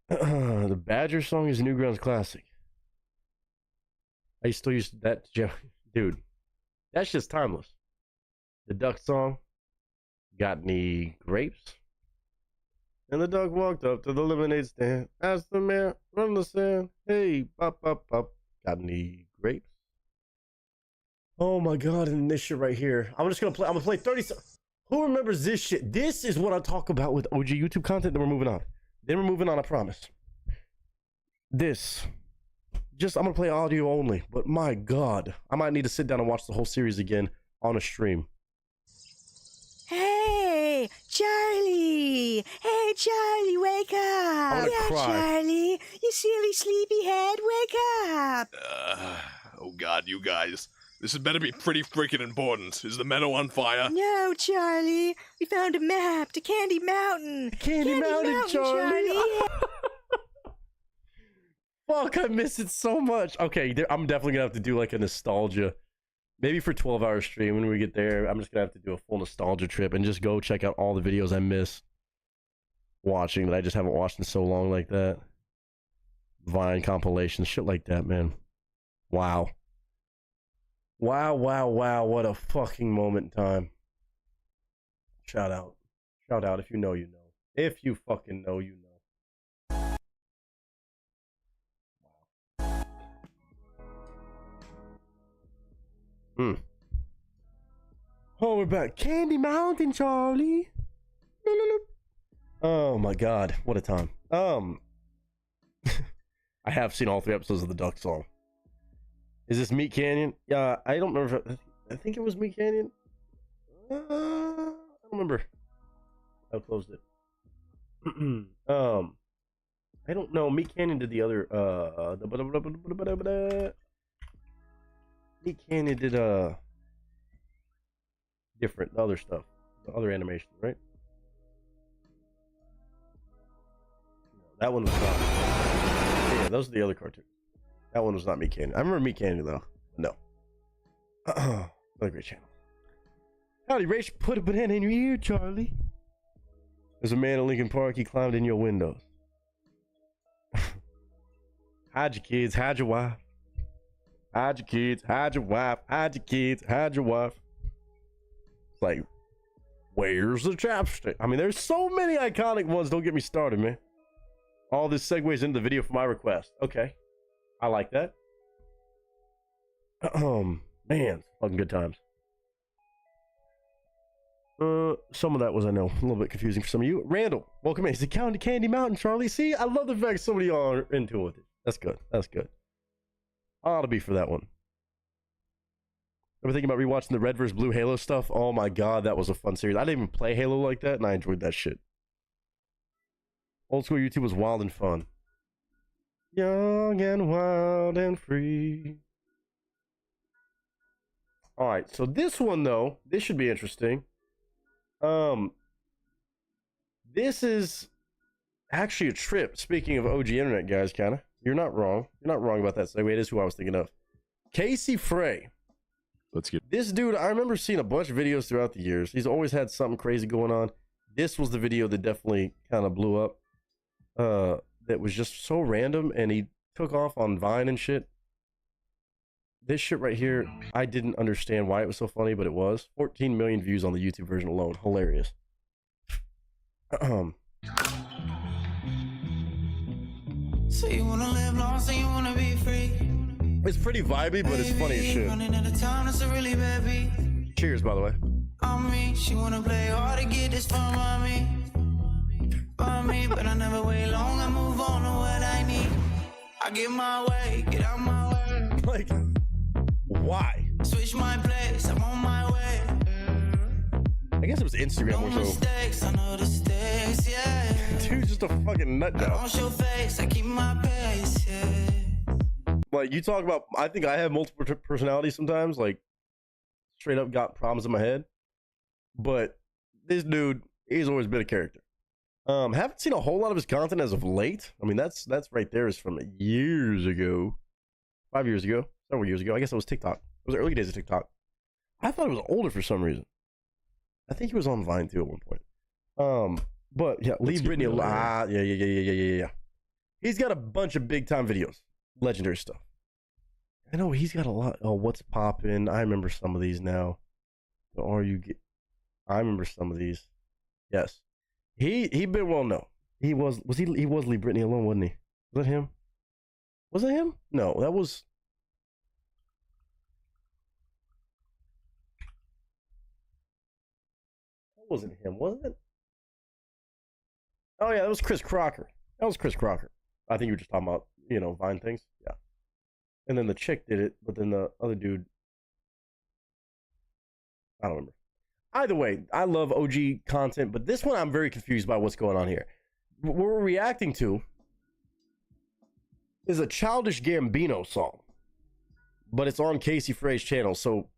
The Badger song is Newgrounds classic. I still use that, dude. That's just timeless. The Duck song. Got any grapes? And the duck walked up to the lemonade stand. Asked the man from the sand, hey, pop, pop, pop. Got any grapes? Oh my god, and this shit right here. I'm gonna play 30. Who remembers this shit? This is what I talk about with OG YouTube content. Then we're moving on. I promise. This. I'm gonna play audio only. But my god, I might need to sit down and watch the whole series again on a stream. Hey, Charlie! Hey, Charlie, wake up! I'm gonna cry. Charlie, you silly sleepyhead, wake up! Oh god, you guys. This had better be pretty freaking important. Is the meadow on fire? No, Charlie, we found a map to Candy Mountain! Candy Mountain, Charlie! Fuck, I miss it so much. Okay, I'm definitely gonna have to do like a nostalgia. Maybe for 12-hour stream when we get there, I'm just gonna have to do a full nostalgia trip and just go check out all the videos I miss watching that I just haven't watched in so long like that. Vine compilations, shit like that, man. Wow. Wow, wow, wow, what a fucking moment in time. Shout out. Shout out if you know, you know. If you fucking know, you know. Oh, we're back. Candy Mountain, Charlie. Oh my god, what a time. I have seen all 3 episodes of the Duck song. Is this Meat Canyon? Yeah, I don't remember. I think it was Meat Canyon. I don't remember. I closed it. I don't know. Meat Canyon did the other. Meat Canyon did different other stuff, the other animations, right? That one was not. Yeah, those are the other cartoons. That one was not Meat Canyon. I remember Meat Canyon though. No. Another great channel. Howdy, Rach. Put a banana in your ear, Charlie. There's a man in Lincoln Park. He climbed in your windows. Hide your kids. Hide your wife. Hide your kids. Hide your wife. Hide your kids. Hide your wife. It's like, where's the chapstick? I mean, there's so many iconic ones. Don't get me started, man. All this segues into the video for my request. Okay. I like that. Man, fucking good times. Some of that was, I know, a little bit confusing for some of you. Randall, welcome in. Is it County Candy Mountain, Charlie? See, I love the fact so many of y'all are into it with it. That's good. That's good. I ought to be for that one. Ever thinking about rewatching the Red vs. Blue Halo stuff? Oh my god, that was a fun series. I didn't even play Halo like that, and I enjoyed that shit. Old school YouTube was wild and fun. Young and wild and free. Alright, so this one, though, this should be interesting. This is actually a trip. Speaking of OG internet guys, kind of. You're not wrong. You're not wrong about that segue. It is who I was thinking of. Casey Frey. Let's get this dude. I remember seeing a bunch of videos throughout the years. He's always had something crazy going on. This was the video that definitely kind of blew up. That was just so random, and he took off on Vine and shit. This shit right here, I didn't understand why it was so funny, but it was. 14 million views on the YouTube version alone. Hilarious. So you wanna live long, so you wanna be free. It's pretty vibey, but it's funny as shit. Running out of time, that's a really bad beat. Cheers, by the way. On me, she wanna play hard to get this from me. By me, but I never wait long, I move on to what I need. I get my way, get out my way. Like, why? Switch my place, I'm on my way. I guess it was Instagram or so. Mistakes, I know the stakes, yeah. Dude's just a fucking nut job. I don't show face, I keep my pace, yeah. Like, you talk about, I think I have multiple personalities sometimes, like, straight up got problems in my head. But this dude, he's always been a character. Haven't seen a whole lot of his content as of late. I mean, that's right there is from years ago. 5 years ago. Several years ago. I guess it was TikTok. It was the early days of TikTok. I thought it was older for some reason. I think he was on Vine too at one point. But yeah, leave Britney alone. Yeah. He's got a bunch of big time videos. Legendary stuff. I know he's got a lot. Oh, what's poppin'? I remember some of these now. I remember some of these. Yes. He been well known. He was Leave Britney Alone, wasn't he? Was that him? Was that him? No, that was. That wasn't him, was it? Oh yeah, that was Chris Crocker. That was Chris Crocker. I think you were just talking about, Vine things. Yeah. And then the chick did it, but then the other dude, I don't remember. Either way, I love OG content, but this one I'm very confused by what's going on here. What we're reacting to is a Childish Gambino song, but it's on Casey Frey's channel, so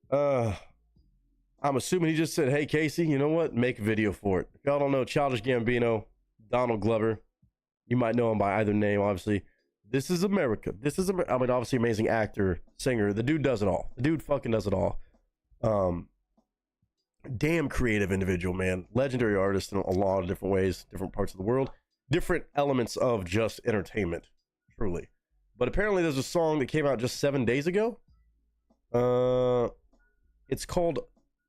I'm assuming he just said, hey, Casey, you know what? Make a video for it. If y'all don't know Childish Gambino, Donald Glover, you might know him by either name, obviously. This is America. Obviously amazing actor, singer. The dude does it all. The dude fucking does it all. Damn creative individual, man. Legendary artist in a lot of different ways, different parts of the world, different elements of just entertainment, truly. But apparently there's a song that came out just 7 days ago. It's called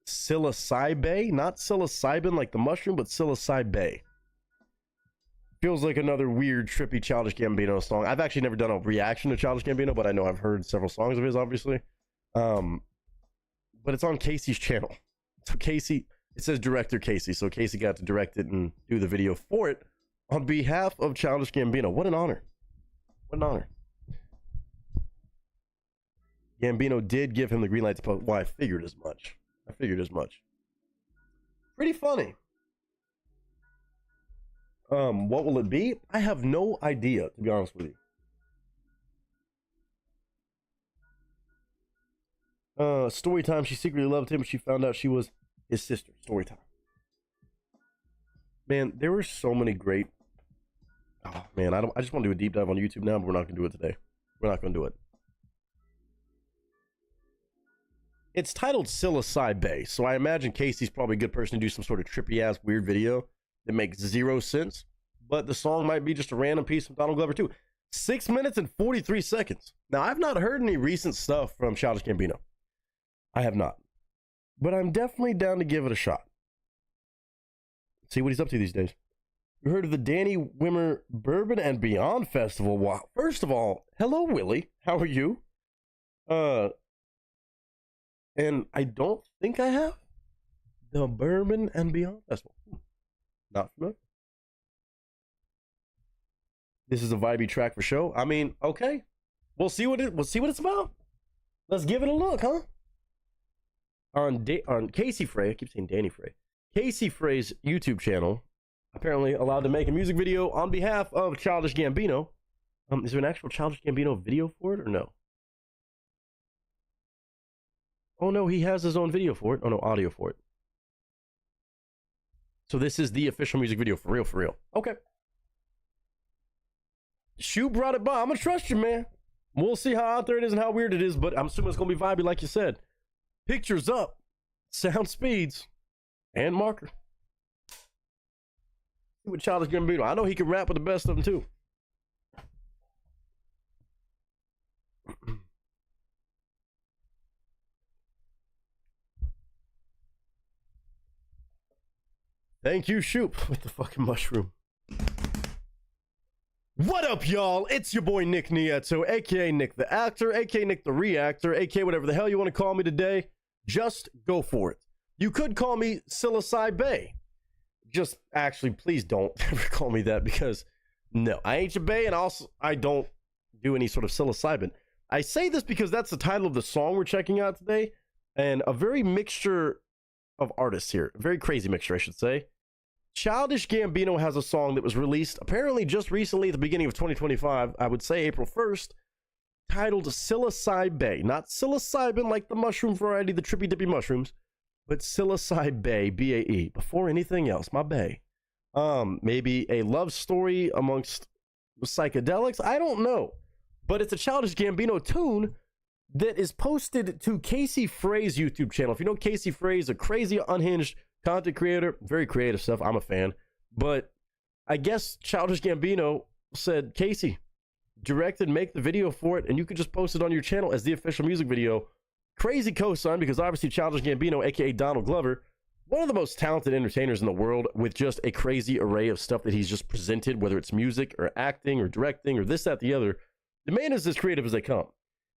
Psilocybe, not psilocybin like the mushroom, but Psilocybe. Feels like another weird, trippy Childish Gambino song. I've actually never done a reaction to Childish Gambino, but I know I've heard several songs of his, obviously. But it's on Casey's channel. So Casey, it says director Casey, so Casey got to direct it and do the video for it on behalf of Childish Gambino. What an honor. What an honor. Gambino did give him the green light to post. Well, I figured as much. Pretty funny. What will it be? I have no idea, to be honest with you. Story time. She secretly loved him, but she found out she was his sister. Story time. Man, there were so many great. Oh man, I just want to do a deep dive on YouTube now, but we're not gonna do it today. We're not gonna do it. It's titled Psilocy Bay, so I imagine Casey's probably a good person to do some sort of trippy ass weird video that makes zero sense. But the song might be just a random piece of Donald Glover too. 6 minutes and 43 seconds. Now I've not heard any recent stuff from Childish Gambino. I have not, but I'm definitely down to give it a shot. See what he's up to these days. You heard of the Danny Wimmer Bourbon and Beyond Festival? Wow. First of all, hello Willie. How are you? And I don't think I have the Bourbon and Beyond Festival. Not familiar. This is a vibey track for show. I mean, okay. We'll see what it's about. Let's give it a look, huh? On Casey Frey, I keep saying Danny Frey. Casey Frey's YouTube channel, apparently allowed to make a music video on behalf of Childish Gambino. Is there an actual Childish Gambino video for it or no? Oh no, he has his own video for it. Oh no, audio for it. So this is the official music video for real, for real. Okay. Shoe brought it by. I'm gonna trust you, man. We'll see how out there it is and how weird it is, but I'm assuming it's gonna be vibey like you said. Pictures up, sound speeds, and marker. See what Childish Gambino. I know he can rap with the best of them too. Thank you, Shoop, with the fucking mushroom. What up, y'all? It's your boy Nick Nieto, aka Nick the Actor, aka Nick the Reactor, aka whatever the hell you want to call me today. Just go for it. You could call me Psilocy Bay. Just actually, please don't ever call me that because no, I ain't your Bay, and also I don't do any sort of psilocybin. I say this because that's the title of the song we're checking out today, and a very mixture of artists here. A very crazy mixture, I should say. Childish Gambino has a song that was released apparently just recently at the beginning of 2025, I would say April 1st, titled Psilocy Bay. Not psilocybin like the mushroom variety, the trippy dippy mushrooms, but Psilocy Bay, B-A-E, before anything else, my bay. Maybe a love story amongst psychedelics, I don't know. But it's a Childish Gambino tune that is posted to Casey Frey's YouTube channel. If you know Casey Frey is a crazy, unhinged content creator, very creative stuff. I'm a fan. But I guess Childish Gambino said, Casey, direct and make the video for it, and you could just post it on your channel as the official music video. Crazy cosign, because obviously Childish Gambino, aka Donald Glover, one of the most talented entertainers in the world, with just a crazy array of stuff that he's just presented, whether it's music or acting or directing or this, that, the other. The man is as creative as they come.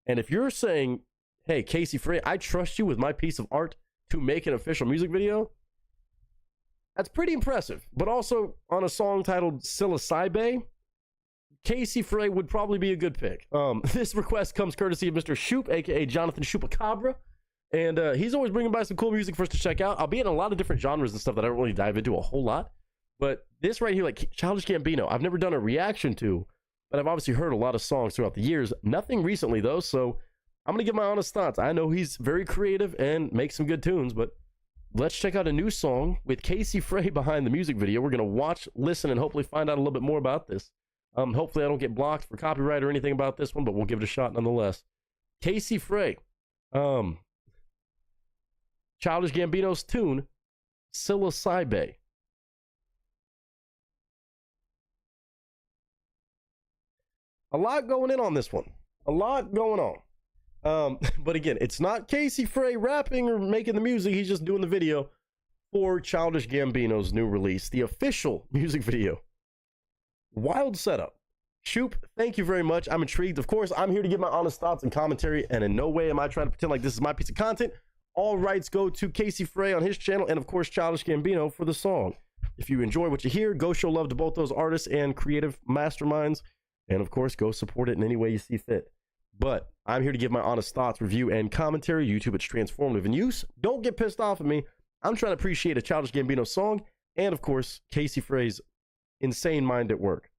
And if you're saying, hey, Casey Frey, I trust you with my piece of art to make an official music video, that's pretty impressive. But also on a song titled Psilocy Bay, Casey Frey would probably be a good pick. This request comes courtesy of Mr. Shoop, aka Jonathan Chupacabra. And he's always bringing by some cool music for us to check out. I'll be in a lot of different genres and stuff that I don't really dive into a whole lot. But this right here, like Childish Gambino, I've never done a reaction to, but I've obviously heard a lot of songs throughout the years. Nothing recently, though, so I'm going to give my honest thoughts. I know he's very creative and makes some good tunes, but let's check out a new song with Casey Frey behind the music video. We're going to watch, listen, and hopefully find out a little bit more about this. Hopefully I don't get blocked for copyright or anything about this one, but we'll give it a shot nonetheless. Casey Frey. Childish Gambino's tune, Psilocy Bay. A lot going in on this one. A lot going on. But again, it's not Casey Frey rapping or making the music. He's just doing the video for Childish Gambino's new release, the official music video. Wild setup. Shoop, thank you very much. I'm intrigued. Of course, I'm here to give my honest thoughts and commentary, and in no way am I trying to pretend like this is my piece of content. All rights go to Casey Frey on his channel, and of course, Childish Gambino for the song. If you enjoy what you hear, go show love to both those artists and creative masterminds. And of course, go support it in any way you see fit. But I'm here to give my honest thoughts, review, and commentary. YouTube, it's transformative in use. Don't get pissed off at me. I'm trying to appreciate a Childish Gambino song. And of course, Casey Frey's insane mind at work.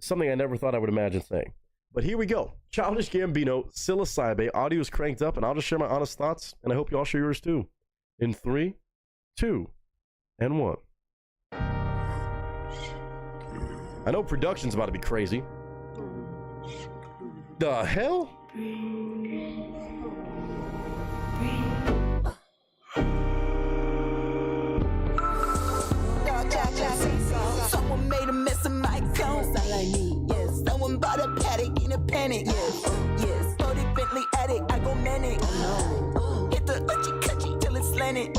Something I never thought I would imagine saying. But here we go. Childish Gambino, Psilocybe. Audio is cranked up, and I'll just share my honest thoughts, and I hope you all share yours too. In 3, 2, and 1. I know production's about to be crazy. The hell? Someone made a mess of my clothes. Sound like me, yes. Someone bought a paddock in a panic, yes. Yes. 40 Bentley attic, I go manic. Hit the uchi till it's slanted.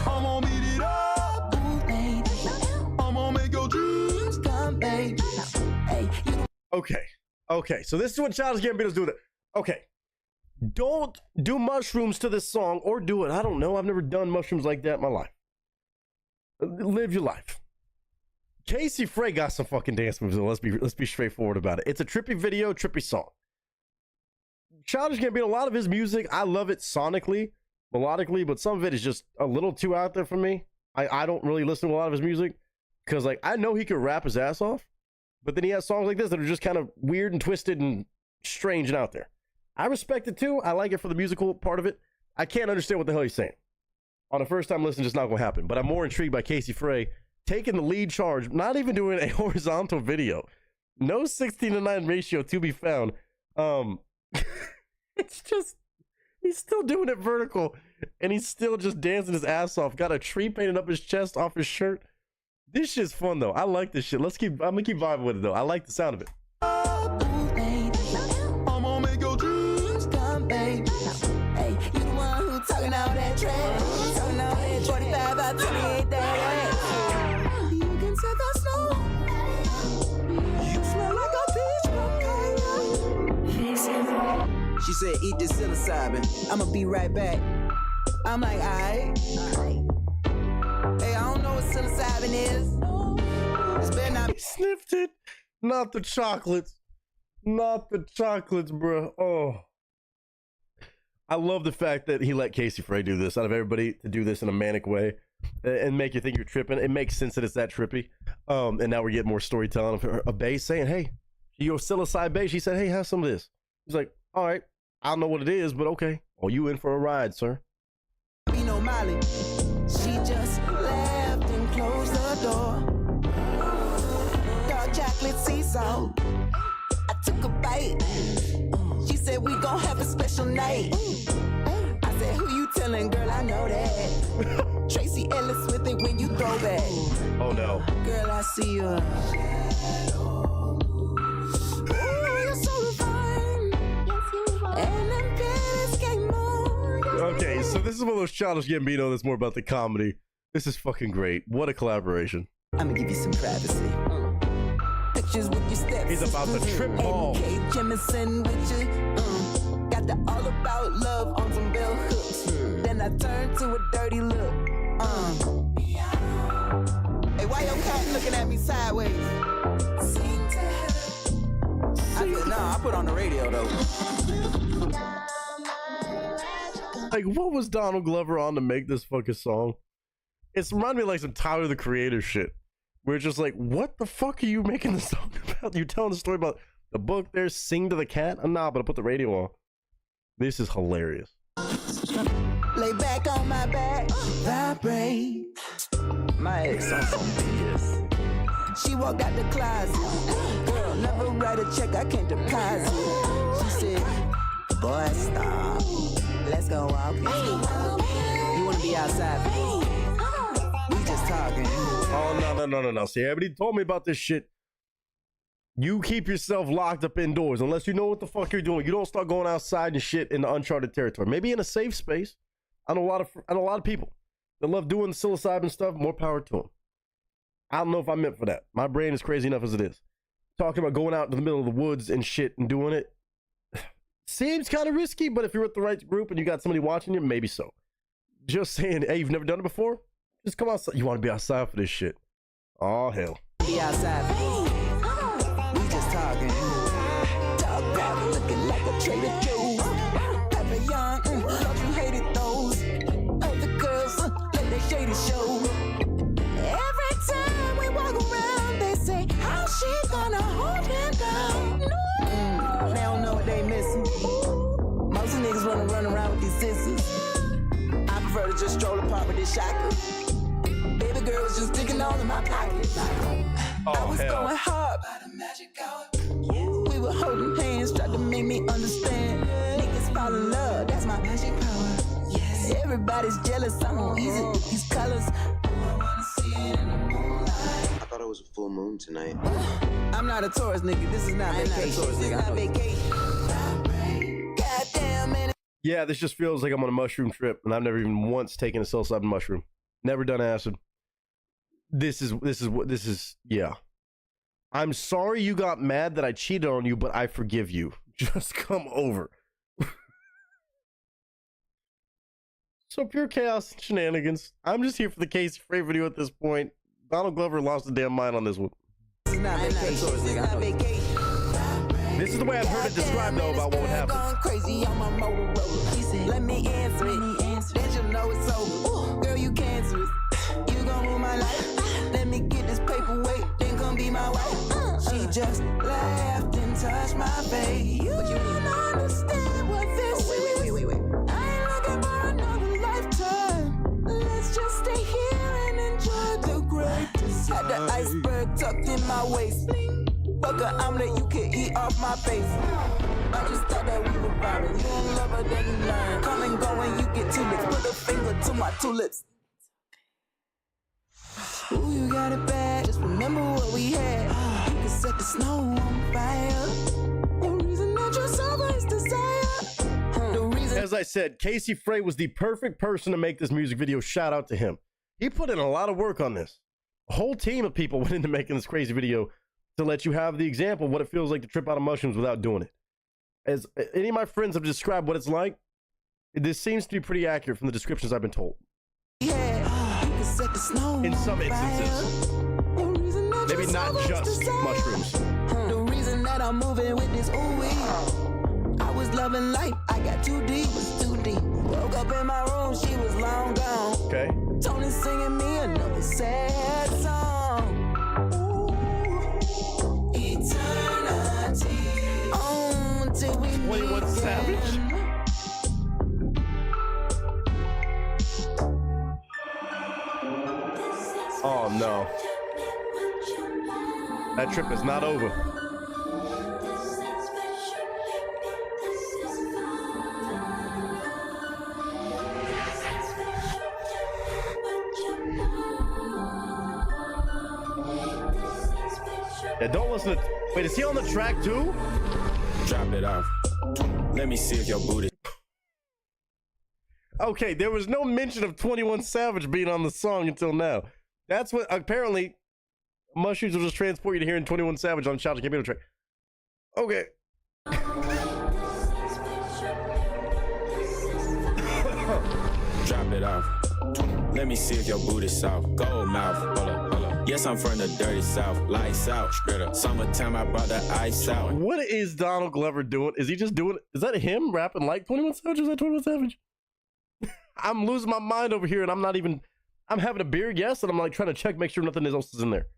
I'm gonna beat it up. Ooh, baby. I'm gonna make your dreams come, baby. Hey, Okay, so this is what Childish Gambino's doing. Okay, don't do mushrooms to this song, or do it. I don't know. I've never done mushrooms like that in my life. Live your life. Casey Frey got some fucking dance moves. Let's be straightforward about it. It's a trippy video, trippy song. Childish Gambino, a lot of his music, I love it sonically, melodically, but some of it is just a little too out there for me. I don't really listen to a lot of his music because, like, I know he could rap his ass off, but then he has songs like this that are just kind of weird and twisted and strange and out there. I respect it too. I like it for the musical part of it. I can't understand what the hell he's saying. On a first time listen, just not going to happen. But I'm more intrigued by Casey Frey taking the lead charge, not even doing a horizontal video. No 16:9 ratio to be found. It's just, he's still doing it vertical, and he's still just dancing his ass off. Got a tree painted up his chest off his shirt. This shit's fun though. I like this shit. I'm gonna keep vibing with it though. I like the sound of it. I'm gonna make your dreams come, baby. Hey, you the one who talking all that trash. Talking all that 45 out 28 days. You can set the snow. You smell like a peach cocaine. She said, eat this psilocybin. I'ma be right back. I'm like, alright. Hey, I don't know what psilocybin is. It's better not. He sniffed it. Not the chocolates. Not the chocolates, bro. Oh. I love the fact that he let Casey Frey do this, out of everybody to do this in a manic way and make you think you're tripping. It makes sense that it's that trippy. And now we're getting more storytelling of a bass saying, hey, your psilocybe bass. She said, hey, have some of this. He's like, all right, I don't know what it is, but okay. Oh, you in for a ride, sir. Be no Molly. She just left and closed the door. Dark chocolate sea salt. I took a bite. She said we gon' have a special night. I said, who you telling, girl? I know that. Tracy Ellis with it when you throw back. Oh no. Girl, I see you. Ooh, you're so fine. And them panties came on. Okay, so this is one of those Childish Gambino that's more about the comedy. This is fucking great. What a collaboration. I'm gonna give you some privacy. Pictures with your steps. He's about to trip ball. K. Jemison with you. Got the all about love on some bell hooks. Then I turned to a dirty look. Hey, why your cat looking at me sideways? I put on the radio though. Like, what was Donald Glover on to make this fucking song? It's reminded me of like some Tyler the Creator shit. Where it's just like, what the fuck are you making the song about? You telling the story about the book there, Sing to the Cat? Nah, but I put the radio on. This is hilarious. Lay back on my back, vibrate. My ex on some BS. She walked out the closet. Girl, never write a check, I can't deposit. She said, boy, stop. Let's go walking. You wanna be outside? We just talking. Oh, no. See, everybody told me about this shit. You keep yourself locked up indoors unless you know what the fuck you're doing. You don't start going outside and shit in the uncharted territory. Maybe in a safe space. I know a lot of people that love doing the psilocybin stuff. More power to them. I don't know if I'm meant for that. My brain is crazy enough as it is. Talking about going out to the middle of the woods and shit and doing it seems kind of risky, but if you're with the right group and you got somebody watching you, maybe so. Just saying, hey, you've never done it before? Just come outside. You want to be outside for this shit. Oh, hell. Be outside. We just talking. Talk about looking like a Trader Joe's. Pepper young, thought you hated those. Other girls, let their shady show. Every time we walk around, the shocker. Baby girl was just digging all in my pocket. I was going hard by the magic hour. We were holding hands, tried to make me understand. Niggas fall in love, that's my magic power. Yes. Everybody's jealous, I'm on easy with these colors. I thought it was a full moon tonight. I'm not a tourist, nigga. This is not vacation. Goddamn, man. Yeah, this just feels like I'm on a mushroom trip, and I've never even once taken a psilocybin mushroom. Never done acid. This is yeah. I'm sorry you got mad that I cheated on you, but I forgive you. Just come over. So pure chaos and shenanigans. I'm just here for the Casey Frey video at this point. Donald Glover lost his damn mind on this one. This is not vacation. This is the way I've heard it described though about what would happen. Going crazy on my Motorola. He said, let me answer it. Then you'll know it's over. Girl, you cancerous. You gon' rule my life. Let me get this paperweight. Then come be my wife. She just laughed and touched my face. You don't understand what this is. Wait. I ain't looking for another lifetime. Let's just stay here and enjoy the greatest. Had the iceberg tucked in my waist. Fuck an omelet, you can eat off my face. I just thought that we were vibing. You don't love her, then you learn. Come and go and you get two lips. Put a finger to my tulips. Ooh, you got it bad. Just remember what we had. You can set the snow on fire. The reason that you're sober is desire. The reason. As I said, Casey Frey was the perfect person to make this music video. Shout out to him. He put in a lot of work on this. A whole team of people went into making this crazy video to let you have the example of what it feels like to trip out of mushrooms without doing it. As any of my friends have described what it's like, this seems to be pretty accurate from the descriptions I've been told. In some instances. Maybe not just mushrooms. The reason that I'm moving with this ooh-wee. I was loving life, I got too deep, was too deep. Woke up in my room, she was long gone. Okay. Tony singing me another sad song. Ooh, eternity. On till we 21 Savage. Oh no. That trip is not over. Yeah, don't listen to... Wait, is he on the track too? Drop it off. Let me see if your booty... Okay, there was no mention of 21 Savage being on the song until now. That's what, apparently, mushrooms will just transport you to hearing 21 Savage on Shout to Camino track. Okay. Drop it off. Let me see if your booty's soft. Gold mouth. Hold up. Yes, I'm from the dirty south. Lights out. Straight up. Summertime, I brought the ice out. What is Donald Glover doing? Is he just doing... Is that him rapping like 21 Savage? Is that 21 Savage? I'm losing my mind over here and I'm not even... I'm having a beer, yes, and I'm like trying to check, make sure nothing else is in there.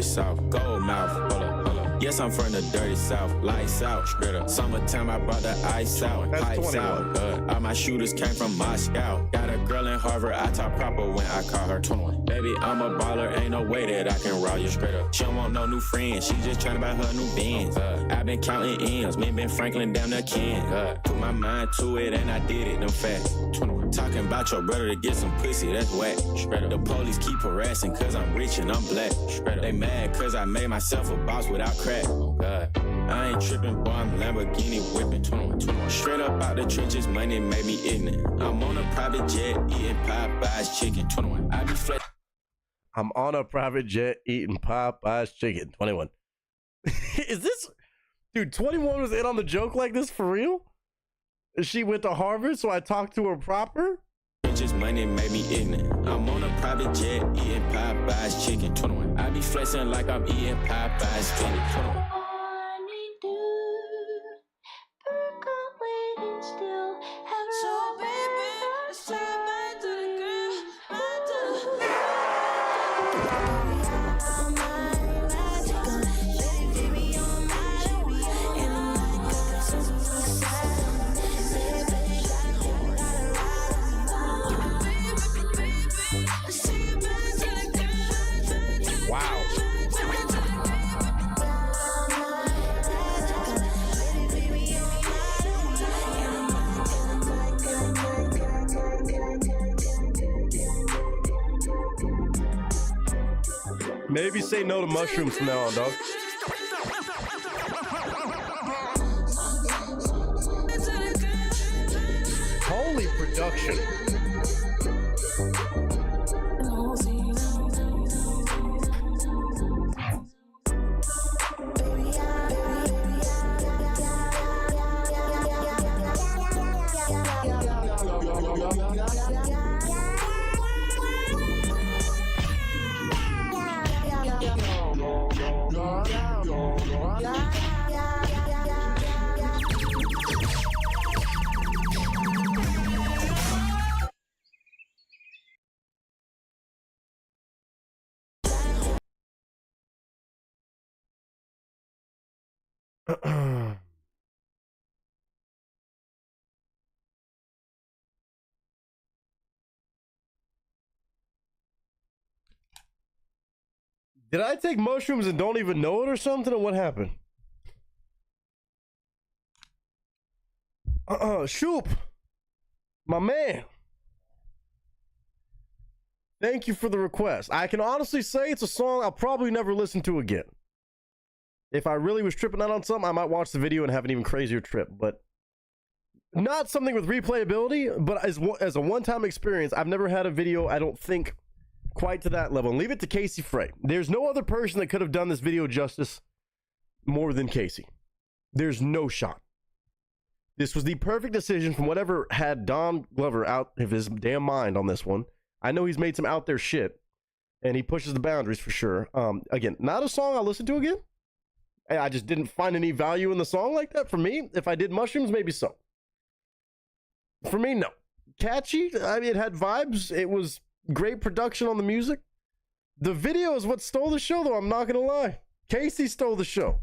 South, gold mouth, hold up. Yes, I'm from the dirty south, lights out, straight up. Summertime, I brought the ice out, pipes out. All my shooters came from Moscow. Got a girl in Harvard, I talk proper when I call her 21. Baby, I'm a baller, ain't no way that I can roll you straight up. She don't want no new friends, she just trying to buy her new Benz. I've been counting M's, me and Ben Franklin down the can. Put my mind to it and I did it, them fast. 21. Talking about your brother to get some pussy, that's whack. Straight up. The police keep harassing cause I'm rich and I'm black. Straight up. They mad cause I made myself a boss without crack. Oh God, I ain't tripping, boy, I'm Lamborghini whipping. 21. Straight up out the trenches, money made me ignorant. I'm on a private jet eating Popeye's chicken. 21. I be flex. I'm on a private jet eating Popeye's chicken. 21. Is this... Dude, 21 was in on the joke like this for real? She went to Harvard, so I talked to her proper? Just money made me ignorant. I'm on a private jet eating Popeye's chicken. 21. I be flexing like I'm eating Popeye's chicken. 21. Maybe say no to mushrooms from now on, dog. Holy production. Did I take mushrooms and don't even know it or something, or what happened? Shoop, my man. Thank you for the request. I can honestly say it's a song I'll probably never listen to again. If I really was tripping out on something, I might watch the video and have an even crazier trip, but not something with replayability, but as a one-time experience, I've never had a video, I don't think, quite to that level. And leave it to Casey Frey. There's no other person that could have done this video justice more than Casey. There's no shot. This was the perfect decision from whatever had Don Glover out of his damn mind on this one. I know he's made some out there shit, and he pushes the boundaries for sure. Again, not a song I'll listen to again. I just didn't find any value in the song like that. For me, if I did mushrooms, maybe so. For me, no. Catchy, I mean, it had vibes. It was great production on the music. The video is what stole the show, though. I'm not gonna lie. Casey stole the show.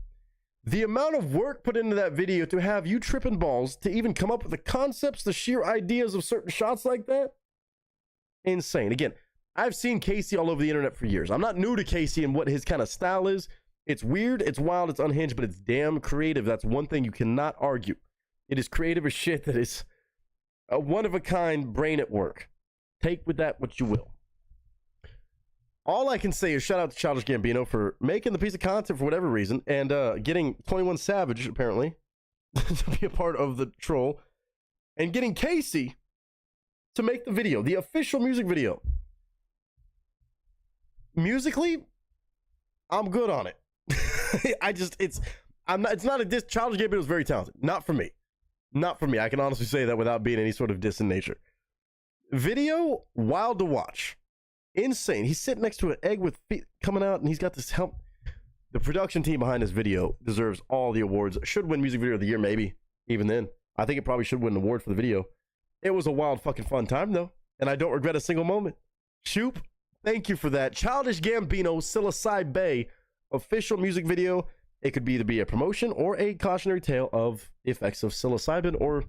The amount of work put into that video to have you tripping balls to even come up with the concepts, the sheer ideas of certain shots like that, insane. Again, I've seen Casey all over the internet for years. I'm not new to Casey and what his kind of style is. It's weird, it's wild, it's unhinged, but it's damn creative. That's one thing you cannot argue. It is creative as shit. That is a one-of-a-kind brain at work. Take with that what you will. All I can say is shout out to Childish Gambino for making the piece of content for whatever reason, and getting 21 Savage, apparently, to be a part of the troll, and getting Casey to make the video, the official music video. Musically, I'm good on it. It's not a diss. Childish Gambino is very talented. Not for me. Not for me. I can honestly say that without being any sort of diss in nature. Video, wild to watch. Insane. He's sitting next to an egg with feet coming out, and he's got this help. The production team behind this video deserves all the awards. Should win music video of the year, maybe. Even then. I think it probably should win an award for the video. It was a wild fucking fun time, though. And I don't regret a single moment. Shoop, thank you for that. Childish Gambino, Psilocybe Bay, official music video. It could either be a promotion or a cautionary tale of the effects of psilocybin or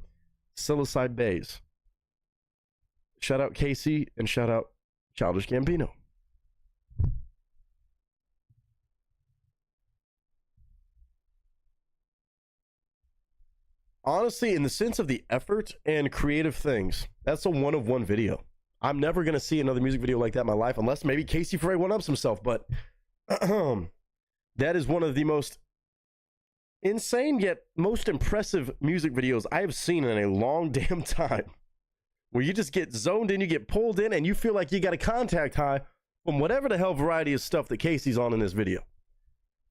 psilocybe bays. Shout out Casey and shout out Childish Gambino. Honestly, in the sense of the effort and creative things, that's a one-of-one video. I'm never going to see another music video like that in my life, unless maybe Casey Frey one-ups himself, but that is one of the most insane yet most impressive music videos I have seen in a long damn time. Where you just get zoned in, you get pulled in, and you feel like you got a contact high from whatever the hell variety of stuff that Casey's on in this video.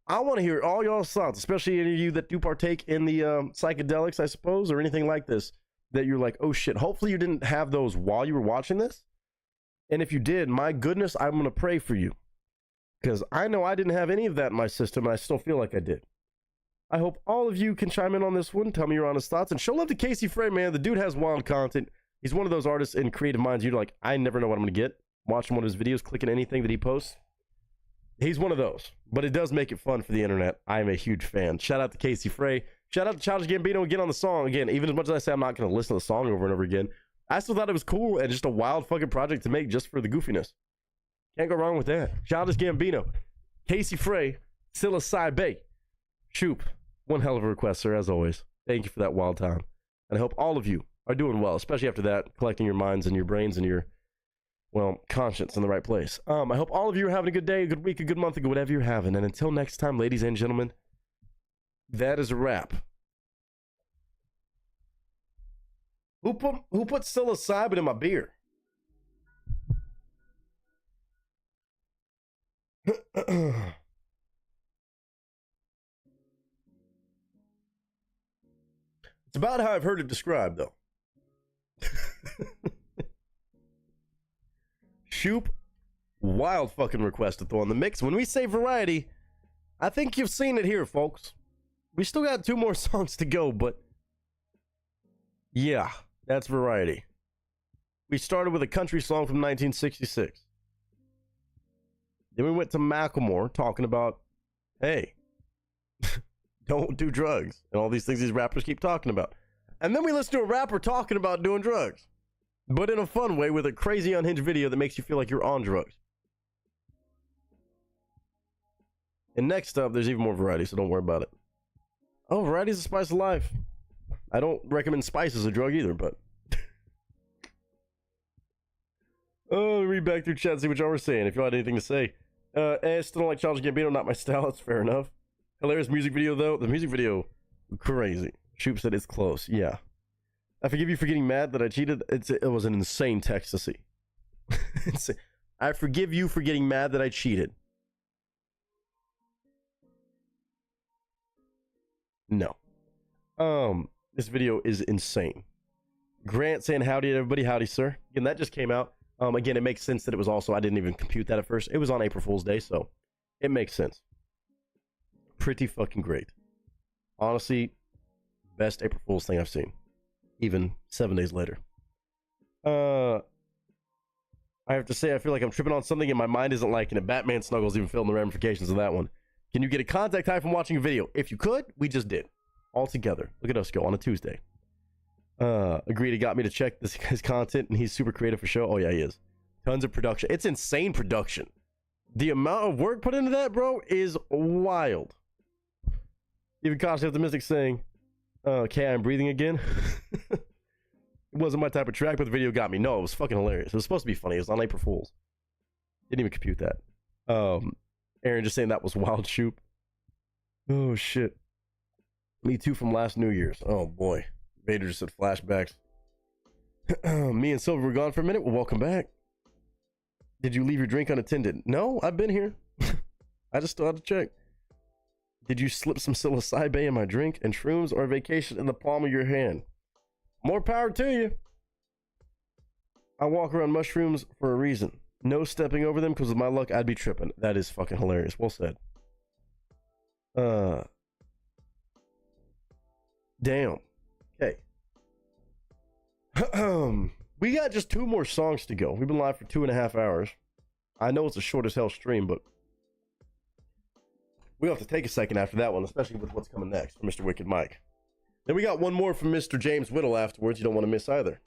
I want to hear all y'all's thoughts, especially any of you that do partake in the psychedelics, I suppose, or anything like this, that you're like, oh shit, hopefully you didn't have those while you were watching this. And if you did, my goodness, I'm going to pray for you. Because I know I didn't have any of that in my system, and I still feel like I did. I hope all of you can chime in on this one, tell me your honest thoughts, and show love to Casey Frey, man. The dude has wild content. He's one of those artists and creative minds you're like, I never know what I'm going to get. Watching one of his videos, clicking anything that he posts. He's one of those. But it does make it fun for the internet. I am a huge fan. Shout out to Casey Frey. Shout out to Childish Gambino again on the song. Again, even as much as I say I'm not going to listen to the song over and over again, I still thought it was cool and just a wild fucking project to make just for the goofiness. Can't go wrong with that. Childish Gambino, Casey Frey, Psilocybe Bay. Shoop. One hell of a request, sir, as always. Thank you for that wild time. And I hope all of you are doing well, especially after that, collecting your minds and your brains and your well, conscience in the right place. I hope all of you are having a good day, a good week, a good month, a good whatever you're having. And until next time, ladies and gentlemen, that is a wrap. Who put psilocybin in my beer? It's about how I've heard it described, though. Shoop, wild fucking request to throw on the mix. When we say variety, I think you've seen it here, folks. We still got 2 more songs to go, but yeah, that's variety. We started with a country song from 1966. Then we went to Macklemore talking about, hey, don't do drugs and all these things these rappers keep talking about. And then we listened to a rapper talking about doing drugs, but in a fun way with a crazy unhinged video that makes you feel like you're on drugs. And next up, there's even more variety, so don't worry about it. Oh, variety is the spice of life. I don't recommend spice as a drug either, but... Oh, read back through chat and see what y'all were saying, if y'all had anything to say. Still don't like Childish Gambino, not my style, that's fair enough. Hilarious music video, though. The music video, crazy. Shoop said it's close, yeah. I forgive you for getting mad that I cheated. It was an insane text to see. I forgive you for getting mad that I cheated. No. This video is insane. Grant saying howdy to everybody. Howdy, sir. Again, that just came out. Again, it makes sense that it was also, I didn't even compute that at first. It was on April Fool's Day, so it makes sense. Pretty fucking great. Honestly, best April Fool's thing I've seen. Even 7 days later. I have to say, I feel like I'm tripping on something and my mind isn't liking it. Batman Snuggles even feeling the ramifications of that one. Can you get a contact high from watching a video? If you could, we just did. All together. Look at us go on a Tuesday. Agreed, it got me to check his content, and he's super creative for show. Oh, yeah, he is. Tons of production. It's insane production. The amount of work put into that, bro, is wild. Even Cautiously Optimistic saying, okay, I'm breathing again. It wasn't my type of track, but the video got me. No, it was fucking hilarious. It was supposed to be funny. It was on April Fool's. Didn't even compute that. Aaron just saying that was wild shoot. Oh, shit. Me too from last New Year's. Oh, boy. Vader just said flashbacks. Me and Silver were gone for a minute. Well, welcome back. Did you leave your drink unattended? No, I've been here. I just still had to check. Did you slip some psilocybin in my drink and shrooms or vacation in the palm of your hand? More power to you. I walk around mushrooms for a reason. No stepping over them because with my luck, I'd be tripping. That is fucking hilarious. Well said. Damn. Okay. We got just 2 more songs to go. We've been live for 2.5 hours. I know it's a short as hell stream, but we have to take a second after that one, especially with what's coming next from Mr. Wicked Mike. Then we got one more from Mr. James Whittle afterwards. You don't want to miss either.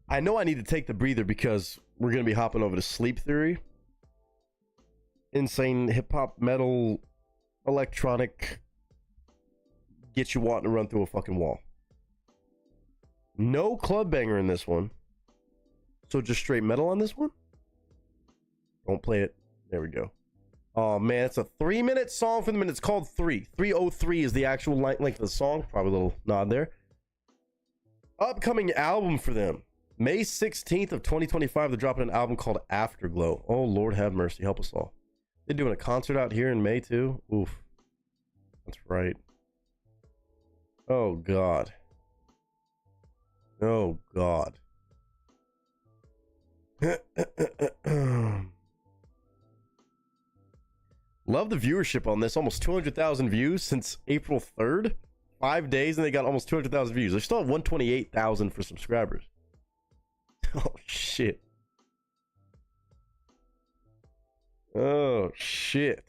I know I need to take the breather because we're going to be hopping over to Sleep Theory. Insane hip-hop, metal, electronic. Get you wanting to run through a fucking wall. No club banger in this one. So just straight metal on this one? Don't play it. There we go. Oh, man, it's a 3-minute song for them, and it's called 3. 303 is the actual length of the song. Probably a little nod there. Upcoming album for them. May 16th of 2025, they're dropping an album called Afterglow. Oh, Lord have mercy. Help us all. They're doing a concert out here in May, too. Oof. That's right. Oh, God. Oh, God. Love the viewership on this. Almost 200,000 views since April 3rd. 5 days, and they got almost 200,000 views. They still have 128,000 for subscribers. Oh, shit. Oh, shit.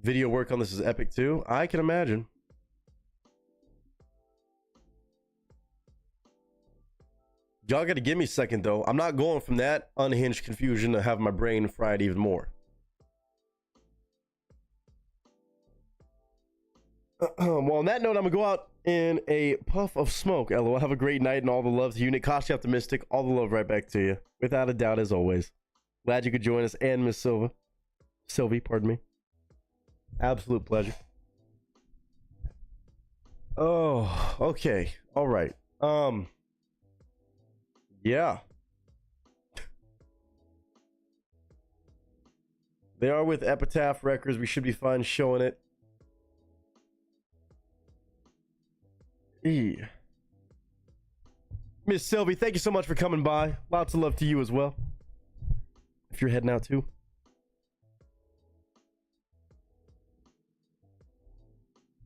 Video work on this is epic too. I can imagine. Y'all gotta give me a second though. I'm not going from that unhinged confusion to have my brain fried even more. Well, on that note, I'm gonna go out in a puff of smoke. LOL. Have a great night and all the love to you. Nick Koshi Optimistic. All the love right back to you. Without a doubt, as always. Glad you could join us. And Miss Sylvie, pardon me. Absolute pleasure. Oh, okay. All right. Yeah. They are with Epitaph Records. We should be fine showing it. Miss Sylvie, thank you so much for coming by. Lots of love to you as well. If you're heading out too.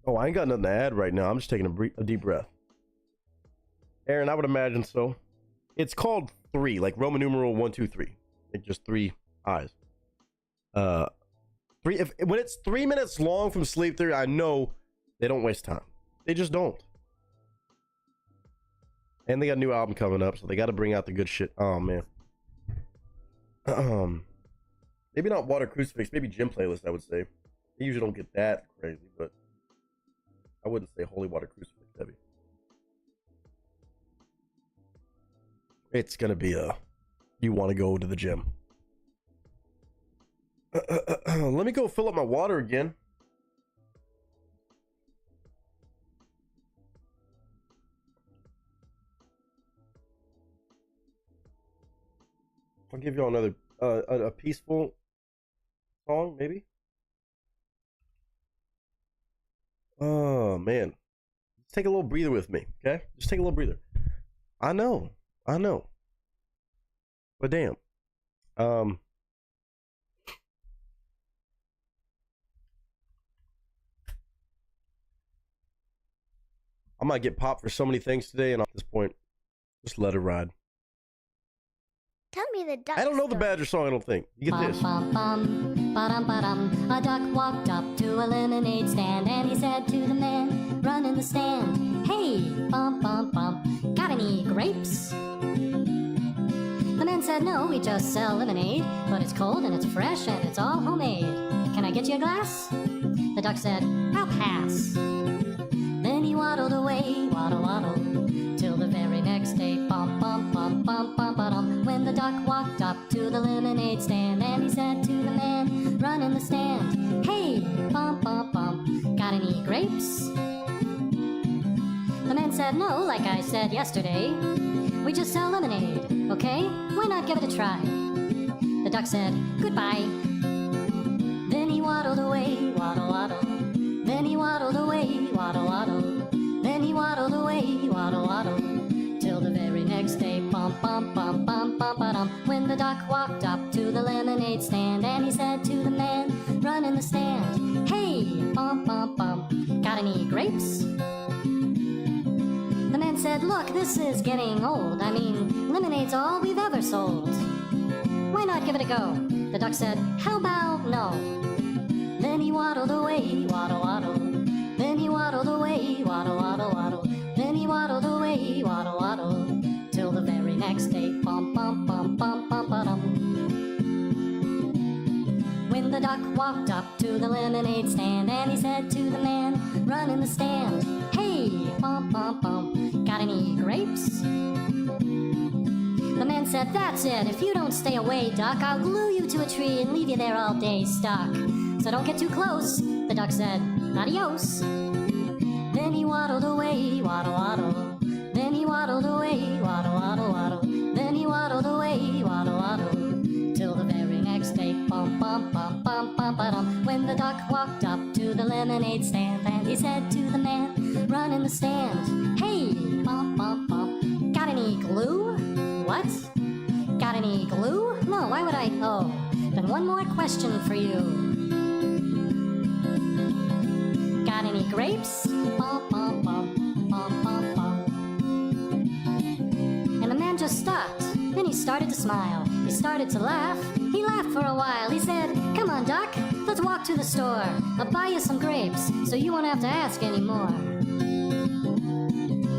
Oh, I ain't got nothing to add right now. I'm just taking a deep breath. Aaron, I would imagine so. It's called 3, like Roman numeral 1, 2, 3. Like just 3 eyes. When it's 3 minutes long from Sleep Theory, I know they don't waste time. They just don't. And they got a new album coming up, so they got to bring out the good shit. Oh man. Maybe not Water Crucifix, maybe Gym Playlist. I would say. They usually don't get that crazy, but I wouldn't say Holy Water Crucifix heavy. It's gonna be you want to go to the gym. Let me go fill up my water again. I'll give you all another a peaceful song, maybe. Oh man, let's take a little breather with me, okay? Just take a little breather. I know, but damn, I might get popped for so many things today, and at this point, just let it ride. Tell me the duck I don't know the story. Badger song, I don't think. You get this. A duck walked up to a lemonade stand and he said to the man, run in the stand, hey, bum, bum, bum, got any grapes? The man said, no, we just sell lemonade, but it's cold and it's fresh and it's all homemade. Can I get you a glass? The duck said, I'll pass. Then he waddled away, waddle, waddle, till the very next day, bum, bum, bum, bum, bum, ba-dum. When the duck walked up to the lemonade stand and he said to the man, run in the stand, hey, bum, bum, bum, got any grapes? The man said, no, like I said yesterday, we just sell lemonade, okay? Why not give it a try? The duck said, goodbye. Then he waddled away, waddle, waddle. Then he waddled away, waddle, waddle. Then he waddled away, waddle, waddle, till the very next day, bum, bum, bum, bum, bum, ba-dum. When the duck walked up to the lemonade stand and he said to the man, run in the stand, hey, bum, bum, bum, got any grapes? The man said, look, this is getting old. I mean, lemonade's all we've ever sold. Why not give it a go? The duck said, how about no? Then he waddled away, waddle, waddle. Then he waddled away, waddle, waddle, waddle. Then he waddled away, waddle, waddle, till the very next day, bum, bum, bum, bum, bum, ba-dum. When the duck walked up to the lemonade stand and he said to the man, run in the stand, hey, bum, bum, bum, got any grapes? The man said, that's it, if you don't stay away, duck, I'll glue you to a tree and leave you there all day stuck. So don't get too close, the duck said, adios. Then he waddled away, waddle, waddle. Then he waddled away, waddle, waddle, waddle. Then he waddled away, waddle, waddle, till the very next day, bum, bum, bum, bum, bum, ba-dum. When the duck walked up to the lemonade stand and he said to the man, run in the stand, hey, bum, bum, bum, got any glue? What? Got any glue? No, why would I? Oh, then one more question for you. Got any grapes? Bum, bum, bum, bum, bum, bum. And the man just stopped. Then he started to smile. He started to laugh. He laughed for a while. He said, "Come on, Doc, let's walk to the store. I'll buy you some grapes so you won't have to ask anymore."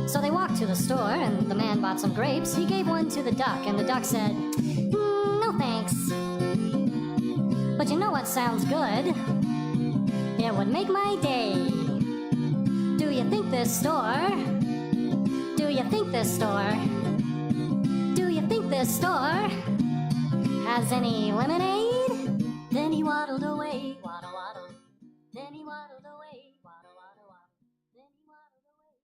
So they walked to the store, and the man bought some grapes. He gave one to the duck, and the duck said, "No thanks. But you know what sounds good? It would make my day. Do you think this store? Do you think this store? Do you think this store has any lemonade?" Then he waddled away, waddle, waddle. Then he waddled away, waddle, waddle, waddle. Then he waddled away.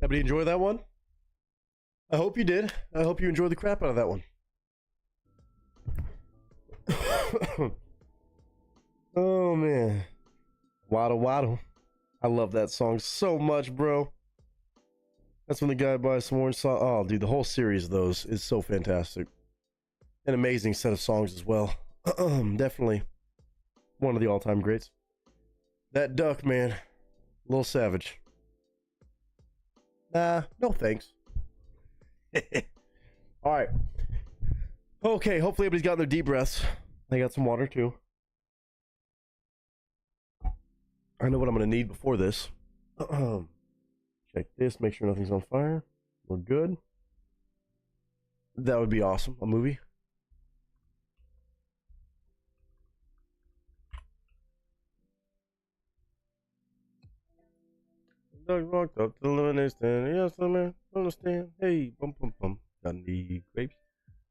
Everybody enjoy that one? I hope you did. I hope you enjoyed the crap out of that one. Oh man. Waddle Waddle. I love that song so much, bro. That's when the guy buys some orange sauce. Oh, dude, the whole series of those is so fantastic. An amazing set of songs as well. Definitely one of the all-time greats. That duck, man. A little savage. Nah, no thanks. All right. Okay, hopefully everybody's got their deep breaths. I got some water too. I know what I'm going to need before this. Check this, make sure nothing's on fire. We're good. That would be awesome. A movie. Doug walked up to the lemonade stand. Yes, man, understand. Hey, bum bum bum. Got any grapes?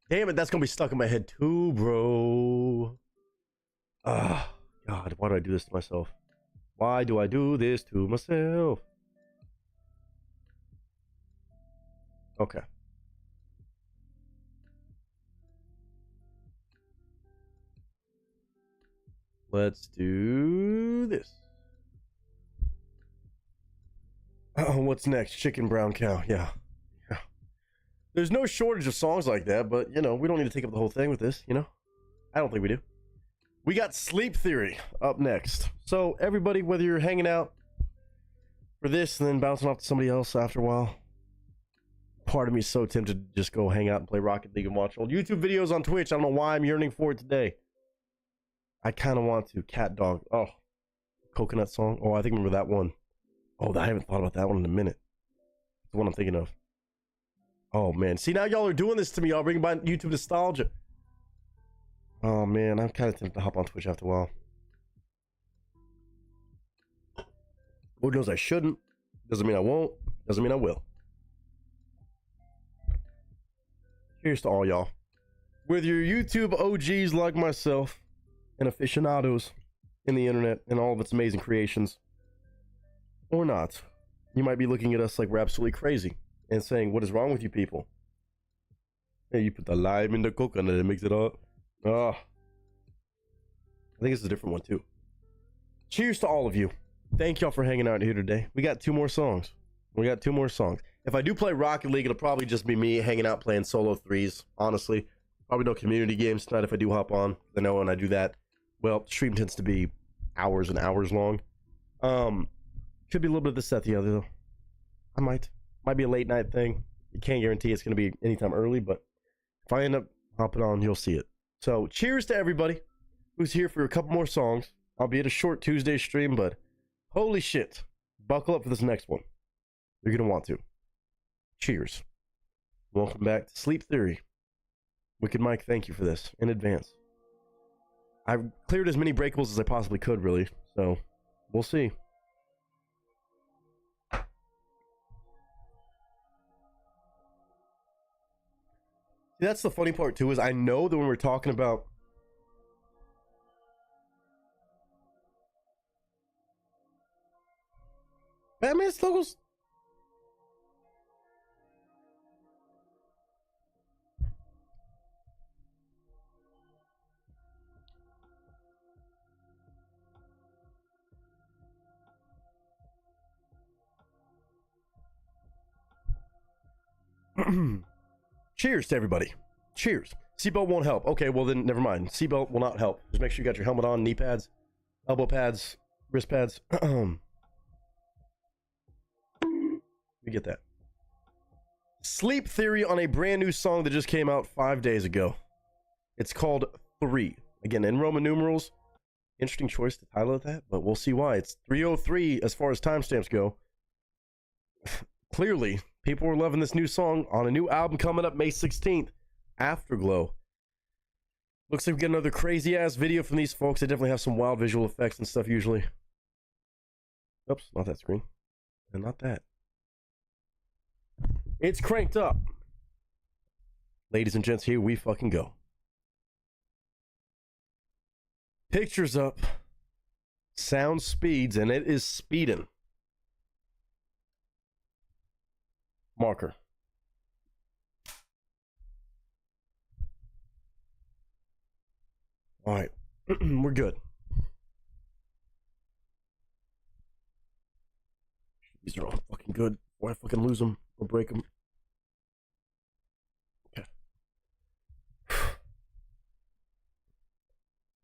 Damn it, that's gonna be stuck in my head too, bro. Ah, God, why do I do this to myself? Why do I do this to myself? Okay. Let's do this. Oh, what's next? Chicken Brown Cow. Yeah. There's no shortage of songs like that, but, you know, we don't need to take up the whole thing with this, you know? I don't think we do. We got Sleep Theory up next. So, everybody, whether you're hanging out for this and then bouncing off to somebody else after a while, part of me is so tempted to just go hang out and play Rocket League and watch old YouTube videos on Twitch. I don't know why I'm yearning for it today. I kind of want to. Cat Dog. Oh, Coconut Song. Oh, I think I remember that one. Oh, I haven't thought about that one in a minute. That's the one I'm thinking of. Oh, man. See, now y'all are doing this to me. Y'all bringing back YouTube nostalgia. Oh, man. I'm kind of tempted to hop on Twitch after a while. Lord knows I shouldn't. Doesn't mean I won't. Doesn't mean I will. Cheers to all y'all. With your YouTube OGs like myself and aficionados in the internet and all of its amazing creations, or not, you might be looking at us like we're absolutely crazy and saying, what is wrong with you people? Hey, you put the lime in the coconut and mix it up. Oh, I think it's a different one too. Cheers to all of you. Thank y'all for hanging out here today. We got 2 more songs. If I do play Rocket League, it'll probably just be me hanging out playing solo 3s, honestly. Probably no community games tonight if I do hop on. I know when I do that, well, stream tends to be hours and hours long. Could be a little bit of this, that, the other, though. I might be a late night thing. You can't guarantee it's going to be anytime early, but if I end up hopping on, you'll see it. So, cheers to everybody who's here for a couple more songs. Albeit a short Tuesday stream, but holy shit. Buckle up for this next one. You're going to want to. Cheers. Welcome back to Sleep Theory. Wicked Mike, thank you for this in advance. I've cleared as many breakables as I possibly could, really. So, we'll see. That's the funny part too, is I know that when we're talking about Batman logos. Cheers to everybody. Cheers. Seatbelt won't help. Okay, well then never mind. Seatbelt will not help. Just make sure you got your helmet on, knee pads, elbow pads, wrist pads. We get that. Sleep Theory on a brand new song that just came out 5 days ago. It's called 3. Again, in Roman numerals. Interesting choice to title it that, but we'll see why. It's 303 as far as timestamps go. Clearly, people are loving this new song on a new album coming up May 16th, Afterglow. Looks like we get another crazy ass video from these folks. They definitely have some wild visual effects and stuff usually. Oops, not that screen. And not that. It's cranked up. Ladies and gents, here we fucking go. Pictures up. Sound speeds, and it is speeding. Marker. All right. We're good. These are all fucking good. Before I fucking lose them or break them. Okay.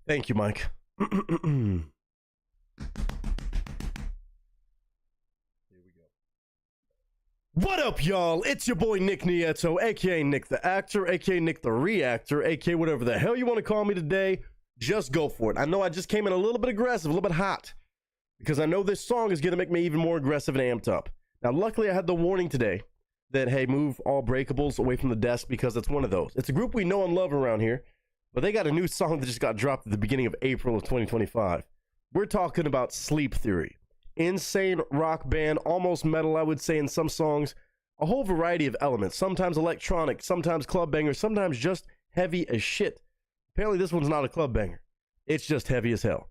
Thank you, Mike. What up, y'all? It's your boy Nick Nieto, aka Nick the Actor, aka Nick the Reactor, aka whatever the hell you want to call me today. Just go for it. I know I just came in a little bit aggressive, a little bit hot, because I know this song is going to make me even more aggressive and amped up. Now, luckily, I had the warning today that, hey, move all breakables away from the desk, because it's one of those. It's a group we know and love around here, but they got a new song that just got dropped at the beginning of April of 2025. We're talking about Sleep Theory. Insane rock band, almost metal, I would say, in some songs. A whole variety of elements. Sometimes electronic, sometimes club banger, sometimes just heavy as shit. Apparently this one's not a club banger. It's just heavy as hell.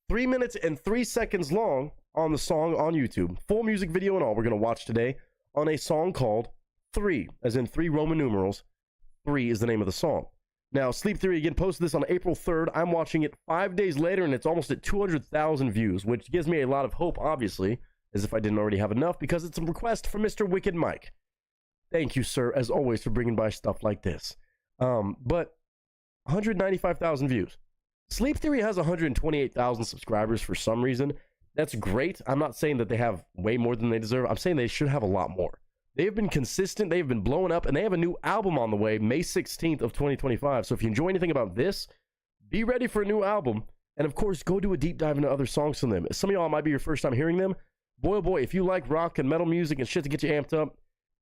3 minutes and 3 seconds long on the song on YouTube. Full music video and all we're going to watch today on a song called 3, as in 3 Roman numerals. 3 is the name of the song. Now, Sleep Theory, again, posted this on April 3rd. I'm watching it 5 days later, and it's almost at 200,000 views, which gives me a lot of hope, obviously, as if I didn't already have enough, because it's a request from Mr. Wicked Mike. Thank you, sir, as always, for bringing by stuff like this. But 195,000 views. Sleep Theory has 128,000 subscribers for some reason. That's great. I'm not saying that they have way more than they deserve. I'm saying they should have a lot more. They've been consistent, they've been blowing up, and they have a new album on the way, May 16th of 2025. So if you enjoy anything about this, be ready for a new album. And of course, go do a deep dive into other songs from them. Some of y'all might be your first time hearing them. Boy, oh boy, if you like rock and metal music and shit to get you amped up,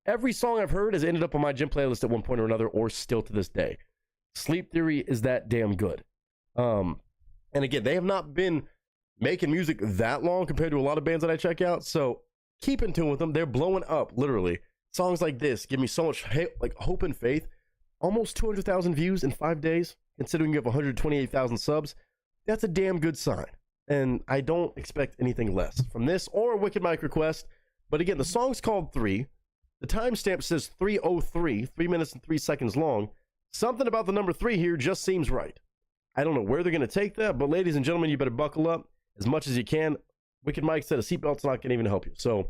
every song I've heard has ended up on my gym playlist at one point or another, or still to this day. Sleep Theory is that damn good. And again, they have not been making music that long compared to a lot of bands that I check out. So keep in tune with them. They're blowing up, literally. Songs like this give me so much hope and faith. Almost 200,000 views in 5 days, considering you have 128,000 subs. That's a damn good sign. And I don't expect anything less from this or a Wicked Mike request. But again, the song's called 3. The timestamp says 3:03, 3 minutes and 3 seconds long. Something about the number 3 here just seems right. I don't know where they're going to take that, but ladies and gentlemen, you better buckle up as much as you can. Wicked Mike said a seatbelt's not going to even help you. So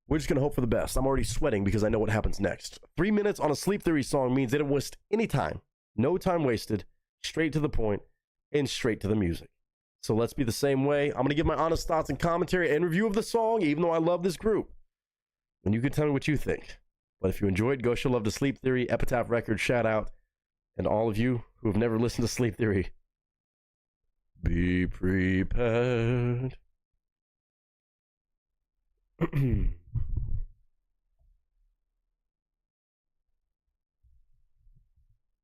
we're just going to hope for the best. I'm already sweating because I know what happens next. 3 minutes on a Sleep Theory song means they didn't waste any time. No time wasted. Straight to the point and straight to the music. So let's be the same way. I'm going to give my honest thoughts and commentary and review of the song, even though I love this group. And you can tell me what you think. But if you enjoyed, go show love to Sleep Theory, Epitaph Records, shout out. And all of you who have never listened to Sleep Theory, be prepared.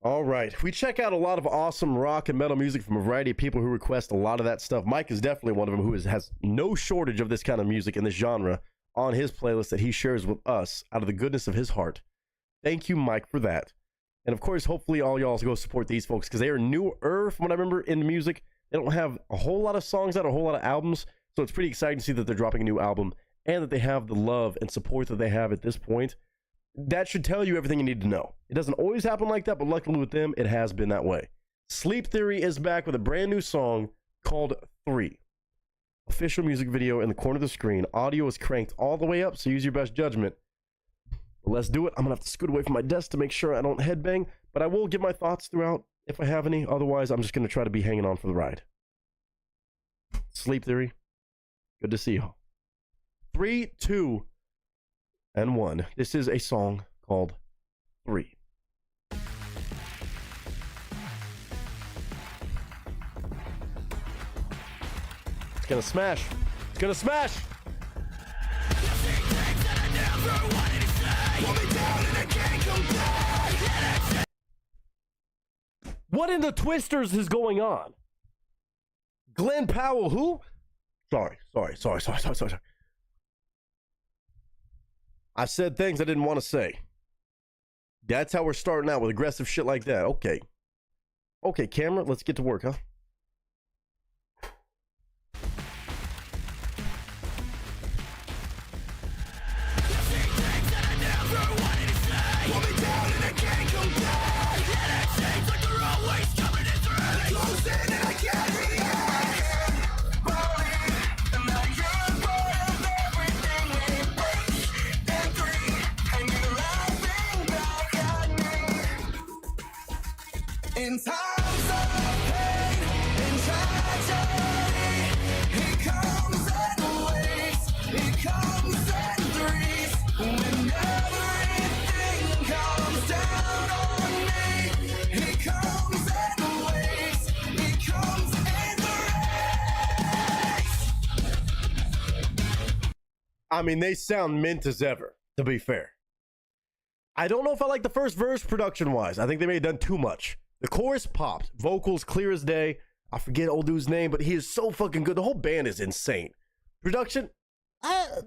All right, we check out a lot of awesome rock and metal music from a variety of people who request a lot of that stuff. Mike is definitely one of them who has no shortage of this kind of music in this genre on his playlist that he shares with us out of the goodness of his heart. Thank you, Mike, for that. And of course, hopefully all y'all go support these folks because they are newer from what I remember in the music. They don't have a whole lot of songs out, a whole lot of albums. So it's pretty exciting to see that they're dropping a new album and that they have the love and support that they have at this point. That should tell you everything you need to know. It doesn't always happen like that, but luckily with them, it has been that way. Sleep Theory is back with a brand new song called 3. Official music video in the corner of the screen. Audio is cranked all the way up, so use your best judgment. But let's do it. I'm going to have to scoot away from my desk to make sure I don't headbang, but I will give my thoughts throughout if I have any. Otherwise, I'm just going to try to be hanging on for the ride. Sleep Theory, good to see y'all. 3, 2, and 1. This is a song called 3. It's gonna smash. It's gonna smash. What in the twisters is going on? Glenn Powell, who? Sorry. I said things I didn't want to say. That's how we're starting out with aggressive shit like that. Okay. Okay, camera, let's get to work, huh? In times of pain, in tragedy, he comes in waves, he comes in threes. When everything comes down on me, he comes in waves, he comes in threes. I mean, they sound mint as ever, to be fair. I don't know if I like the first verse production-wise. I think they may have done too much. The chorus popped. Vocals clear as day. I forget old dude's name, but he is so fucking good. The whole band is insane. Production,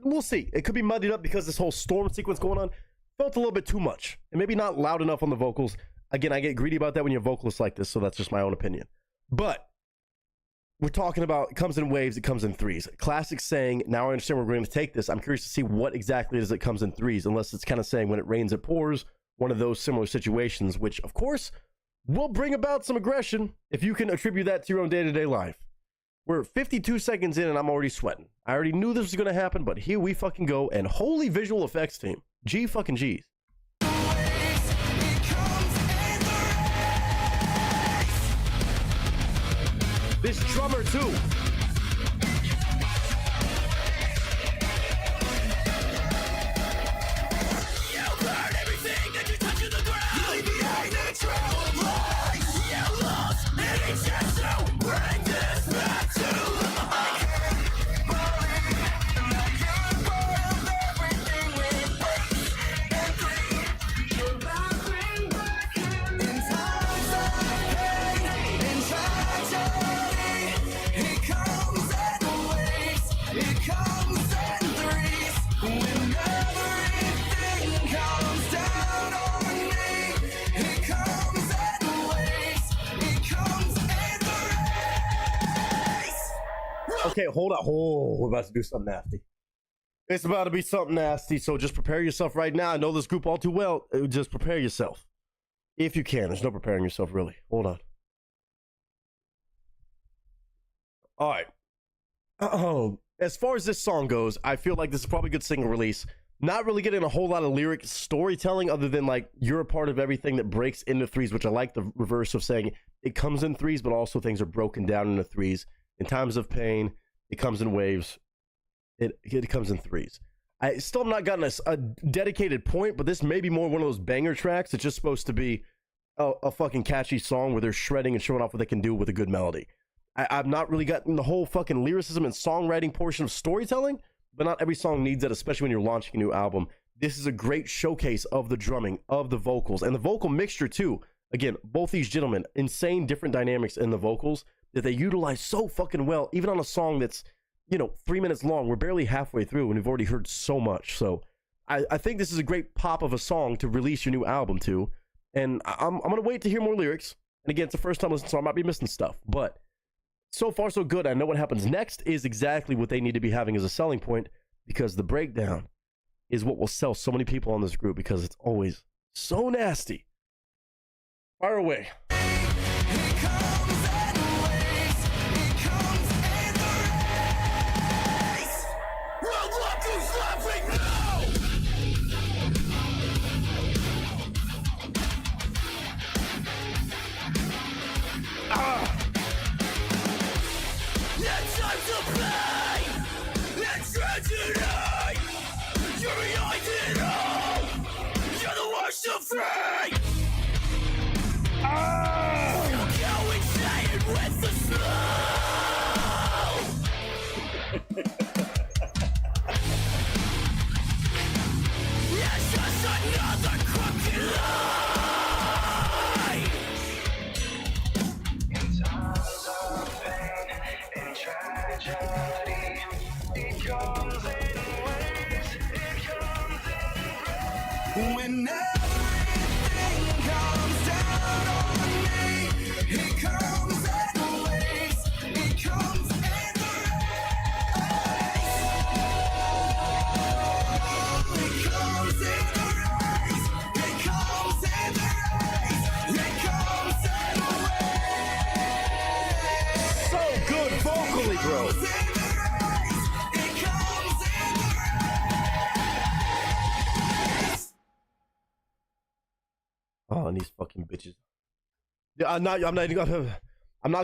we'll see. It could be muddied up because this whole storm sequence going on felt a little bit too much. And maybe not loud enough on the vocals. Again, I get greedy about that when you have vocalists like this, so that's just my own opinion. But we're talking about it comes in waves, it comes in threes. Classic saying, now I understand where we're going to take this. I'm curious to see what exactly it is that comes in threes, unless it's kind of saying when it rains, it pours, one of those similar situations, which, of course, will bring about some aggression if you can attribute that to your own day-to-day life. We're 52 seconds in and I'm already sweating. I already knew this was going to happen, but here we fucking go. And holy visual effects team. G fucking G's. This drummer too. Okay, hold up. Oh, we're about to do something nasty. It's about to be something nasty, so just prepare yourself right now. I know this group all too well. Just prepare yourself. If you can. There's no preparing yourself, really. Hold on. All right. As far as this song goes, I feel like this is probably a good single release. Not really getting a whole lot of lyric storytelling other than, like, you're a part of everything that breaks into threes, which I like the reverse of saying it comes in threes, but also things are broken down into threes. In times of pain, it comes in waves. It comes in threes. I still have not gotten a dedicated point, but this may be more one of those banger tracks. It's just supposed to be a fucking catchy song where they're shredding and showing off what they can do with a good melody. I've not really gotten the whole fucking lyricism and songwriting portion of storytelling, but not every song needs that, especially when you're launching a new album. This is a great showcase of the drumming, of the vocals, and the vocal mixture too. Again, both these gentlemen, insane different dynamics in the vocals that they utilize so fucking well, even on a song that's, 3 minutes long. We're barely halfway through and we've already heard so much. So I think this is a great pop of a song to release your new album to. And I'm going to wait to hear more lyrics. And again, it's the first time listening, so I might be missing stuff. But so far, so good. I know what happens next is exactly what they need to be having as a selling point, because the breakdown is what will sell so many people on this group, because it's always so nasty. Fire away. When everything comes down on me, he comes in waves, he comes in the race. He comes in the race, he comes in the race, he comes in the race. So good vocally, bro. Oh, and these fucking bitches. Yeah, I'm not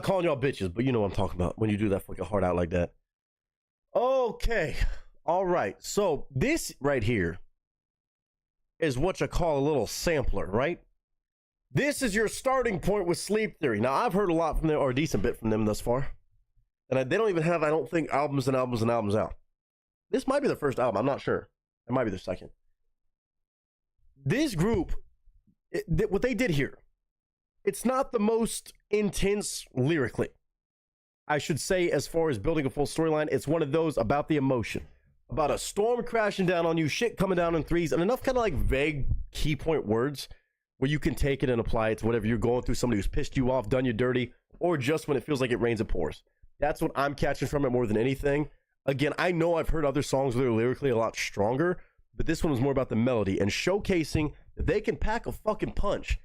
calling y'all bitches, but you know what I'm talking about when you do that fucking heart out like that. Okay. All right. So this right here is what you call a little sampler, right? This is your starting point with Sleep Theory. Now, I've heard a lot from them, or a decent bit from them thus far. And they don't even have, I don't think, albums and albums and albums out. This might be their first album. I'm not sure. It might be their second. This group, what they did here, it's not the most intense lyrically. I should say, as far as building a full storyline, it's one of those about the emotion. About a storm crashing down on you, shit coming down in threes, and enough kind of like vague key point words where you can take it and apply it to whatever you're going through, somebody who's pissed you off, done you dirty, or just when it feels like it rains, it pours. That's what I'm catching from it more than anything. Again, I know I've heard other songs that are lyrically a lot stronger, but this one was more about the melody and showcasing that they can pack a fucking punch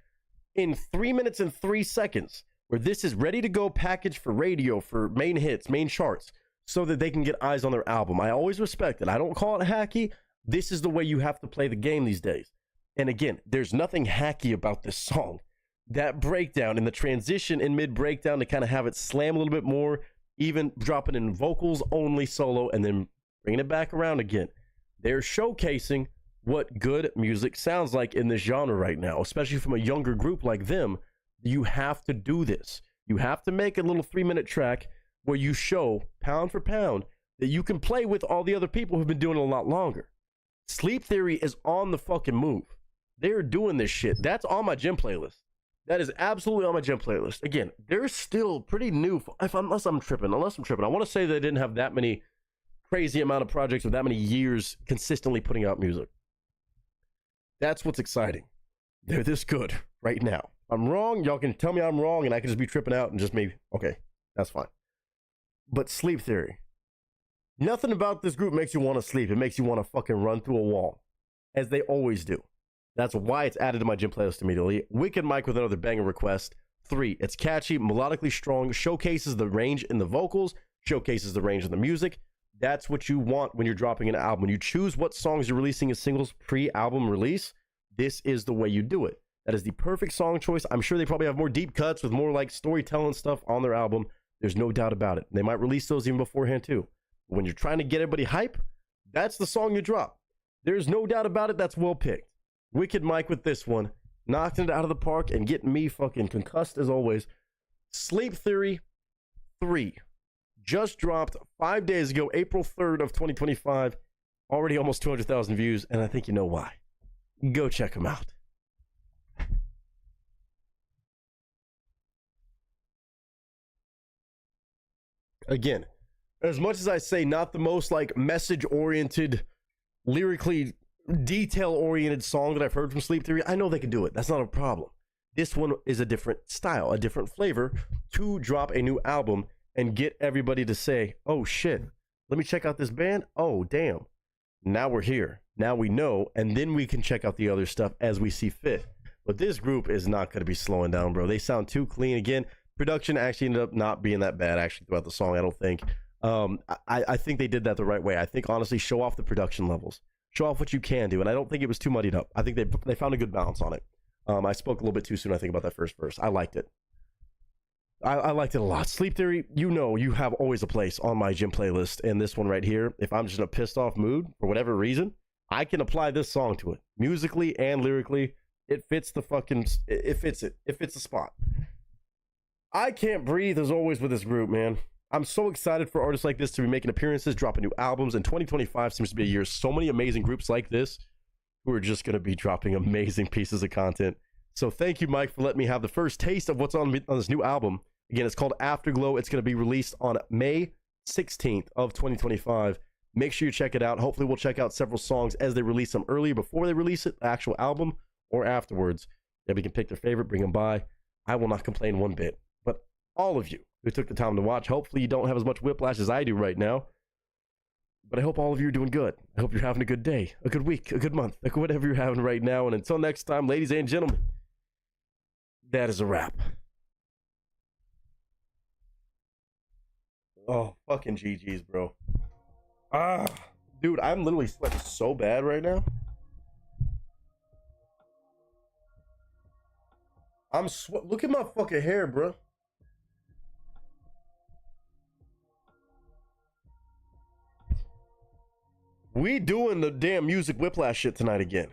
in 3 minutes and 3 seconds, where this is ready to go package for radio, for main hits, main charts, so that they can get eyes on their album. I always respect it. I don't call it hacky. This is the way you have to play the game these days. And again, there's nothing hacky about this song. That breakdown and the transition in mid-breakdown to kind of have it slam a little bit more, even dropping in vocals only solo and then bringing it back around again. They're showcasing what good music sounds like in this genre right now, especially from a younger group like them. You have to do this. You have to make a little 3-minute track where you show, pound for pound, that you can play with all the other people who've been doing it a lot longer. Sleep Theory is on the fucking move. They're doing this shit. That's on my gym playlist. That is absolutely on my gym playlist. Again, they're still pretty new, unless I'm tripping. I want to say they didn't have that many crazy amount of projects with that many years consistently putting out music. That's what's exciting. They're this good right now. I'm wrong. Y'all can tell me I'm wrong and I can just be tripping out and just maybe, okay, that's fine. But Sleep Theory, nothing about this group makes you want to sleep. It makes you want to fucking run through a wall, as they always do. That's why it's added to my gym playlist immediately. Wicked Mike with another banger request. 3, it's catchy, melodically strong, showcases the range in the vocals, showcases the range in the music. That's what you want when you're dropping an album. When you choose what songs you're releasing as singles pre-album release, this is the way you do it. That is the perfect song choice. I'm sure they probably have more deep cuts with more like storytelling stuff on their album. There's no doubt about it. They might release those even beforehand too. When you're trying to get everybody hype, that's the song you drop. There's no doubt about it. That's well picked. Wicked Mike with this one, knocking it out of the park and getting me fucking concussed as always. Sleep Theory 3 just dropped 5 days ago, April 3rd of 2025. Already almost 200,000 views, and I think you know why. Go check them out. Again, as much as I say not the most like message-oriented, lyrically detail-oriented song that I've heard from Sleep Theory, I know they can do it. That's not a problem. This one is a different style, a different flavor to drop a new album and get everybody to say, oh shit, let me check out this band. Oh, damn. Now we're here. Now we know. And then we can check out the other stuff as we see fit. But this group is not going to be slowing down, bro. They sound too clean. Again, production actually ended up not being that bad actually throughout the song, I don't think. I think they did that the right way. I think, honestly, show off the production levels. Show off what you can do. And I don't think it was too muddied up. I think they found a good balance on it. I spoke a little bit too soon, I think, about that first verse. I liked it. I liked it a lot. Sleep Theory, you know you have always a place on my gym playlist. And this one right here, if I'm just in a pissed off mood for whatever reason, I can apply this song to it. Musically and lyrically, it fits the fucking... It fits it. It fits the spot. I Can't Breathe as always with this group, man. I'm so excited for artists like this to be making appearances, dropping new albums. And 2025 seems to be a year. So many amazing groups like this who are just going to be dropping amazing pieces of content. So thank you, Mike, for letting me have the first taste of what's on this new album. Again, it's called Afterglow. It's going to be released on May 16th of 2025. Make sure you check it out. Hopefully, we'll check out several songs as they release them earlier before they release it, the actual album, or afterwards. Then we can pick their favorite, bring them by. I will not complain one bit. But all of you who took the time to watch, hopefully you don't have as much whiplash as I do right now. But I hope all of you are doing good. I hope you're having a good day, a good week, a good month, like whatever you're having right now. And until next time, ladies and gentlemen, that is a wrap. Oh, fucking GG's, bro. Dude, I'm literally sweating so bad right now. Look at my fucking hair, bro. We doing the damn music whiplash shit tonight again.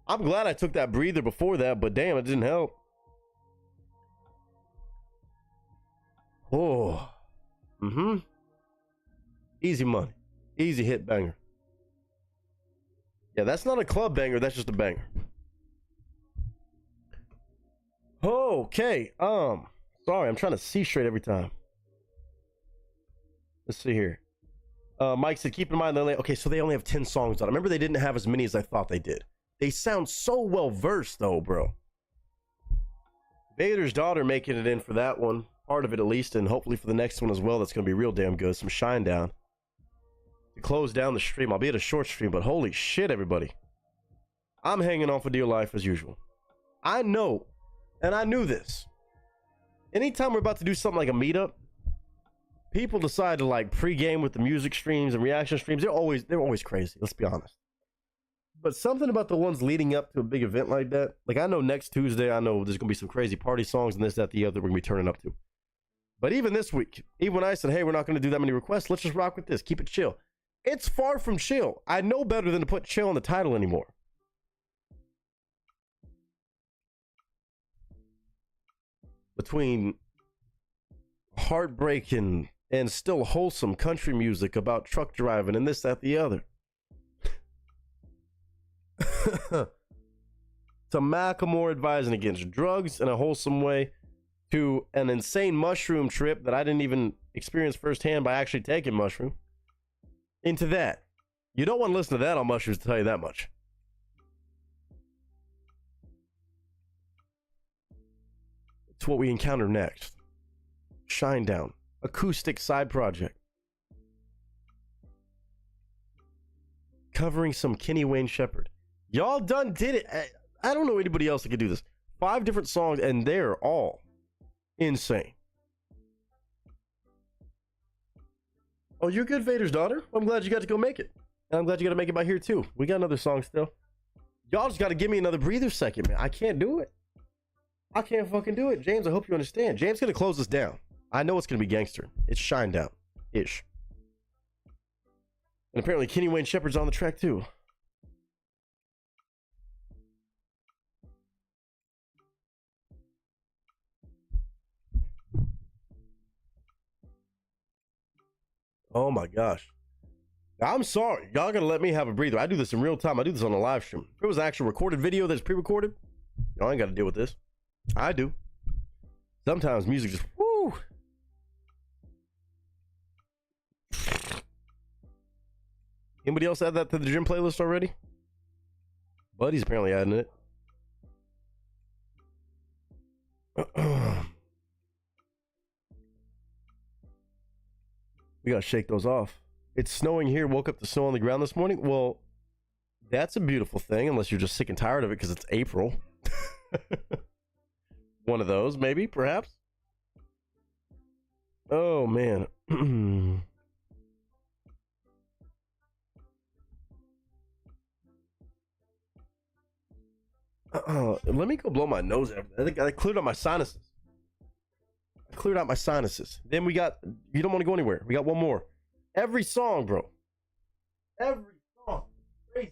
I'm glad I took that breather before that, but damn, it didn't help. Oh. Easy money. Easy hit banger. Yeah, that's not a club banger, that's just a banger. Okay. Sorry, I'm trying to see straight every time. Let's see here. Mike said, keep in mind, okay, so they only have 10 songs on. I remember they didn't have as many as I thought they did. They sound so well versed, though, bro. Vader's Daughter making it in for that one. Part of it, at least, and hopefully for the next one as well. That's going to be real damn good. Some Shine Down. To close down the stream, I'll be at a short stream, but holy shit, everybody. I'm hanging on for dear life as usual. I know, and I knew this. Anytime we're about to do something like a meetup, people decide to like pregame with the music streams and reaction streams. They're always crazy. Let's be honest. But something about the ones leading up to a big event like that, like I know next Tuesday, I know there's gonna be some crazy party songs and this, that, the other we're gonna be turning up to. But even this week, even when I said, hey, we're not gonna do that many requests, let's just rock with this, keep it chill. It's far from chill. I know better than to put chill in the title anymore. Between heartbreaking and still wholesome country music about truck driving and this, that, the other. To Macklemore advising against drugs in a wholesome way, to an insane mushroom trip that I didn't even experience firsthand by actually taking mushroom, into that. You don't want to listen to that on mushrooms, to tell you that much. It's what we encounter next. Shine Down, acoustic side project. Covering some Kenny Wayne Shepherd. Y'all done did it. I don't know anybody else that could do this. 5 different songs, and they're all insane. Oh, you're good, Vader's Daughter. I'm glad you got to go make it. And I'm glad you got to make it by here, too. We got another song still. Y'all just got to give me another breather second, man. I can't do it. I can't fucking do it. James, I hope you understand. James going to close this down. I know it's going to be gangster. It's Shine Down-ish. And apparently Kenny Wayne Shepherd's on the track, too. Oh my gosh. I'm sorry. Y'all gotta let me have a breather. I do this in real time. I do this on a live stream. If it was an actual recorded video that's pre-recorded, y'all ain't gotta deal with this. I do. Sometimes music just, whoo. Anybody else add that to the gym playlist already? Buddy's apparently adding it. We gotta shake those off. It's snowing here. Woke up to snow on the ground this morning. Well, that's a beautiful thing, unless you're just sick and tired of it because it's April. One of those, maybe, perhaps. Oh, man. Let me go blow my nose out. I think I cleared out my sinuses. Then we got, you don't want to go anywhere. We got one more. Every song, bro. Every song. Crazy.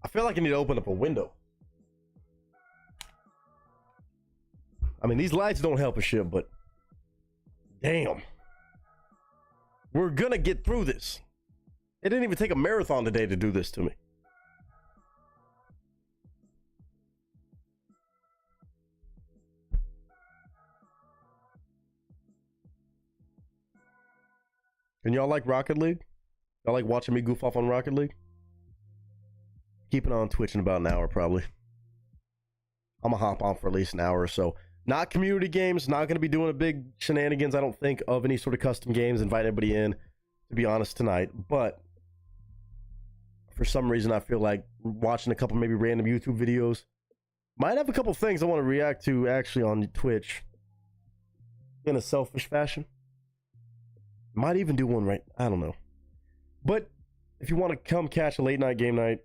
I feel like I need to open up a window. I mean, these lights don't help a shit, but damn. We're gonna get through this. It didn't even take a marathon today to do this to me. And y'all like Rocket League? Y'all like watching me goof off on Rocket League? Keep it on Twitch in about an hour, probably. I'm gonna hop on for at least an hour or so. Not community games, not gonna be doing a big shenanigans, I don't think, of any sort of custom games, invite anybody in, to be honest, tonight. But for some reason, I feel like watching a couple maybe random YouTube videos. Might have a couple things I want to react to actually on Twitch in a selfish fashion. Might even do one right, I don't know. But if you want to come catch a late night game night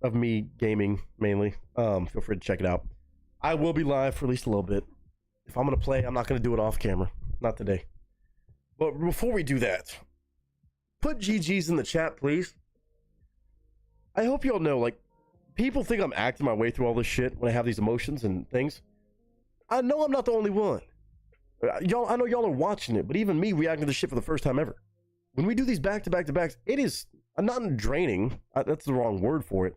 of me gaming mainly, feel free to check it out. I will be live for at least a little bit. If I'm going to play, I'm not going to do it off camera. Not today. But before we do that, put GG's in the chat, please. I hope y'all know, like, people think I'm acting my way through all this shit when I have these emotions and things. I know I'm not the only one. Y'all, I know y'all are watching it, but even me reacting to this shit for the first time ever. When we do these back-to-back-to-backs, it is not draining. That's the wrong word for it.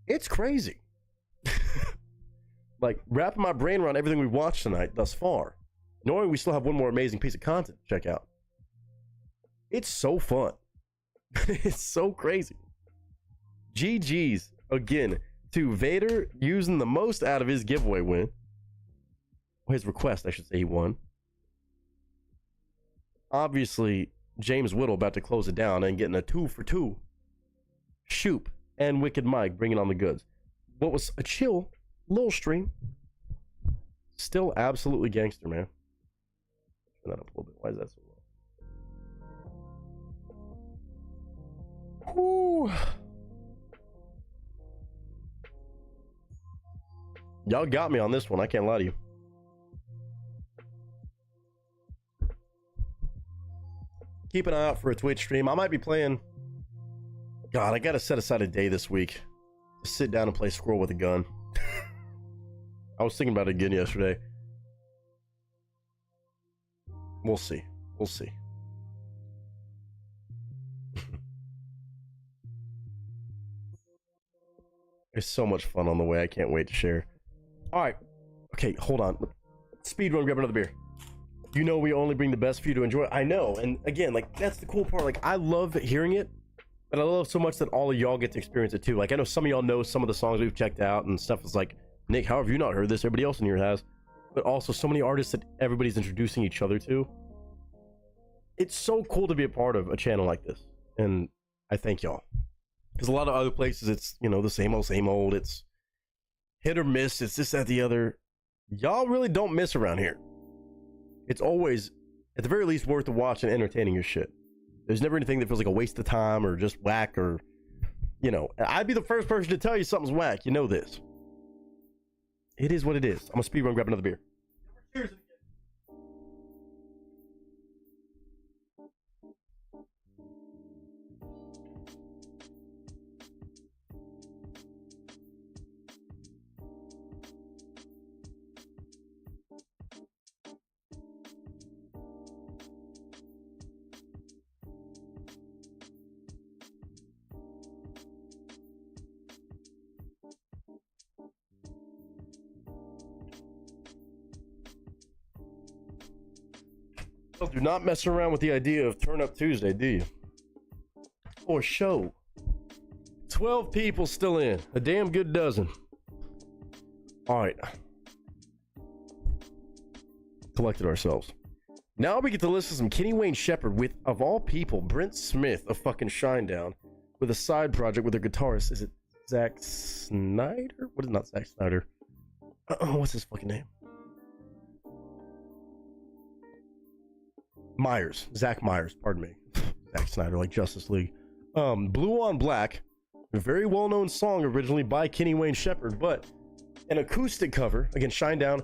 It's crazy. Like, wrapping my brain around everything we've watched tonight thus far, knowing we still have one more amazing piece of content to check out. It's so fun. It's so crazy. GG's, again, to Vader using the most out of his giveaway win. His request, I should say, he won. Obviously, James Whittle about to close it down and getting a 2 for 2. Shoop and Wicked Mike bringing on the goods. What was a chill little stream. Still absolutely gangster, man. Turn that up a little bit. Why is that so low? Whew. Y'all got me on this one. I can't lie to you. Keep an eye out for a Twitch stream. I might be playing. God, I gotta set aside a day this week to sit down and play Squirrel with a Gun. I was thinking about it again yesterday. We'll see. We'll see. It's so much fun on the way. I can't wait to share. All right. Okay, hold on. Speedrun, grab another beer. You know we only bring the best for you to enjoy. I know. And again, like, that's the cool part. Like, I love hearing it, but I love so much that all of y'all get to experience it too. Like, I know some of y'all know some of the songs we've checked out and stuff. Is like, Nick, how have you not heard this? Everybody else in here has. But also so many artists that everybody's introducing each other to. It's so cool to be a part of a channel like this. And I thank y'all. Because a lot of other places, it's, you know, the same old. It's hit or miss. It's this, that, the other. Y'all really don't miss around here. It's always, at the very least, worth the watch and entertaining your shit. There's never anything that feels like a waste of time or just whack or, you know. I'd be the first person to tell you something's whack. You know this. It is what it is. I'm going to speedrun, grab another beer. Cheers. Do not mess around with the idea of Turn Up Tuesday, do you? Or show. 12 people still in. A damn good dozen. Alright. Collected ourselves. Now we get to listen to some Kenny Wayne Shepherd with, of all people, Brent Smith of fucking Shinedown, with a side project with their guitarist. Is it Zack Snyder? What is not Zack Snyder? What's his fucking name? Myers, Zach Myers, pardon me. Zack Snyder, like Justice League. Blue on Black, a very well-known song originally by Kenny Wayne Shepherd, but an acoustic cover, again, Shinedown,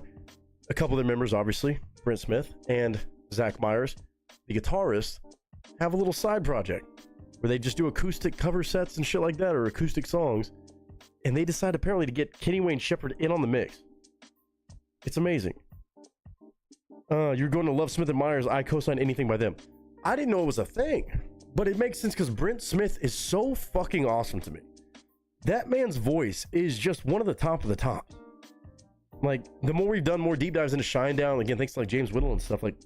a couple of their members, obviously, Brent Smith and Zach Myers, the guitarist, have a little side project where they just do acoustic cover sets and shit like that, or acoustic songs, and they decide apparently to get Kenny Wayne Shepherd in on the mix. It's amazing. You're going to love Smith and Myers. I co-sign anything by them. I didn't know it was a thing, but it makes sense because Brent Smith is so fucking awesome to me. That man's voice is just one of the top of the top. Like, the more we've done more deep dives into Shinedown, again, thanks to like James Whittle and stuff, like,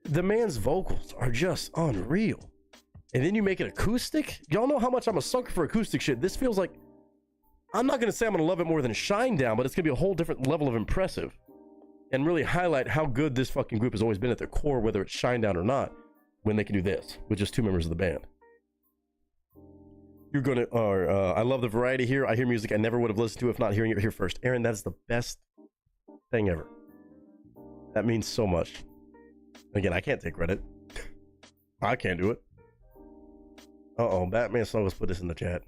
the man's vocals are just unreal. And then you make it acoustic. Y'all know how much I'm a sucker for acoustic shit. This feels like, I'm not going to say I'm going to love it more than Shinedown, but it's going to be a whole different level of impressive. And really highlight how good this fucking group has always been at their core, whether it's Shinedown or not, when they can do this with just two members of the band. You're gonna, I love the variety here. I hear music I never would have listened to if not hearing it here first. Aaron, that's the best thing ever. That means so much. Again, I can't take credit. I can't do it. Uh-oh, Batman Song, let's put this in the chat.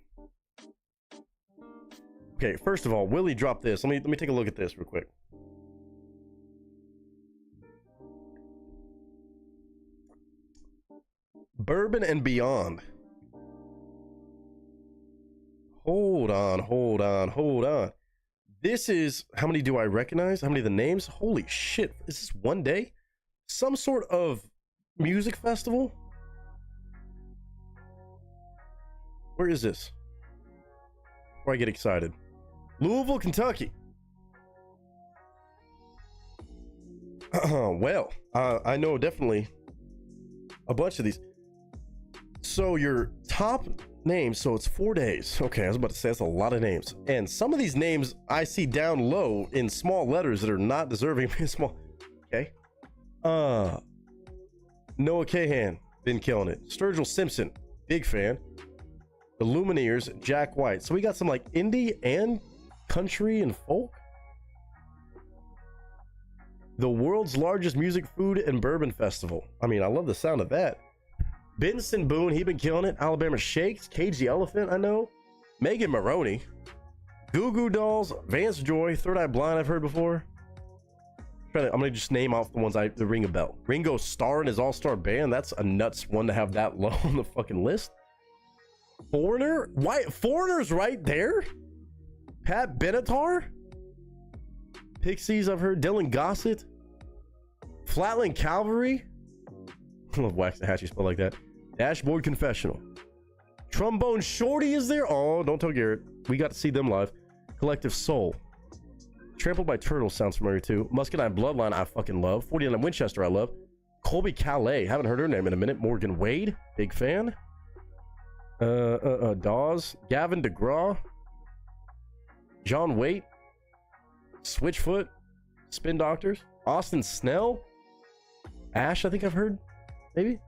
Okay, first of all, Willie dropped this. Let me take a look at this real quick. Bourbon and Beyond. Hold on. This is, how many do I recognize? How many of the names? Holy shit. Is this one day? Some sort of music festival? Where is this? Before I get excited. Louisville, Kentucky. Well, I know definitely a bunch of these. So your top names, so it's 4 days. Okay, I was about to say that's a lot of names. And some of these names I see down low in small letters that are not deserving of being small. Okay. Noah Kahan, been killing it. Sturgill Simpson, big fan. The Lumineers, Jack White. So we got some like indie and country and folk. The world's largest music, food, and bourbon festival. I mean, I love the sound of that. Benson Boone, he been killing it. Alabama Shakes, Cage the Elephant, I know. Megan Maroney, Goo Goo Dolls, Vance Joy, Third Eye Blind, I've heard before. I'm gonna just name off the ones that ring a bell. Ringo Starr and his all-star band, that's a nuts one to have that low on the fucking list. Foreigner? Why? Foreigner's right there? Pat Benatar? Pixies, I've heard. Dylan Gossett. Flatland Cavalry. I love Waxahachie spelled like that. Dashboard Confessional. Trombone Shorty is there. Oh, don't tell Garrett. We got to see them live. Collective Soul. Trampled by Turtles sounds familiar too. Muscadine Bloodline I fucking love. 49 Winchester I love. Colby Calais. Haven't heard her name in a minute. Morgan Wade. Big fan. Dawes. Gavin DeGraw. John Waite. Switchfoot. Spin Doctors. Austin Snell. Ash, I think I've heard. Maybe.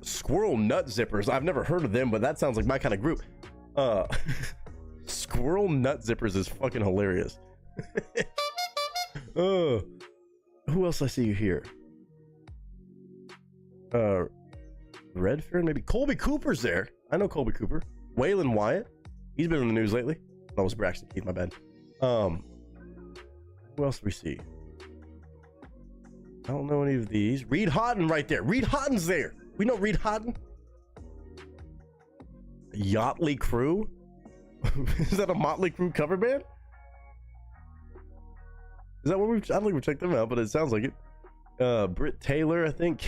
Squirrel Nut Zippers. I've never heard of them, but that sounds like my kind of group. Squirrel Nut Zippers is fucking hilarious. Who else I see you here? Redfern, maybe. Colby Cooper's there. I know Colby Cooper. Waylon Wyatt. He's been in the news lately. That was Braxton Keith, my bad. Who else do we see? I don't know any of these. Reed Houghton right there. Reed Houghton's there. We know Reed Houghton. Yachtly Crew. Is that a Motley Crue cover band? Is that what we've... I don't think we've checked them out, but it sounds like it. Britt Taylor, I think.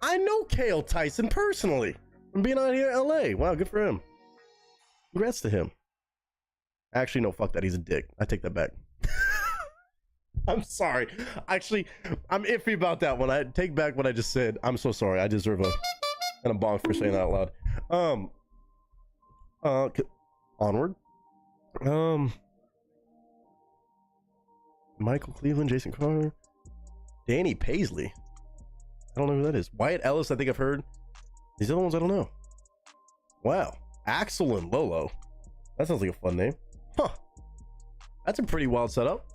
I know Cale Tyson personally from being out here in LA. Wow, good for him. Congrats to him. Actually, no, fuck that. He's a dick. I take that back. I'm sorry. Actually, I'm iffy about that one. I take back what I just said. I'm so sorry. I deserve a bonk for saying that out loud. Onward. Michael Cleveland, Jason Carter, Danny Paisley. I don't know who that is. Wyatt Ellis, I think I've heard. These other ones, I don't know. Wow. Axel and Lolo. That sounds like a fun name. Huh. That's a pretty wild setup.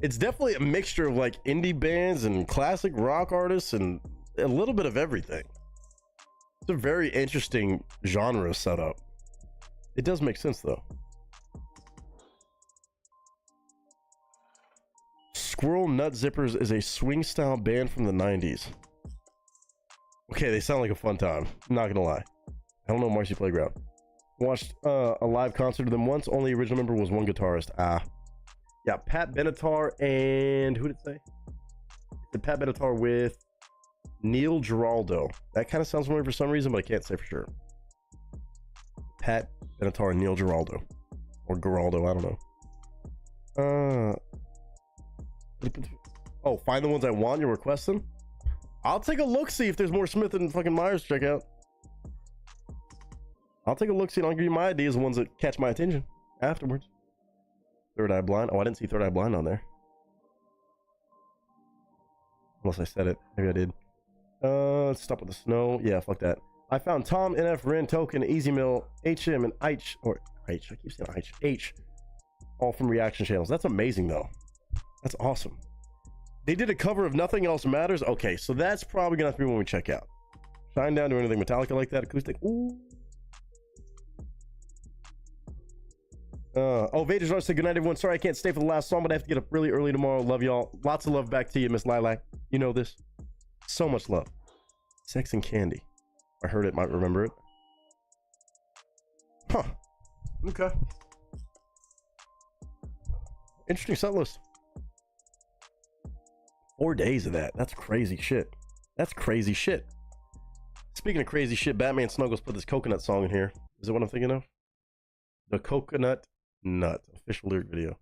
It's definitely a mixture of like indie bands and classic rock artists and a little bit of everything. It's a very interesting genre setup. It does make sense though. Squirrel Nut Zippers is a swing style band from the 90s. Okay, they sound like a fun time. I'm not gonna lie. I don't know Marcy Playground. Watched a live concert of them once. Only original member was one guitarist. Yeah, Pat Benatar and who did it say? The Pat Benatar with Neil Giraldo. That kind of sounds familiar for some reason, but I can't say for sure. Pat Benatar and Neil Giraldo. Or Giraldo, I don't know. Oh, find the ones I want, you're requesting? I'll take a look, see if there's more Smith and fucking Myers to check out. I'll take a look, see, and I'll give you my ideas, the ones that catch my attention afterwards. Third Eye Blind. Oh, I didn't see Third Eye Blind on there. Unless I said it. Maybe I did. Let's stop with the snow. Yeah, fuck that. I found Tom, NF, Ren, Token, Easy Mill, HM, and H. Or H. I keep saying H. H. All from reaction channels. That's amazing, though. That's awesome. They did a cover of Nothing Else Matters. Okay, so that's probably going to have to be when we check out. Shine Down to anything Metallica like that. Acoustic. Ooh. Vader's Rush said, good night, everyone. Sorry I can't stay for the last song, but I have to get up really early tomorrow. Love y'all. Lots of love back to you, Miss Lilac. You know this. So much love. Sex and Candy. I heard it, might remember it. Huh. Okay. Interesting set list. 4 days of that. That's crazy shit. That's crazy shit. Speaking of crazy shit, Batman Snuggles put this coconut song in here. Is it what I'm thinking of? The Coconut Nut official lyric video.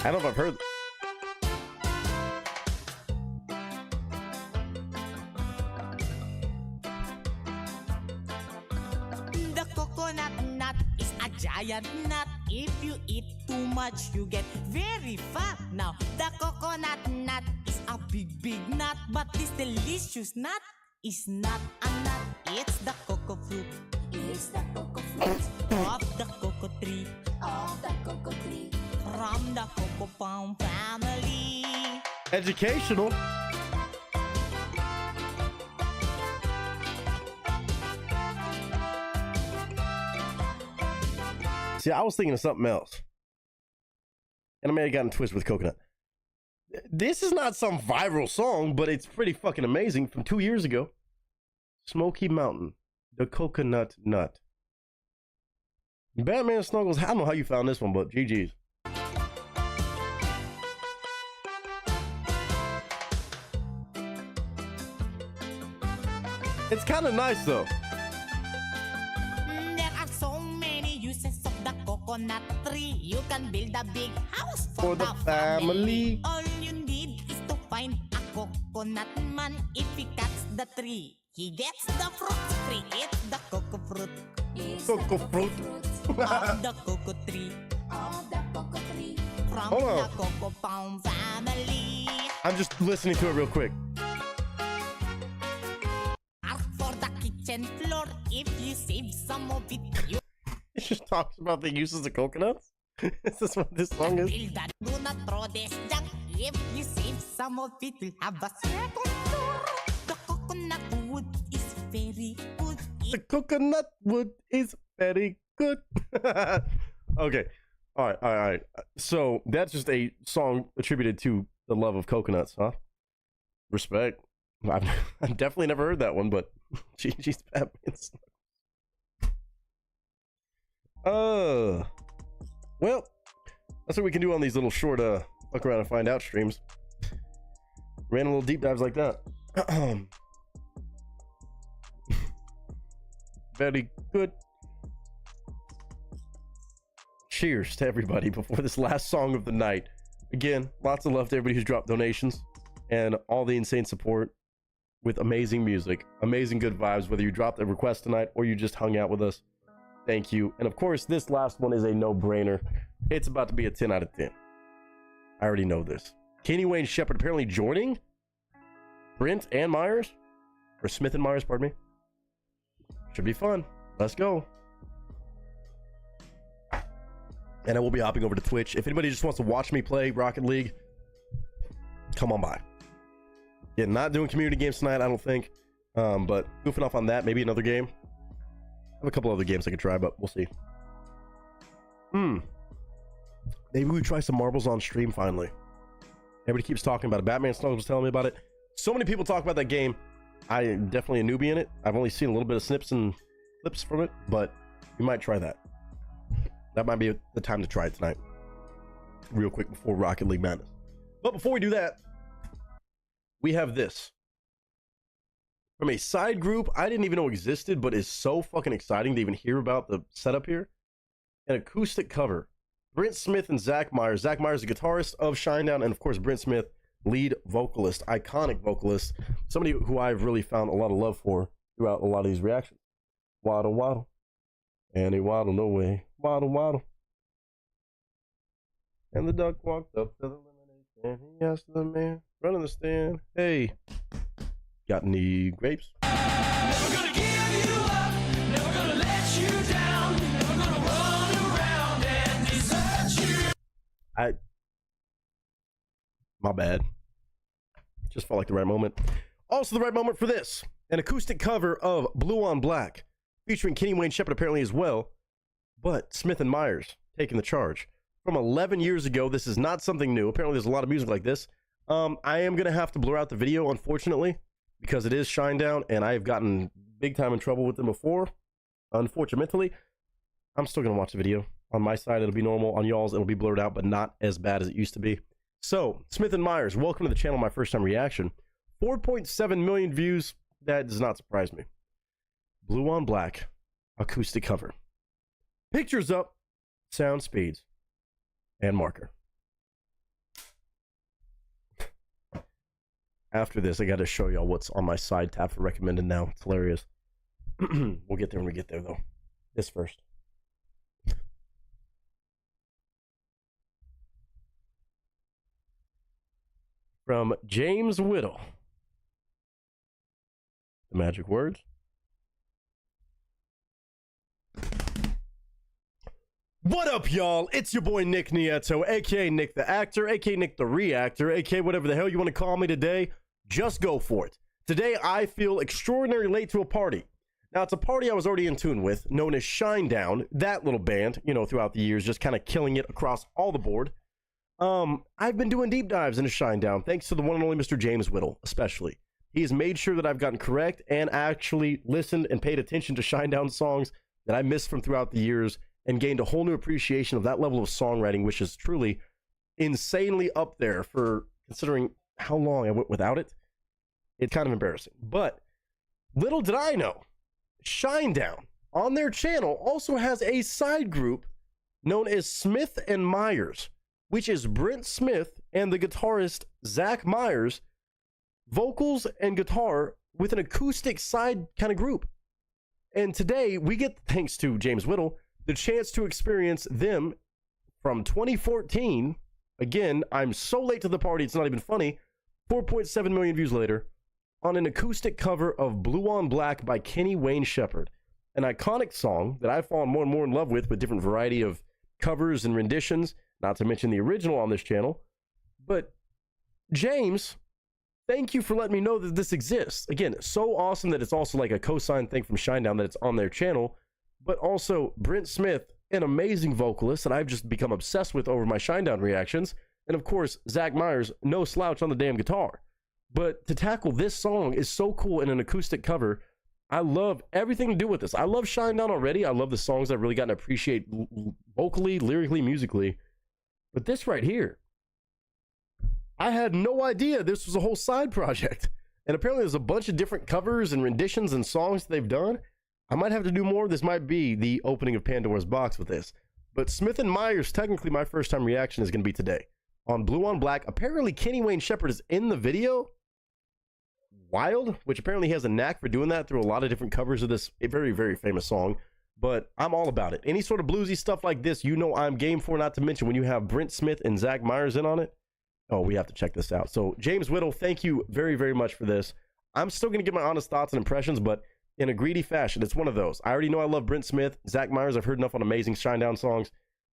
I don't know if I've heard. The coconut nut is a giant nut. If you eat too much, you get very fat. Now, the coconut nut is a big, big nut, but this delicious nut is not a nut, it's the cocoa fruit. It's the cocoa fruit of the cocoa tree. Of the cocoa tree. From the cocoa palm family. Educational. See, I was thinking of something else. And I may have gotten twisted with coconut. This is not some viral song, but it's pretty fucking amazing from 2 years ago. Smoky Mountain, the coconut nut. Batman Snuggles, I don't know how you found this one, but GG's. It's kind of nice though. There are so many uses of the coconut tree. You can build a big house For the family. All you need is to find a coconut man. If he cuts the tree, he gets the fruit free. It's the cocoa fruit. Cocoa fruit. Of the cocoa tree. Of the cocoa tree. From Hold on. the cocoa palm family. I'm just listening to it real quick. For the kitchen floor, if you save some of it, you It just talks about the uses of coconuts. Is this what this song is? build that. Do not throw this junk. If you save some of it, you'll have a second floor. The coconut wood is very good. The coconut wood is very good. Okay. All right. So that's just a song attributed to the love of coconuts, huh? Respect. I've definitely never heard that one, but GG's Batman. Well, that's what we can do on these little short fuck around and find out streams. Ran a little deep dives like that. Very good. Cheers to everybody before this last song of the night. Again, lots of love to everybody who's dropped donations and all the insane support with amazing music, amazing good vibes, whether you dropped a request tonight or you just hung out with us. Thank you. And of course, this last one is a no-brainer. It's about to be a 10 out of 10. I already know this. Kenny Wayne Shepherd apparently joining Brent and Myers, or Smith and Myers, pardon me. Should be fun. Let's go. And I will be hopping over to Twitch. If anybody just wants to watch me play Rocket League, come on by. Yeah, not doing community games tonight, I don't think. But goofing off on that, maybe another game. I have a couple other games I could try, but we'll see. Maybe we try some marbles on stream finally. Everybody keeps talking about it. Batman Snuggles was telling me about it. So many people talk about that game. I am definitely a newbie in it. I've only seen a little bit of snips and clips from it, but we might try that. That might be the time to try it tonight. Real quick before Rocket League Madness. But before we do that, we have this. From a side group I didn't even know existed, but is so fucking exciting to even hear about the setup here. An acoustic cover. Brent Smith and Zach Myers. Zach Myers, the guitarist of Shinedown, and of course Brent Smith, lead vocalist, iconic vocalist. Somebody who I've really found a lot of love for throughout a lot of these reactions. Waddle, waddle. And he waddle no way. Waddle, waddle. And the duck walked up to the lemonade stand. He asked the man running the stand, hey, got any grapes? Never gonna give you up, never gonna let you down, never gonna run around and desert you. My bad. Just felt like the right moment. Also the right moment for this. An acoustic cover of Blue on Black, featuring Kenny Wayne Shepherd apparently as well, but Smith and Myers taking the charge. From 11 years ago, this is not something new. Apparently there's a lot of music like this. I am going to have to blur out the video, unfortunately, because it is Shinedown, and I have gotten big time in trouble with them before. Unfortunately, I'm still going to watch the video. On my side, it'll be normal. On y'all's, it'll be blurred out, but not as bad as it used to be. So, Smith and Myers, welcome to the channel, my first time reaction. 4.7 million views. That does not surprise me. Blue on Black, acoustic cover. Pictures up, sound speeds, and marker. After this, I got to show y'all what's on my side tab for recommended now. It's hilarious. We'll get there when we get there, though. This first. From James Whittle. the magic words. What up, y'all? It's your boy Nick Nieto, aka Nick the Actor, aka Nick the Reactor, aka whatever the hell you want to call me today. Just go for it. Today, I feel extraordinarily late to a party. Now, it's a party I was already in tune with, known as Shinedown, that little band, you know, throughout the years, just kind of killing it across all the board. I've been doing deep dives into Shinedown, thanks to the one and only Mr. James Whittle, especially. He has made sure that I've gotten correct and actually listened and paid attention to Shinedown songs that I missed from throughout the years and gained a whole new appreciation of that level of songwriting, which is truly insanely up there for considering how long I went without it. It's kind of embarrassing. But little did I know, Shinedown on their channel also has a side group known as Smith and Myers, which is Brent Smith and the guitarist Zach Myers, vocals and guitar with an acoustic side kind of group. And today we get, thanks to James Whittle, the chance to experience them from 2014. Again, I'm so late to the party, it's not even funny. 4.7 million views later, on an acoustic cover of Blue on Black by Kenny Wayne Shepherd, an iconic song that I've fallen more and more in love with different variety of covers and renditions, not to mention the original on this channel. But James, thank you for letting me know that this exists. Again, so awesome that it's also like a co-sign thing from Shinedown that it's on their channel. But also Brent Smith, an amazing vocalist that I've just become obsessed with over my Shinedown reactions. And of course, Zach Myers, no slouch on the damn guitar. But to tackle this song is so cool in an acoustic cover. I love everything to do with this. I love Shinedown already. I love the songs I've really gotten to appreciate vocally, lyrically, musically. But this right here, I had no idea this was a whole side project. And apparently there's a bunch of different covers and renditions and songs that they've done. I might have to do more. This might be the opening of Pandora's box with this. But Smith and Myers, technically my first time reaction is going to be today. On Blue on Black, apparently Kenny Wayne Shepherd is in the video. Wild, which apparently he has a knack for doing that through a lot of different covers of this very, very famous song. But I'm all about it. Any sort of bluesy stuff like this, you know I'm game for, not to mention when you have Brent Smith and Zach Myers in on it. Oh, we have to check this out. So James Whittle, thank you very, very much for this. I'm still going to give my honest thoughts and impressions, but in a greedy fashion. It's one of those. I already know I love Brent Smith. Zach Myers, I've heard enough on amazing Shinedown songs.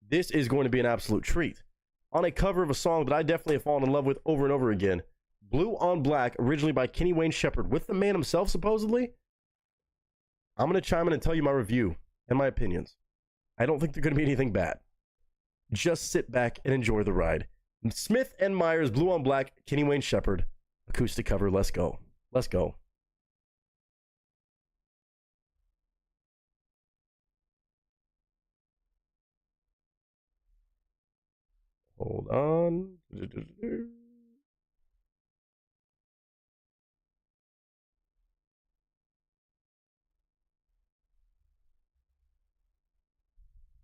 This is going to be an absolute treat. On a cover of a song that I definitely have fallen in love with over and over again, Blue on Black, originally by Kenny Wayne Shepherd, with the man himself, supposedly. I'm going to chime in and tell you my review and my opinions. I don't think they're going to be anything bad. Just sit back and enjoy the ride. Smith and Myers, Blue on Black, Kenny Wayne Shepherd, acoustic cover. Let's go. Let's go. Hold on.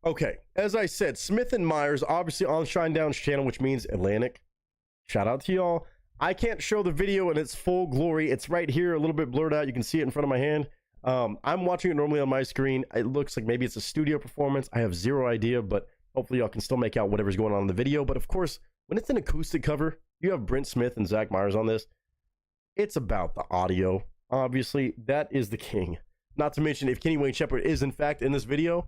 Okay, as I said, Smith and Myers, obviously on Shinedown's channel, which means Atlantic. Shout out to y'all. I can't show the video in its full glory. It's right here, a little bit blurred out. You can see it in front of my hand. I'm watching it normally on my screen. It looks like maybe it's a studio performance. I have zero idea, but hopefully y'all can still make out whatever's going on in the video. But of course, when it's an acoustic cover, you have Brent Smith and Zach Myers on this. It's about the audio. Obviously, that is the king. Not to mention, if Kenny Wayne Shepherd is in fact in this video,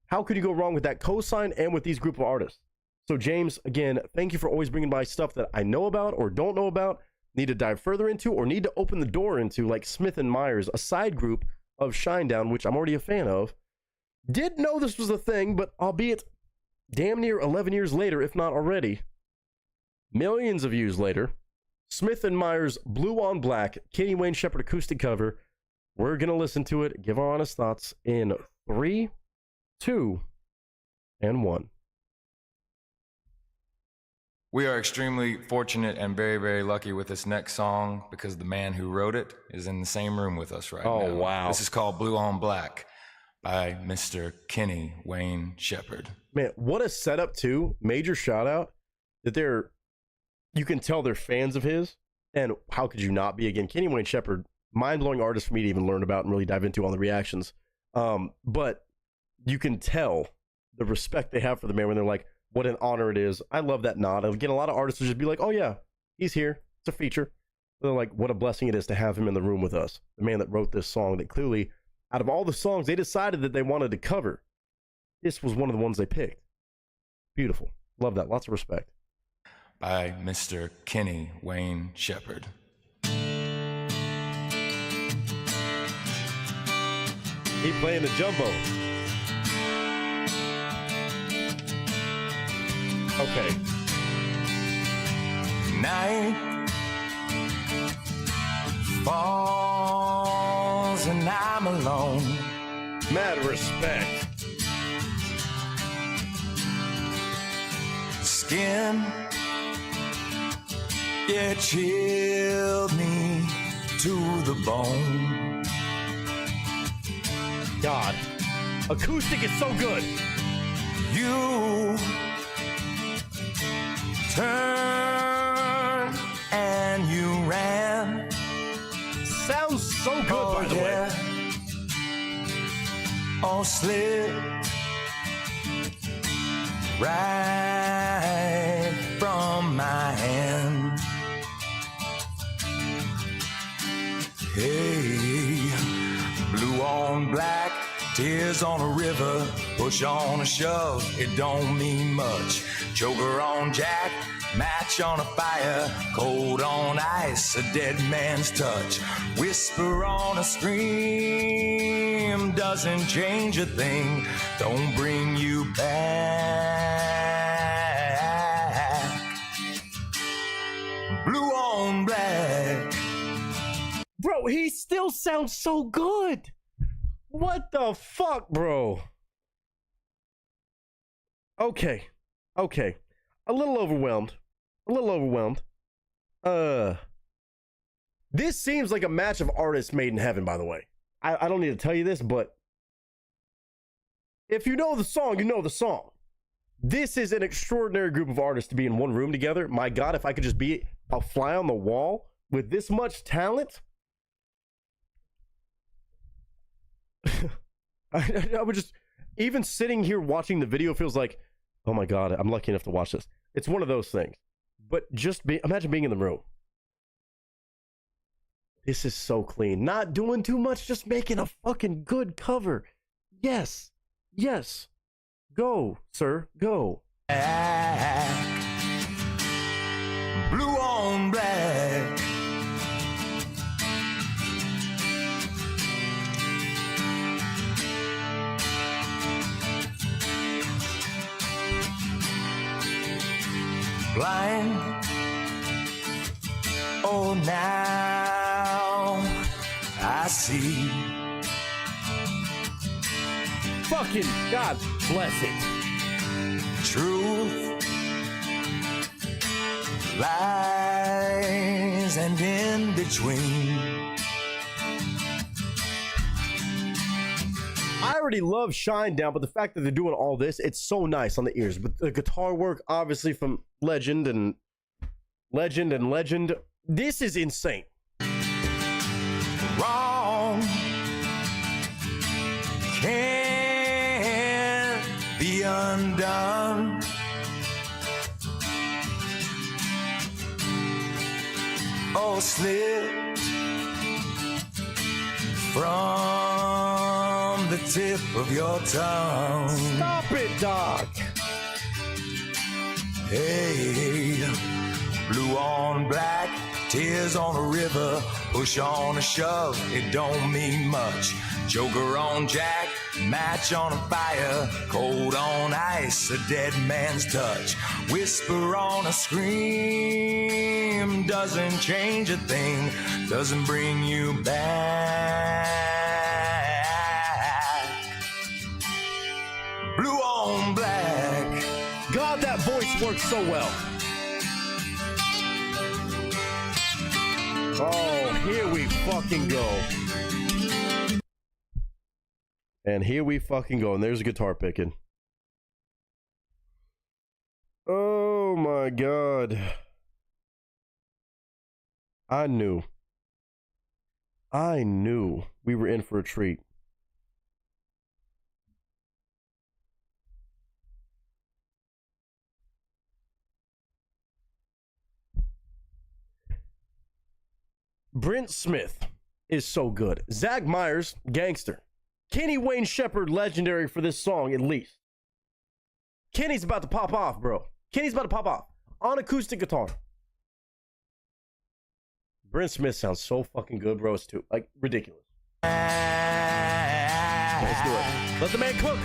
how could you go wrong with that cosign and with these group of artists? So James, again, thank you for always bringing by stuff that I know about or don't know about, need to dive further into, or need to open the door into, like Smith and Myers, a side group of Shinedown, which I'm already a fan of. Did know this was a thing, but albeit damn near 11 years later, if not already, millions of views later, Smith and Myers, Blue on Black, Kenny Wayne Shepherd acoustic cover. We're going to listen to it, give our honest thoughts in 3, 2, and 1. We are extremely fortunate and very, very lucky with this next song because the man who wrote it is in the same room with us right now. Oh, wow. This is called Blue on Black by Mr. Kenny Wayne Shepherd. Man, what a setup too. Major shout out that you can tell they're fans of his, and how could you not be? Again, Kenny Wayne Shepherd, mind-blowing artist for me to even learn about and really dive into on the reactions. But you can tell the respect they have for the man when they're like, what an honor it is. I love that nod. Again, a lot of artists will just be like, oh yeah, he's here. It's a feature. They're like, what a blessing it is to have him in the room with us. The man that wrote this song that clearly, out of all the songs they decided that they wanted to cover, this was one of the ones they picked. Beautiful. Love that. Lots of respect. By Mr. Kenny Wayne Shepherd. Keep playing the jumbo. Okay. Night falls and I'm alone. Mad respect. Skin, it chilled me to the bone. God, acoustic is so good. You turned and you ran. Sounds so good, by the way. Oh, slipped right from my hand. Hey, blue on black, tears on a river, push on a shove, it don't mean much. Joker on Jack, match on a fire, cold on ice, a dead man's touch. Whisper on a scream, doesn't change a thing, don't bring you back. Blue on black. Bro, he still sounds so good. What the fuck, bro? Okay. Okay. A little overwhelmed. This seems like a match of artists made in heaven, by the way. I don't need to tell you this, but if you know the song, you know the song. This is an extraordinary group of artists to be in one room together. My God, if I could just be a fly on the wall with this much talent, I would just, even sitting here watching the video feels like, oh my God, I'm lucky enough to watch this. It's one of those things. But just imagine being in the room. This is so clean. Not doing too much, just making a fucking good cover. Yes. Yes. Go, sir. Go. Blue on black. Blind. Oh, now I see. Fucking God bless it. Truth lies and in between. I already love Shinedown, but the fact that they're doing all this, it's so nice on the ears. But the guitar work, obviously from Legend. This is insane. Wrong can't be undone. Oh, slipped from the tip of your tongue. Stop it, Doc. Hey, blue on black, tears on a river, push on a shove, it don't mean much. Joker on Jack, match on a fire, cold on ice, a dead man's touch. Whisper on a scream, doesn't change a thing, doesn't bring you back. Blue on black. God, that voice works so well. Oh, here we fucking go. And here we fucking go. And there's a guitar picking. Oh my God. I knew we were in for a treat. Brent Smith is so good. Zach Myers, gangster. Kenny Wayne Shepherd, legendary for this song at least. Kenny's about to pop off, bro. Kenny's about to pop off on acoustic guitar. Brent Smith sounds so fucking good, bro. It's too, like, ridiculous. Let's do it. Let the man cook.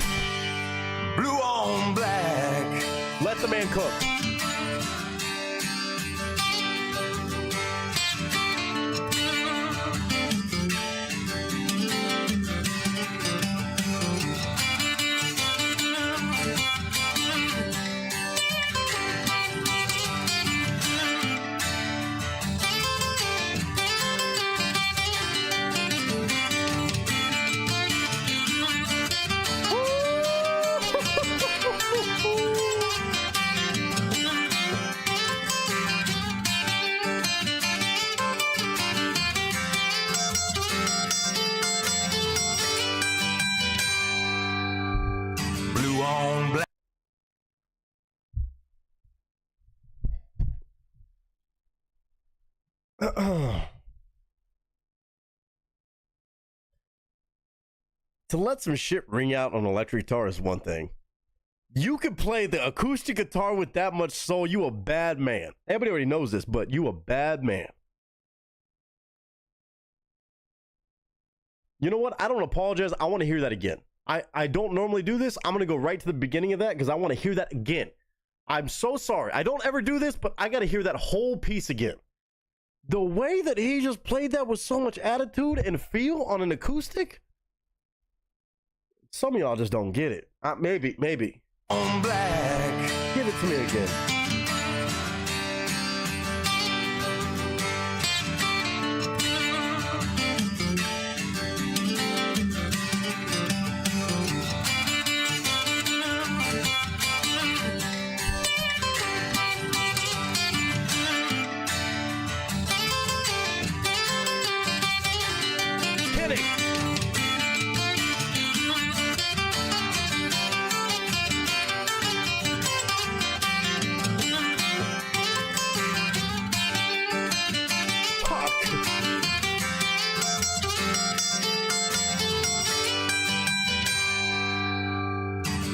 Blue on black. Let the man cook. Blue on black. To let some shit ring out on electric guitar is one thing. You can play the acoustic guitar with that much soul, you a bad man. Everybody already knows this, but you a bad man. You know what? I don't apologize. I want to hear that again. I don't normally do this. I'm going to go right to the beginning of that because I want to hear that again. I'm so sorry. I don't ever do this, but I got to hear that whole piece again. The way that he just played that with so much attitude and feel on an acoustic, some of y'all just don't get it. Maybe. On black. Give it to me again. Kenny.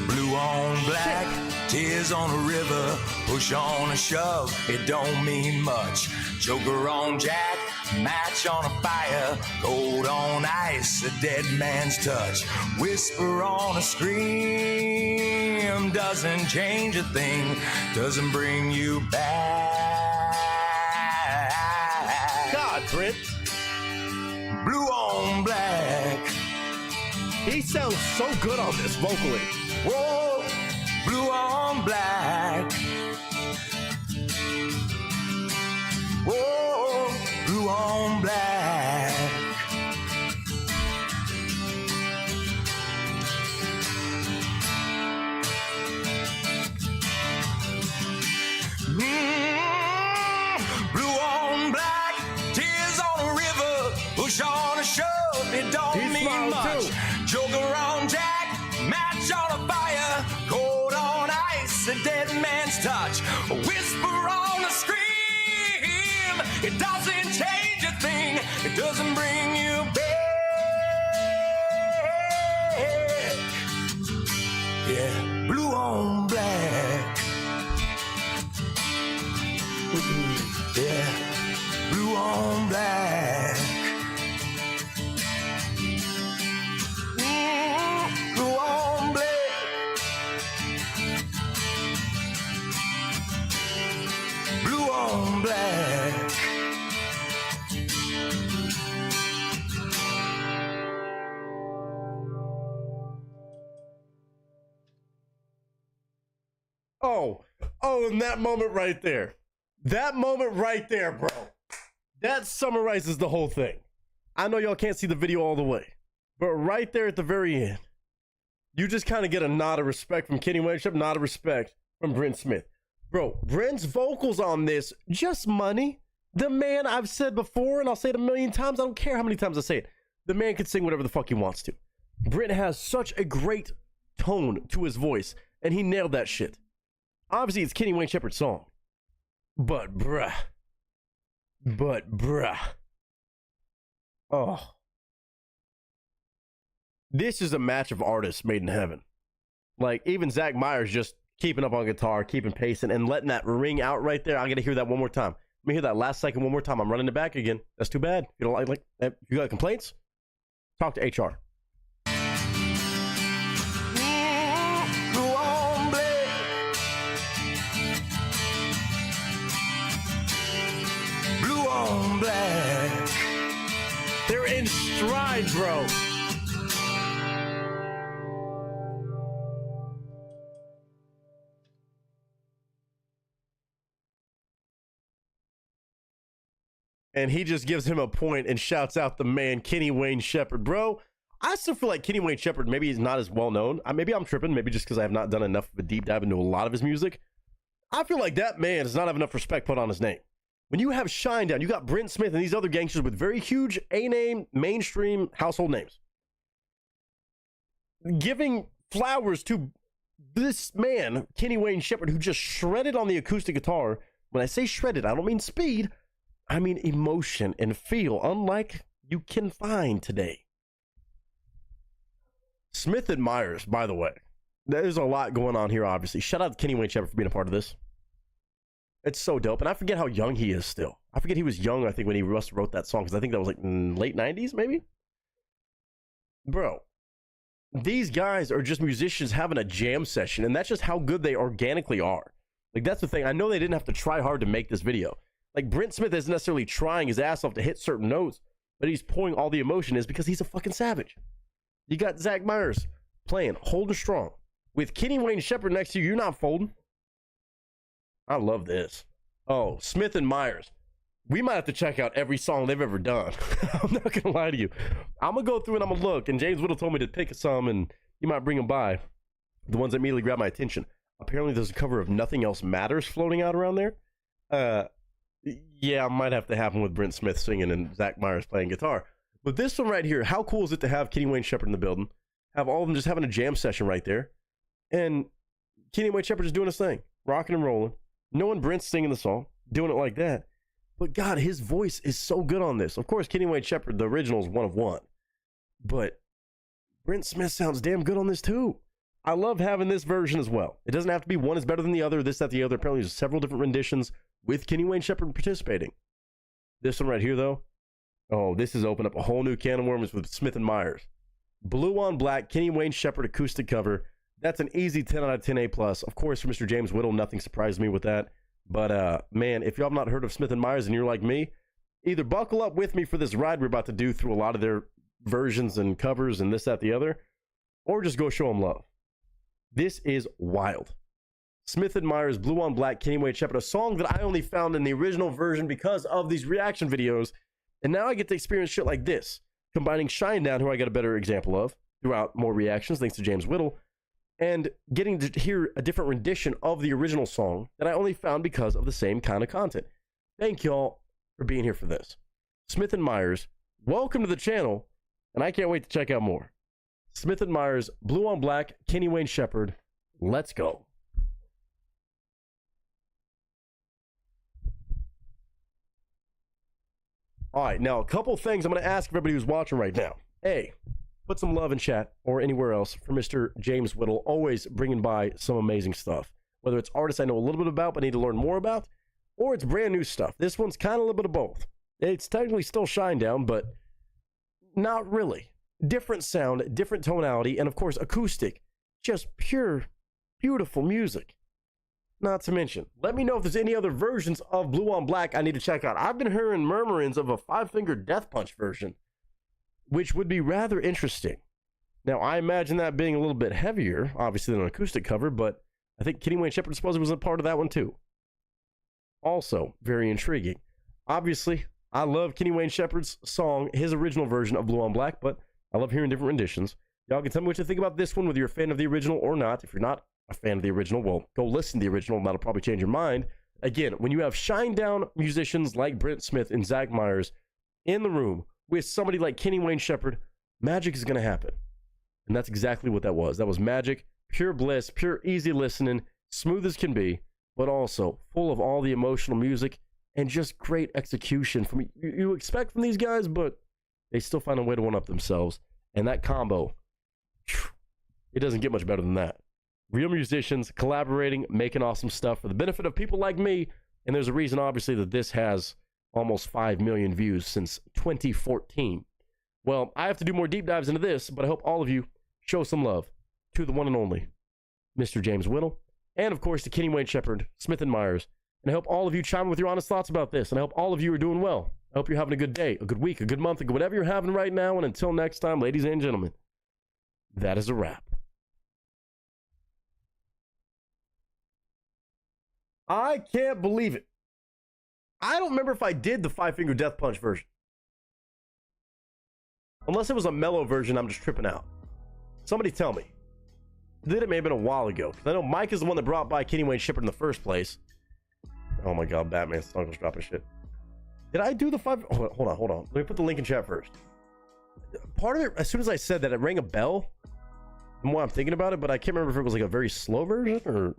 Blue on black, tears on a river, push on a shove, it don't mean much. Joker on Jack, match on a fire, gold on ice, a dead man's touch. Whisper on a scream, doesn't change a thing, doesn't bring you back. God, Brent. Blue on black. He sounds so good on this vocally. Whoa, blue on black. Whoa, blue on black. Blue on black, tears on a river, push on a shove, it don't mean much. Too. Joker on Jack, match on a fire, cold on ice, a dead man's touch, a whisper on a scream, it doesn't change a thing, it doesn't bring you back. Yeah, blue on black. Yeah, blue on black. Blue on black. Blue on black. Oh, and that moment right there. That moment right there, bro. That summarizes the whole thing. I know y'all can't see the video all the way, but right there at the very end, you just kind of get a nod of respect from Kenny Wayne Shepherd, nod of respect from Brent Smith. Bro, Brent's vocals on this, just money. The man, I've said before, and I'll say it a million times, I don't care how many times I say it, the man can sing whatever the fuck he wants to. Brent has such a great tone to his voice, and he nailed that shit. Obviously, it's Kenny Wayne Shepherd's song. But bruh, Oh. This is a match of artists made in heaven. Like, even Zach Myers just keeping up on guitar, keeping pacing, and letting that ring out right there. I got to hear that one more time. Let me hear that last second one more time. I'm running it back again. That's too bad. If you don't like if you got complaints, talk to HR. Blue on black. Blue on black. They're in stride, bro. And he just gives him a point and shouts out the man, Kenny Wayne Shepherd. Bro, I still feel like Kenny Wayne Shepherd, maybe he's not as well known. Maybe I'm tripping, maybe just because I have not done enough of a deep dive into a lot of his music. I feel like that man does not have enough respect put on his name. When you have Shinedown, you got Brent Smith and these other gangsters with very huge A-name, mainstream household names. Giving flowers to this man, Kenny Wayne Shepherd, who just shredded on the acoustic guitar. When I say shredded, I don't mean speed. I mean emotion and feel, unlike you can find today. Smith and Myers, by the way. There's a lot going on here, obviously. Shout out to Kenny Wayne Shepherd for being a part of this. It's so dope. And I forget how young he is still. I forget he was young, I think, when he wrote that song, because I think that was like late 90s, maybe? Bro, these guys are just musicians having a jam session, and that's just how good they organically are. Like, that's the thing. I know they didn't have to try hard to make this video. Like, Brent Smith isn't necessarily trying his ass off to hit certain notes, but he's pouring all the emotion is because he's a fucking savage. You got Zach Myers playing, holding strong. With Kenny Wayne Shepherd next to you, you're not folding. I love this. Oh, Smith and Myers. We might have to check out every song they've ever done. I'm not going to lie to you. I'm going to go through and I'm going to look. And James Whittle told me to pick some and you might bring them by. The ones that immediately grabbed my attention. Apparently there's a cover of Nothing Else Matters floating out around there. Yeah, I might have to have them with Brent Smith singing and Zach Myers playing guitar. But this one right here, how cool is it to have Kenny Wayne Shepherd in the building? Have all of them just having a jam session right there. And Kenny Wayne Shepherd just doing his thing. Rocking and rolling. Knowing Brent's singing the song. Doing it like that. But God, his voice is so good on this. Of course, Kenny Wayne Shepherd, the original, is one of one. But Brent Smith sounds damn good on this too. I love having this version as well. It doesn't have to be one is better than the other, this, that, the other. Apparently, there's several different renditions with Kenny Wayne Shepherd participating. This one right here, though. Oh, this has opened up a whole new can of worms with Smith and Myers. Blue on Black, Kenny Wayne Shepherd acoustic cover. That's an easy 10 out of 10 A+. Of course, for Mr. James Whittle, nothing surprised me with that. But, man, if y'all have not heard of Smith and Myers and you're like me, either buckle up with me for this ride we're about to do through a lot of their versions and covers and this, that, the other, or just go show them love. This is wild. Smith and Myers, Blue on Black, Kenny Wayne Shepherd, a song that I only found in the original version because of these reaction videos. And now I get to experience shit like this, combining Shinedown, who I got a better example of throughout more reactions, thanks to James Whittle, and getting to hear a different rendition of the original song that I only found because of the same kind of content. Thank y'all for being here for this. Smith and Myers, welcome to the channel, and I can't wait to check out more. Smith and Myers, Blue on Black, Kenny Wayne Shepherd, let's go. All right, now a couple things I'm going to ask everybody who's watching right now. A, put some love in chat or anywhere else for Mr. James Whittle, always bringing by some amazing stuff. Whether it's artists I know a little bit about but need to learn more about, or it's brand new stuff. This one's kind of a little bit of both. It's technically still Shinedown, but not really. Different sound, different tonality, and of course acoustic. Just pure, beautiful music. Not to mention, let me know if there's any other versions of Blue on Black I need to check out. I've been hearing murmurings of a 5-finger Death Punch version, which would be rather interesting. Now, I imagine that being a little bit heavier, obviously, than an acoustic cover, but I think Kenny Wayne Shepherd supposedly was a part of that one too. Also, very intriguing. Obviously, I love Kenny Wayne Shepherd's song, his original version of Blue on Black, but I love hearing different renditions. Y'all can tell me what you think about this one, whether you're a fan of the original or not. If you're not a fan of the original, well, go listen to the original, and that'll probably change your mind. Again, when you have Shinedown musicians like Brent Smith and Zach Myers in the room with somebody like Kenny Wayne Shepherd, magic is going to happen. And that's exactly what that was. That was magic, pure bliss, pure easy listening, smooth as can be, but also full of all the emotional music and just great execution from you expect from these guys, but they still find a way to one-up themselves. And that combo, it doesn't get much better than that. Real musicians collaborating, making awesome stuff for the benefit of people like me. And there's a reason, obviously, that this has almost 5 million views since 2014. Well, I have to do more deep dives into this, but I hope all of you show some love to the one and only Mr. James Whittle, and of course to Kenny Wayne Shepherd, Smith and Myers. And I hope all of you chime in with your honest thoughts about this, and I hope all of you are doing well. I hope you're having a good day, a good week, a good month, whatever you're having right now. And until next time, ladies and gentlemen, that is a wrap. I can't believe it. I don't remember if I did the 5-Finger Death Punch version. Unless it was a mellow version, I'm just tripping out. Somebody tell me. Did it may have been a while ago. I know Mike is the one that brought by Kenny Wayne Shepherd in the first place. Oh my god, Batman's uncle's dropping shit. Did I do the 5? Hold on. Let me put the link in chat first. Part of it, as soon as I said that, it rang a bell. The more I'm thinking about it, but I can't remember if it was like a very slow version or...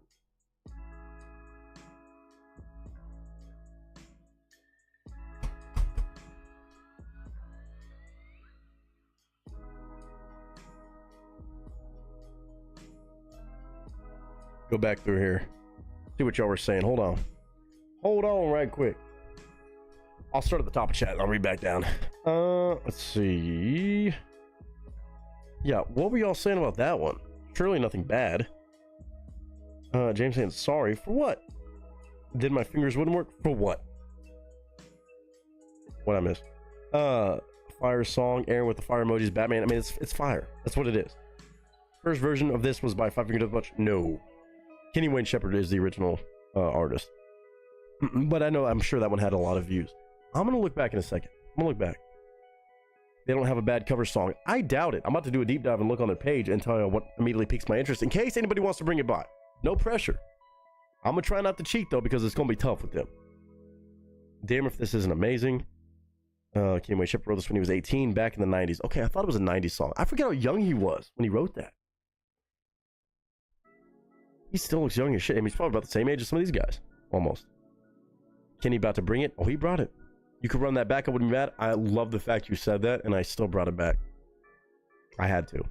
Go back through here. See what y'all were saying. Hold on right quick. I'll start at the top of chat and I'll read back down. Let's see. Yeah, what were y'all saying about that one? Surely nothing bad. James saying sorry. For what? Did my fingers wouldn't work? For what? What I missed? Fire song, Aaron with the fire emojis, Batman. I mean, it's fire. That's what it is. First version of this was by 5-Finger Death Punch. No. Kenny Wayne Shepherd is the original artist. But I'm sure that one had a lot of views. I'm going to look back in a second. I'm going to look back. They don't have a bad cover song. I doubt it. I'm about to do a deep dive and look on their page and tell you what immediately piques my interest in case anybody wants to bring it by. No pressure. I'm going to try not to cheat, though, because it's going to be tough with them. Damn if this isn't amazing. Kenny Wayne Shepherd wrote this when he was 18 back in the 90s. Okay, I thought it was a 90s song. I forget how young he was when he wrote that. He still looks young as shit. I mean, he's probably about the same age as some of these guys. Almost. Kenny about to bring it? Oh, he brought it. You could run that back. I wouldn't be mad. I love the fact you said that, and I still brought it back. I had to.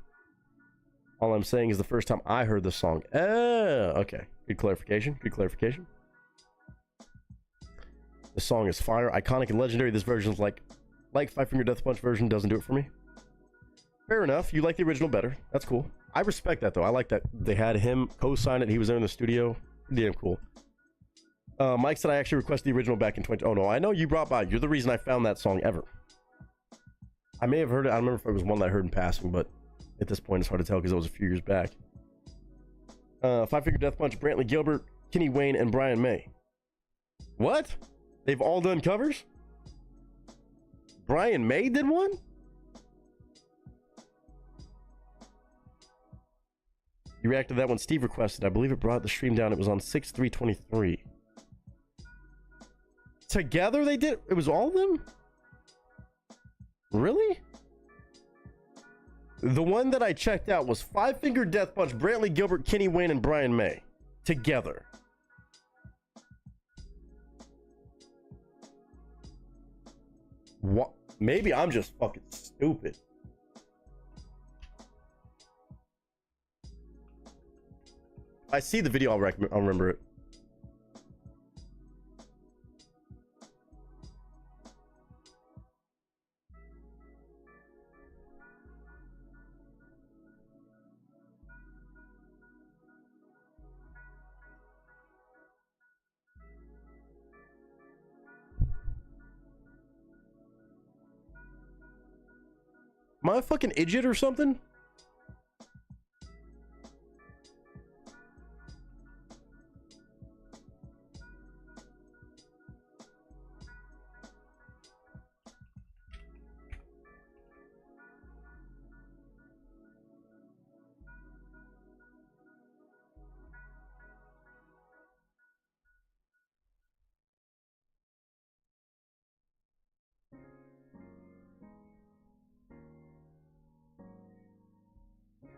All I'm saying is the first time I heard the song. Okay. Good clarification. Good clarification. The song is fire. Iconic and legendary. This version is like 5-Finger Death Punch version doesn't do it for me. Fair enough. You like the original better. That's cool. I respect that, though. I like that they had him co-sign it. He was there in the studio. Damn cool. Mike said I actually requested the original back in 20... Oh, no. I know you brought by. You're the reason I found that song ever. I may have heard it. I don't remember if it was one that I heard in passing, but at this point, it's hard to tell because it was a few years back. 5-Finger Death Punch, Brantley Gilbert, Kenny Wayne, and Brian May. What? They've all done covers? Brian May did one? You reacted to that one Steve requested. I believe it brought the stream down. It was on 6/3/23. Together they did? It was all of them? Really? The one that I checked out was 5-Finger Death Punch, Brantley Gilbert, Kenny Wayne, and Brian May. Together. What? Maybe I'm just fucking stupid. I see the video, I'll remember it. Am I a fucking idiot or something?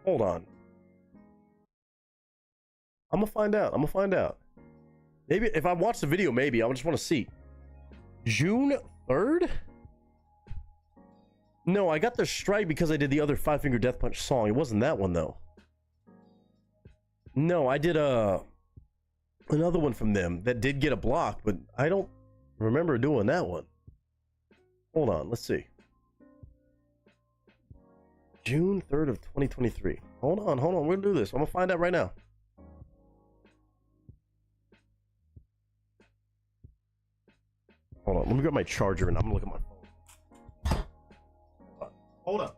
Hold on. I'm gonna find out. Maybe if I watch the video, maybe I just want to see. June 3rd? No, I got the strike because I did the other Five Finger Death Punch song. It wasn't that one though. No, I did another one from them that did get a block, but I don't remember doing that one. Hold on, let's see. June 3rd of 2023. Hold on, we're gonna do this. I'm gonna find out right now. Hold on, let me grab my charger and I'm gonna look at my phone. Hold on.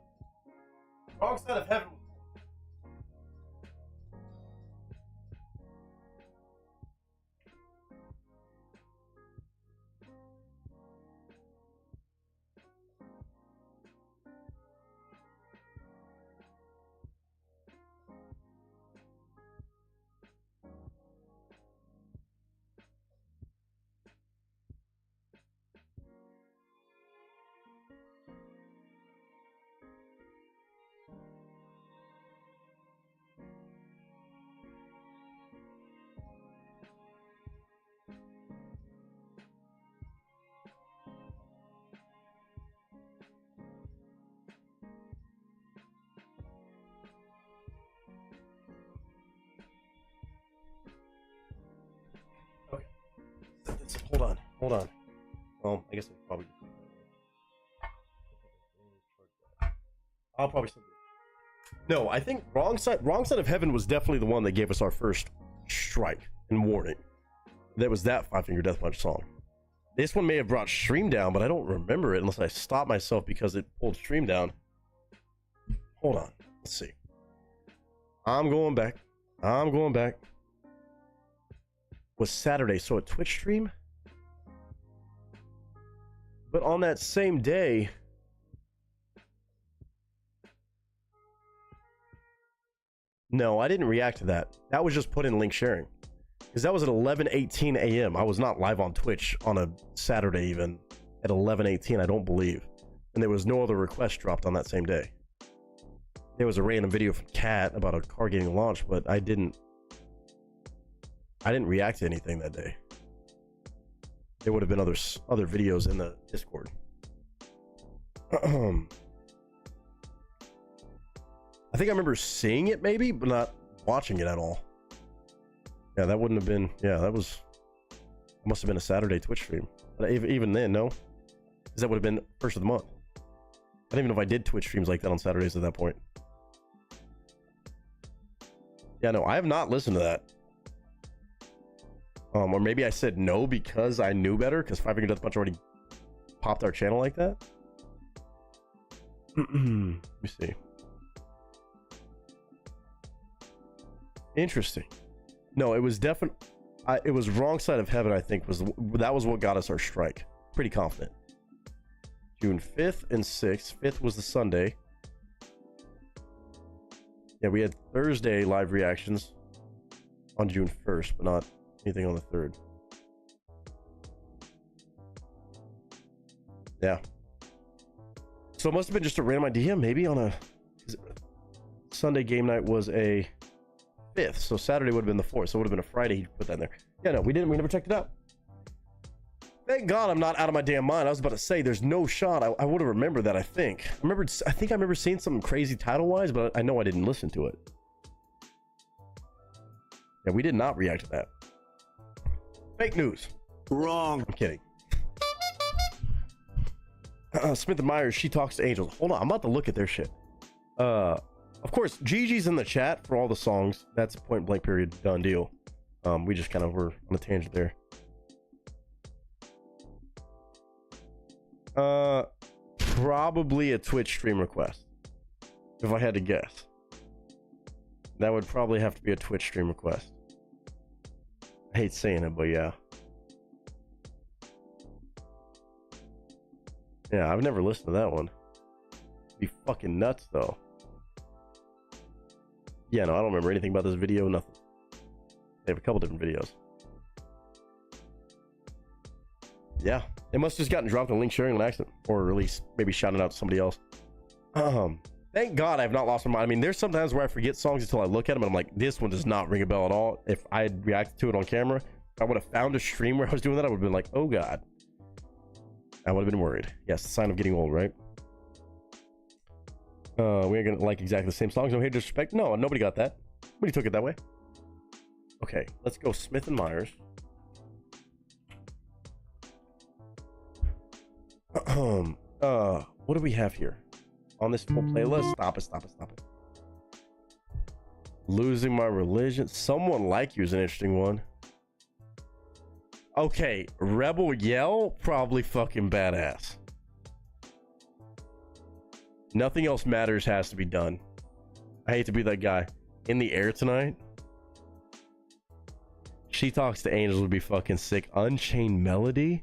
Wrong Side of Heaven. Hold on. Well, I guess I'll probably. I'll probably still do it. No, I think Wrong Side of Heaven was definitely the one that gave us our first strike and warning. That was that Five Finger Death Punch song. This one may have brought stream down, but I don't remember it unless I stopped myself because it pulled stream down. Hold on. Let's see. I'm going back. Was Saturday, so a Twitch stream? But on that same day, no, I didn't react to that. That was just put in link sharing. Because that was at 11:18 a.m. I was not live on Twitch on a Saturday even at 11:18, I don't believe. And there was no other request dropped on that same day. There was a random video from Cat about a car getting launched, but I didn't react to anything that day. There would have been other videos in the Discord. I think I remember seeing it maybe, but not watching it at all. Yeah, that wouldn't have been. Yeah, that must have been a Saturday Twitch stream. But even then, no, because that would have been first of the month. I don't even know if I did Twitch streams like that on Saturdays at that point. Yeah, no, I have not listened to that. Or maybe I said no because I knew better, because Five Finger Death Punch already popped our channel like that. Let me see. Interesting. No, it was definitely. It was Wrong Side of Heaven. I think that was what got us our strike. Pretty confident. June 5th and 6th. 5th was the Sunday. Yeah, we had Thursday live reactions on June 1st, but not anything on the 3rd. Yeah. So it must have been just a random idea, maybe on a Sunday game night was a 5th, so Saturday would have been the 4th, so it would have been a Friday. He put that in there. Yeah, no, we never checked it out. Thank God I'm not out of my damn mind. I was about to say there's no shot. I would have remembered that. I think I remember seeing something crazy title wise, but I know I didn't listen to it. Yeah, we did not react to that. Fake news. Wrong. I'm kidding. Smith and Myers, She Talks to Angels. Hold on, I'm about to look at their shit. Of course, Gigi's in the chat for all the songs. That's point blank period, done deal. We just kind of were on a tangent there. Probably a Twitch stream request. If I had to guess. That would probably have to be a Twitch stream request. I hate saying it, but yeah. Yeah, I've never listened to that one. It'd be fucking nuts, though. Yeah, no, I don't remember anything about this video, nothing. They have a couple different videos. Yeah, it must have just gotten dropped on link sharing on accident, or at least maybe shouting out to somebody else. Thank God I've not lost my mind. I mean, there's sometimes where I forget songs until I look at them and I'm like, this one does not ring a bell at all. If I had reacted to it on camera, if I would have found a stream where I was doing that, I would have been like, oh God. I would have been worried. Yes, the sign of getting old, right? We ain't gonna like exactly the same songs. No hate, disrespect. No, nobody got that. Nobody took it that way. Okay, let's go Smith and Myers. What do we have here on this full playlist? Stop it. Losing My Religion. Someone Like You is an interesting one. Okay, Rebel Yell, probably fucking badass. Nothing Else Matters has to be done. I hate to be that guy. In the Air Tonight. She Talks to Angels would be fucking sick. Unchained Melody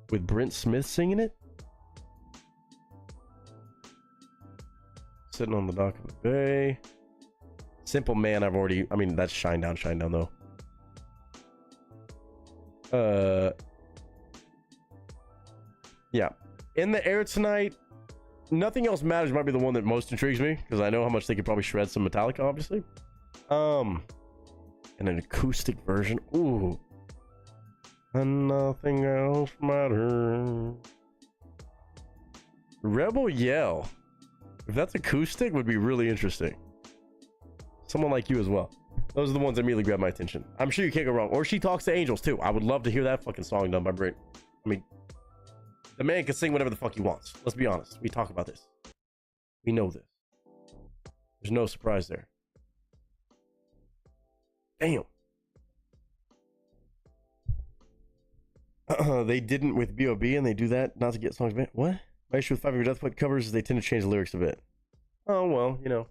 with Brent Smith singing it. Sitting on the Dock of the Bay. Simple Man, I mean, that's Shinedown though. Yeah. In the Air Tonight, Nothing Else Matters might be the one that most intrigues me, because I know how much they could probably shred some Metallica, obviously. And an acoustic version. Ooh. And Nothing Else Matters. Rebel Yell. If that's acoustic, would be really interesting. Someone Like You as well. Those are the ones that immediately grab my attention. I'm sure you can't go wrong. Or She Talks to Angels too. I would love to hear that fucking song done by Brent. I mean, the man can sing whatever the fuck he wants. Let's be honest. We talk about this. We know this. There's no surprise there. Damn. They didn't with B.O.B. and they do that not to get songs banned. What? My issue with Five Finger Death Punch covers is they tend to change the lyrics a bit. Oh, well, you know.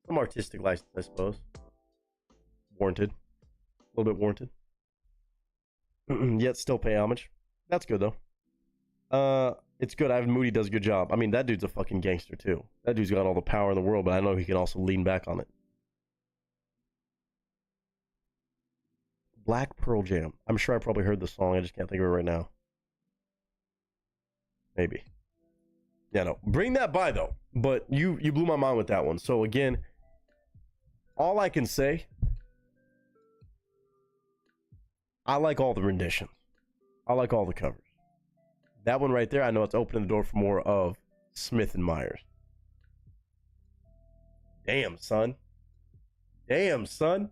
Some artistic license, I suppose. Warranted. A little bit warranted. Yet still pay homage. That's good, though. It's good. Ivan Moody does a good job. I mean, that dude's a fucking gangster, too. That dude's got all the power in the world, but I know he can also lean back on it. Black Pearl Jam. I'm sure I probably heard the song. I just can't think of it right now. Maybe. Yeah, no. Bring that by, though. But you blew my mind with that one. So, again, all I can say, I like all the renditions. I like all the covers. That one right there, I know it's opening the door for more of Smith and Myers. Damn, son. Damn, son.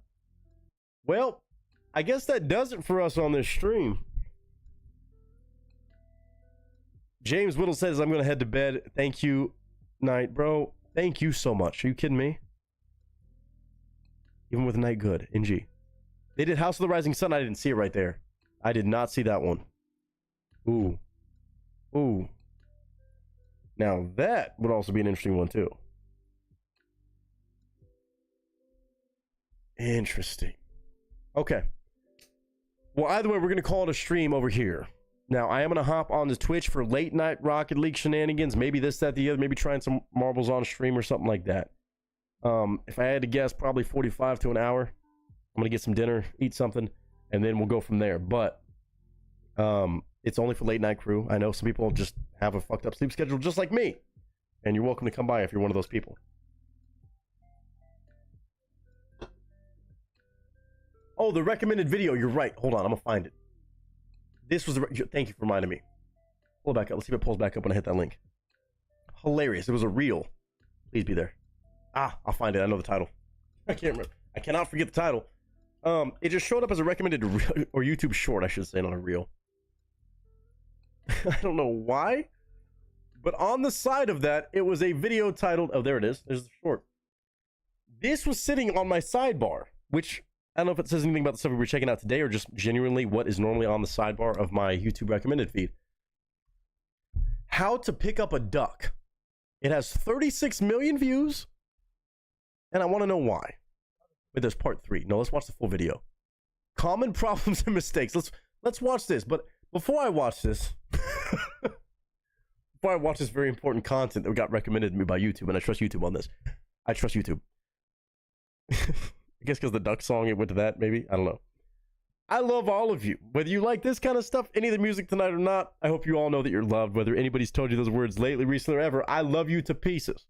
Well, I guess that does it for us on this stream. James Whittle says, I'm going to head to bed. Thank you, Night. Bro, thank you so much. Are you kidding me? Even with Night Good, NG. They did House of the Rising Sun. I didn't see it right there. I did not see that one. Ooh. Ooh. Now that would also be an interesting one, too. Interesting. Okay. Well, either way, we're going to call it a stream over here. Now, I am going to hop on the Twitch for late night Rocket League shenanigans. Maybe this, that, the other. Maybe trying some marbles on stream or something like that. If I had to guess, probably 45 to an hour. I'm going to get some dinner, eat something, and then we'll go from there. But it's only for late night crew. I know some people just have a fucked up sleep schedule just like me. And you're welcome to come by if you're one of those people. Oh, the recommended video. You're right. Hold on. I'm going to find it. This was the... Thank you for reminding me. Pull it back up. Let's see if it pulls back up when I hit that link. Hilarious. It was a reel. Please be there. Ah, I'll find it. I know the title. I can't remember. I cannot forget the title. It just showed up as a recommended reel, or YouTube short, I should say, not a reel. I don't know why. But on the side of that, it was a video titled... Oh, there it is. There's the short. This was sitting on my sidebar, which... I don't know if it says anything about the stuff we were checking out today or just genuinely what is normally on the sidebar of my YouTube recommended feed. How to Pick Up a Duck. It has 36 million views, and I want to know why. Wait, there's part 3. No, let's watch the full video. Common problems and mistakes. Let's watch this. But before I watch this, before I watch this very important content that got recommended to me by YouTube, and I trust YouTube on this. I trust YouTube. I guess because the duck song, it went to that, maybe? I don't know. I love all of you. Whether you like this kind of stuff, any of the music tonight or not, I hope you all know that you're loved. Whether anybody's told you those words lately, recently, or ever, I love you to pieces.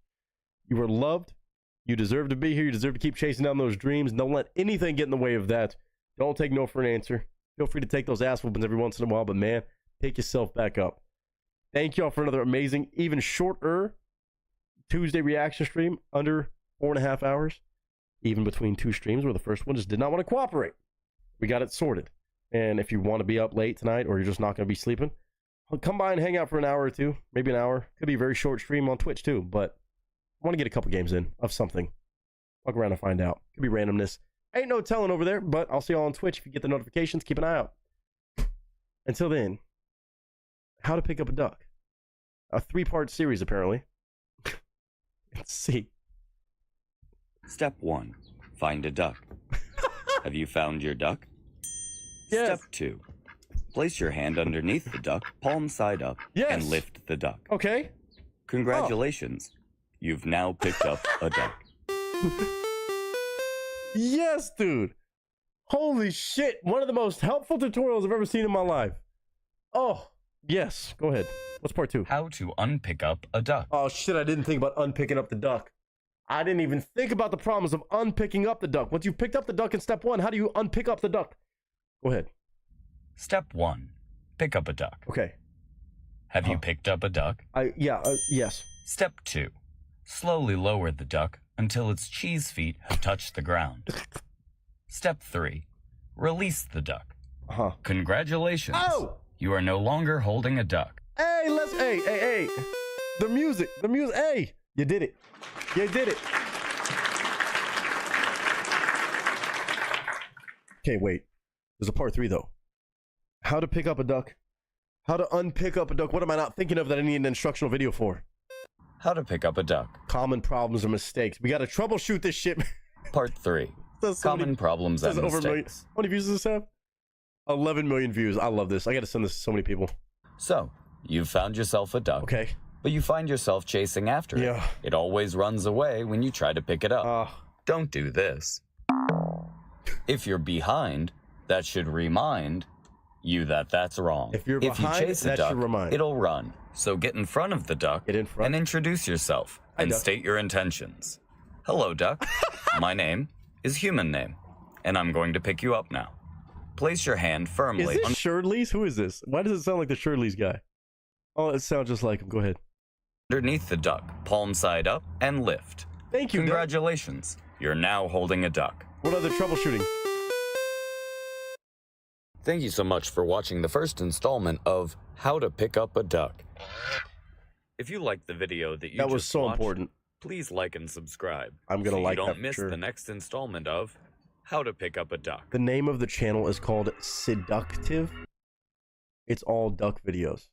You are loved. You deserve to be here. You deserve to keep chasing down those dreams. Don't let anything get in the way of that. Don't take no for an answer. Feel free to take those ass whoopings every once in a while, but man, pick yourself back up. Thank y'all for another amazing, even shorter Tuesday reaction stream under 4.5 hours, even between two streams where the first one just did not want to cooperate. We got it sorted. And if you want to be up late tonight or you're just not going to be sleeping, come by and hang out for an hour or two, maybe an hour. Could be a very short stream on Twitch too, but I want to get a couple games in of something. Walk around and find out. Could be randomness. Ain't no telling over there, but I'll see y'all on Twitch. If you get the notifications, keep an eye out. Until then, how to pick up a duck. A 3-part series, apparently. Let's see. Step 1. Find a duck. Have you found your duck? Yes. Step 2. Place your hand underneath the duck, palm side up, and lift the duck. Okay. Congratulations. You've now picked up a duck. Yes, dude. Holy shit. One of the most helpful tutorials I've ever seen in my life. Oh, yes. Go ahead. What's part 2? How to unpick up a duck. Oh, shit. I didn't think about unpicking up the duck. I didn't even think about the problems of unpicking up the duck. Once you've picked up the duck in step 1, how do you unpick up the duck? Go ahead. Step 1. Pick up a duck. Okay. Have you picked up a duck? Yes. Step 2. Slowly lower the duck until its cheese feet have touched the ground. Step 3. Release the duck. Congratulations. Oh! You are no longer holding a duck. Hey, hey. The music. Hey, you did it. You did it. Okay, wait. There's a part 3, though. How to pick up a duck. How to unpick up a duck. What am I not thinking of that I need an instructional video for? How to pick up a duck. Common problems or mistakes. We got to troubleshoot this shit. Part 3. Common problems and mistakes. How many views does this have? 11 million views. I love this. I got to send this to so many people. So, you've found yourself a duck. Okay. But you find yourself chasing after it. Yeah. It always runs away when you try to pick it up. Don't do this. If you're behind, that should remind you that that's wrong. If you're behind, you chase a that duck, should remind. it'll run. So get in front of the duck and introduce yourself and state your intentions. Hello, duck. My name is Human Name, and I'm going to pick you up now. Place your hand firmly Is this Shirley's? Who is this? Why does it sound like the Shirley's guy? Oh, it sounds just like him. Go ahead. underneath the duck, palm side up, and lift. Thank you, Congratulations. You're now holding a duck. What other troubleshooting? Thank you so much for watching the first installment of How to Pick Up a Duck. If you liked the video that you was just so watched, important. please like and subscribe. I'm gonna so like you that don't for miss sure. the next installment of How to Pick Up a Duck. The name of the channel is called Seductive. It's all duck videos.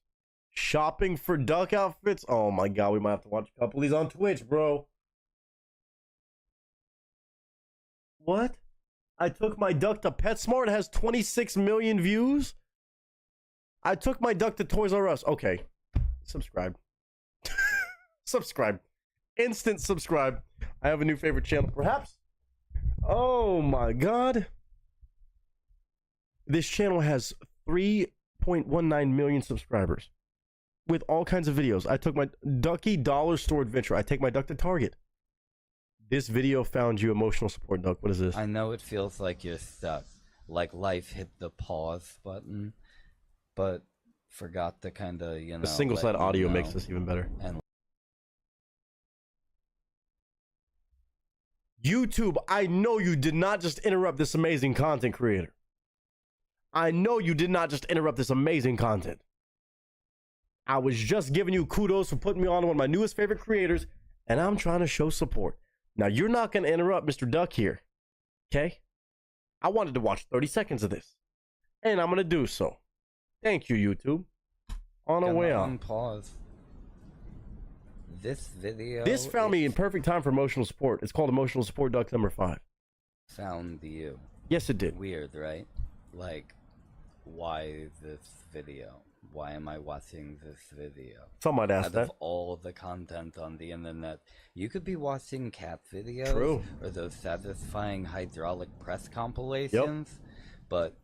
Shopping for duck outfits? Oh my god, we might have to watch a couple of these on Twitch, bro. What? I took my duck to PetSmart. It has 26 million views. I took my duck to Toys R Us. Okay. Subscribe. Subscribe. Instant subscribe. I have a new favorite channel, perhaps. Oh my god. This channel has 3.19 million subscribers with all kinds of videos. I took my Ducky Dollar Store Adventure. I take my duck to Target. This video found you emotional support, duck. What is this? I know it feels like you're stuck, like life hit the pause button, but forgot to kind of, you know. The single side audio makes this even better. And YouTube, I know you did not just interrupt this amazing content creator. I know you did not just interrupt this amazing content. I was just giving you kudos for putting me on one of my newest favorite creators, and I'm trying to show support. Now, you're not going to interrupt Mr. Duck here, okay? I wanted to watch 30 seconds of this, and I'm going to do so. Thank you, YouTube. On our way on. Pause. This video. This found me in perfect time for emotional support. It's called Emotional Support Duck number 5. Found you. Yes, it did. Weird, right? Like, why this video? Why am I watching this video? Some might ask Out that. of all of the content on the internet, you could be watching cat videos. True. Or those satisfying hydraulic press compilations. But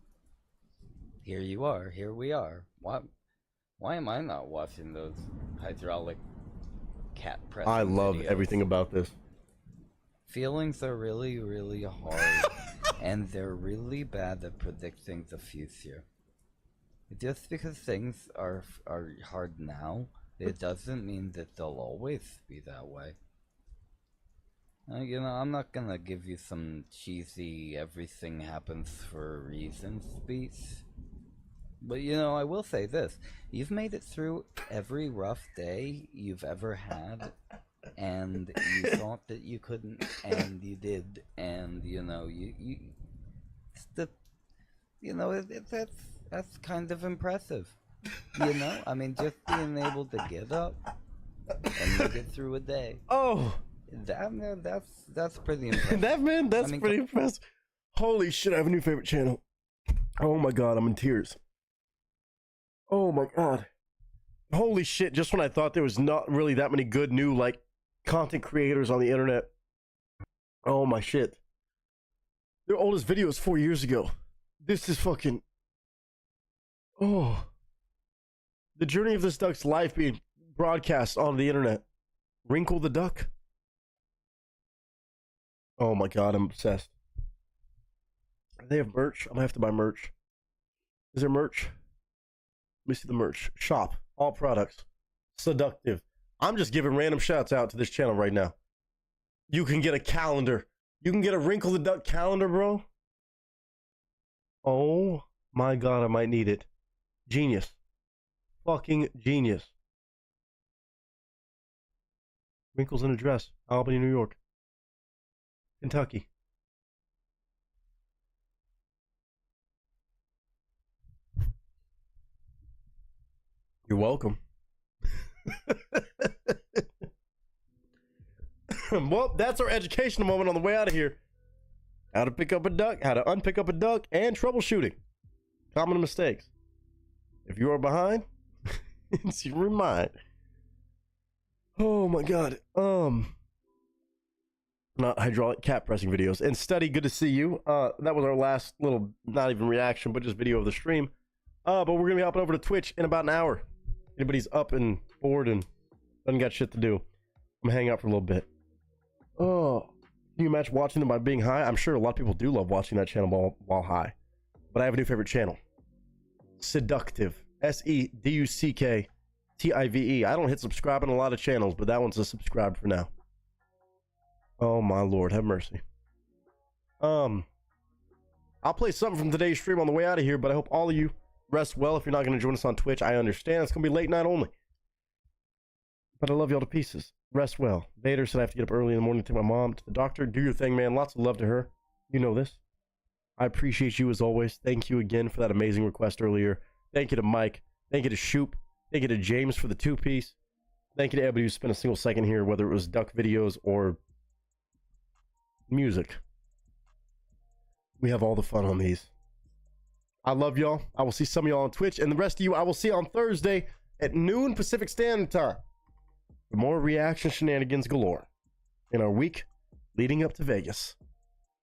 here you are. Here we are. Why am I not watching those hydraulic cat press? I love videos? everything about this. Feelings are really, really hard. And they're really bad at predicting the future. Just because things are hard now, it doesn't mean that they'll always be that way. You know, I'm not gonna give you some cheesy everything happens for a reason speech. But you know, I will say this. You've made it through every rough day you've ever had, and you thought that you couldn't, and you did, and you know, that's kind of impressive. You know, I mean, just being able to get up and make it through a day. Oh, that's pretty impressive. That's pretty impressive. Holy shit! I have a new favorite channel. Oh my god, I'm in tears. Oh my god. Holy shit, just when I thought there was not really that many good new, like, content creators on the internet. Oh my shit. Their oldest video is 4 years ago. This is fucking... Oh. The journey of this duck's life being broadcast on the internet. Wrinkle the Duck. Oh my god, I'm obsessed. They have merch? I'm gonna have to buy merch. Is there merch? Let me see the merch. Shop. All products. Seductive. I'm just giving random shouts out to this channel right now. You can get a calendar. You can get a Wrinkle the Duck calendar, bro. Oh my god, I might need it. Genius. Fucking genius. Wrinkles in a dress. Albany, New York. Kentucky. You're welcome. Well, that's our educational moment on the way out of here. How to pick up a duck, how to unpick up a duck, and troubleshooting. Common mistakes. If you are behind, it's your remind. Oh my god. Not hydraulic cat pressing videos. And Study, good to see you. That was our last little, not even reaction, but just video of the stream. But we're gonna be hopping over to Twitch in about an hour. Anybody's up and bored and doesn't got shit to do, I'm gonna hang out for a little bit. Oh, can you imagine watching them by being high? I'm sure a lot of people do love watching that channel while high. But I have a new favorite channel. Seductive. Seducktive. I don't hit subscribe on a lot of channels, but that one's a subscribe for now. Oh my lord, have mercy. I'll play something from today's stream on the way out of here, but I hope all of you rest well. If you're not going to join us on Twitch, I understand. It's going to be late night only. But I love y'all to pieces. Rest well. Vader said I have to get up early in the morning to take my mom to the doctor. Do your thing, man. Lots of love to her. You know this. I appreciate you as always. Thank you again for that amazing request earlier. Thank you to Mike. Thank you to Shoop. Thank you to James for the 2-piece. Thank you to everybody who spent a single second here, whether it was duck videos or music. We have all the fun on these. I love y'all. I will see some of y'all on Twitch, and the rest of you I will see on Thursday at noon Pacific Standard Time for more reaction shenanigans galore in our week leading up to Vegas.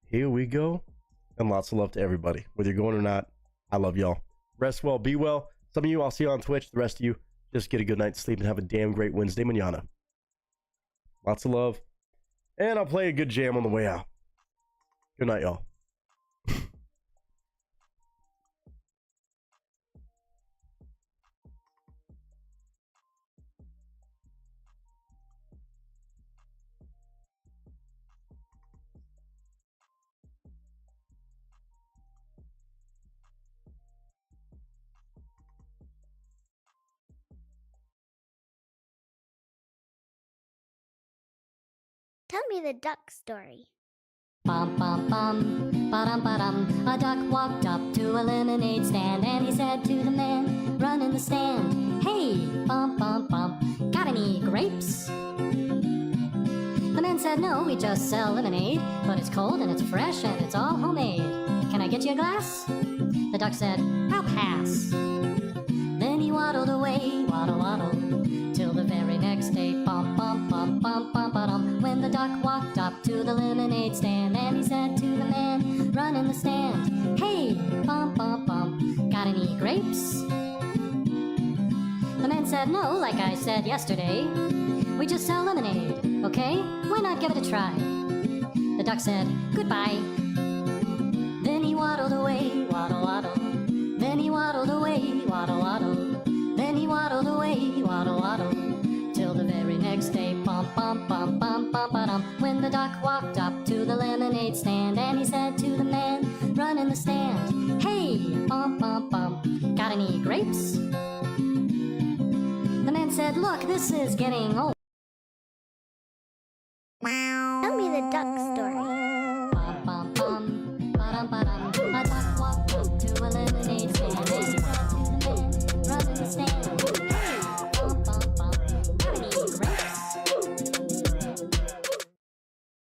Here we go, and lots of love to everybody. Whether you're going or not, I love y'all. Rest well, be well. Some of you I'll see you on Twitch. The rest of you, just get a good night's sleep and have a damn great Wednesday mañana. Lots of love, and I'll play a good jam on the way out. Good night, y'all. Tell me the duck story. Bum bum bum, ba-dum ba-dum. A duck walked up to a lemonade stand and he said to the man, run in the stand, hey, bum bum bum, got any grapes? The man said, no, we just sell lemonade, but it's cold and it's fresh and it's all homemade. Can I get you a glass? The duck said, I'll pass. Then he waddled away, waddle waddle, till the very next day, bum bum bum bum bum ba-dum. When the duck walked up to the lemonade stand and he said to the man, run in the stand, hey, bum bum bum, got any grapes? The man said, no, like I said yesterday, we just sell lemonade, okay? Why not give it a try? The duck said, goodbye. Then he waddled away, waddle waddle. Then he waddled away, waddle waddle. Then he waddled away, waddle waddle, till the very next day, bum bum bum bum bum ba-dum. When the duck walked up to the lemonade stand and he said to the man running the stand, "Hey, bump, bump, bump, got any grapes?" The man said, "Look, this is getting old." Tell me the duck story. Bum, bum, bum, ba-dum, ba-dum. A duck walked up to a lemonade stand and he said to the man running the stand,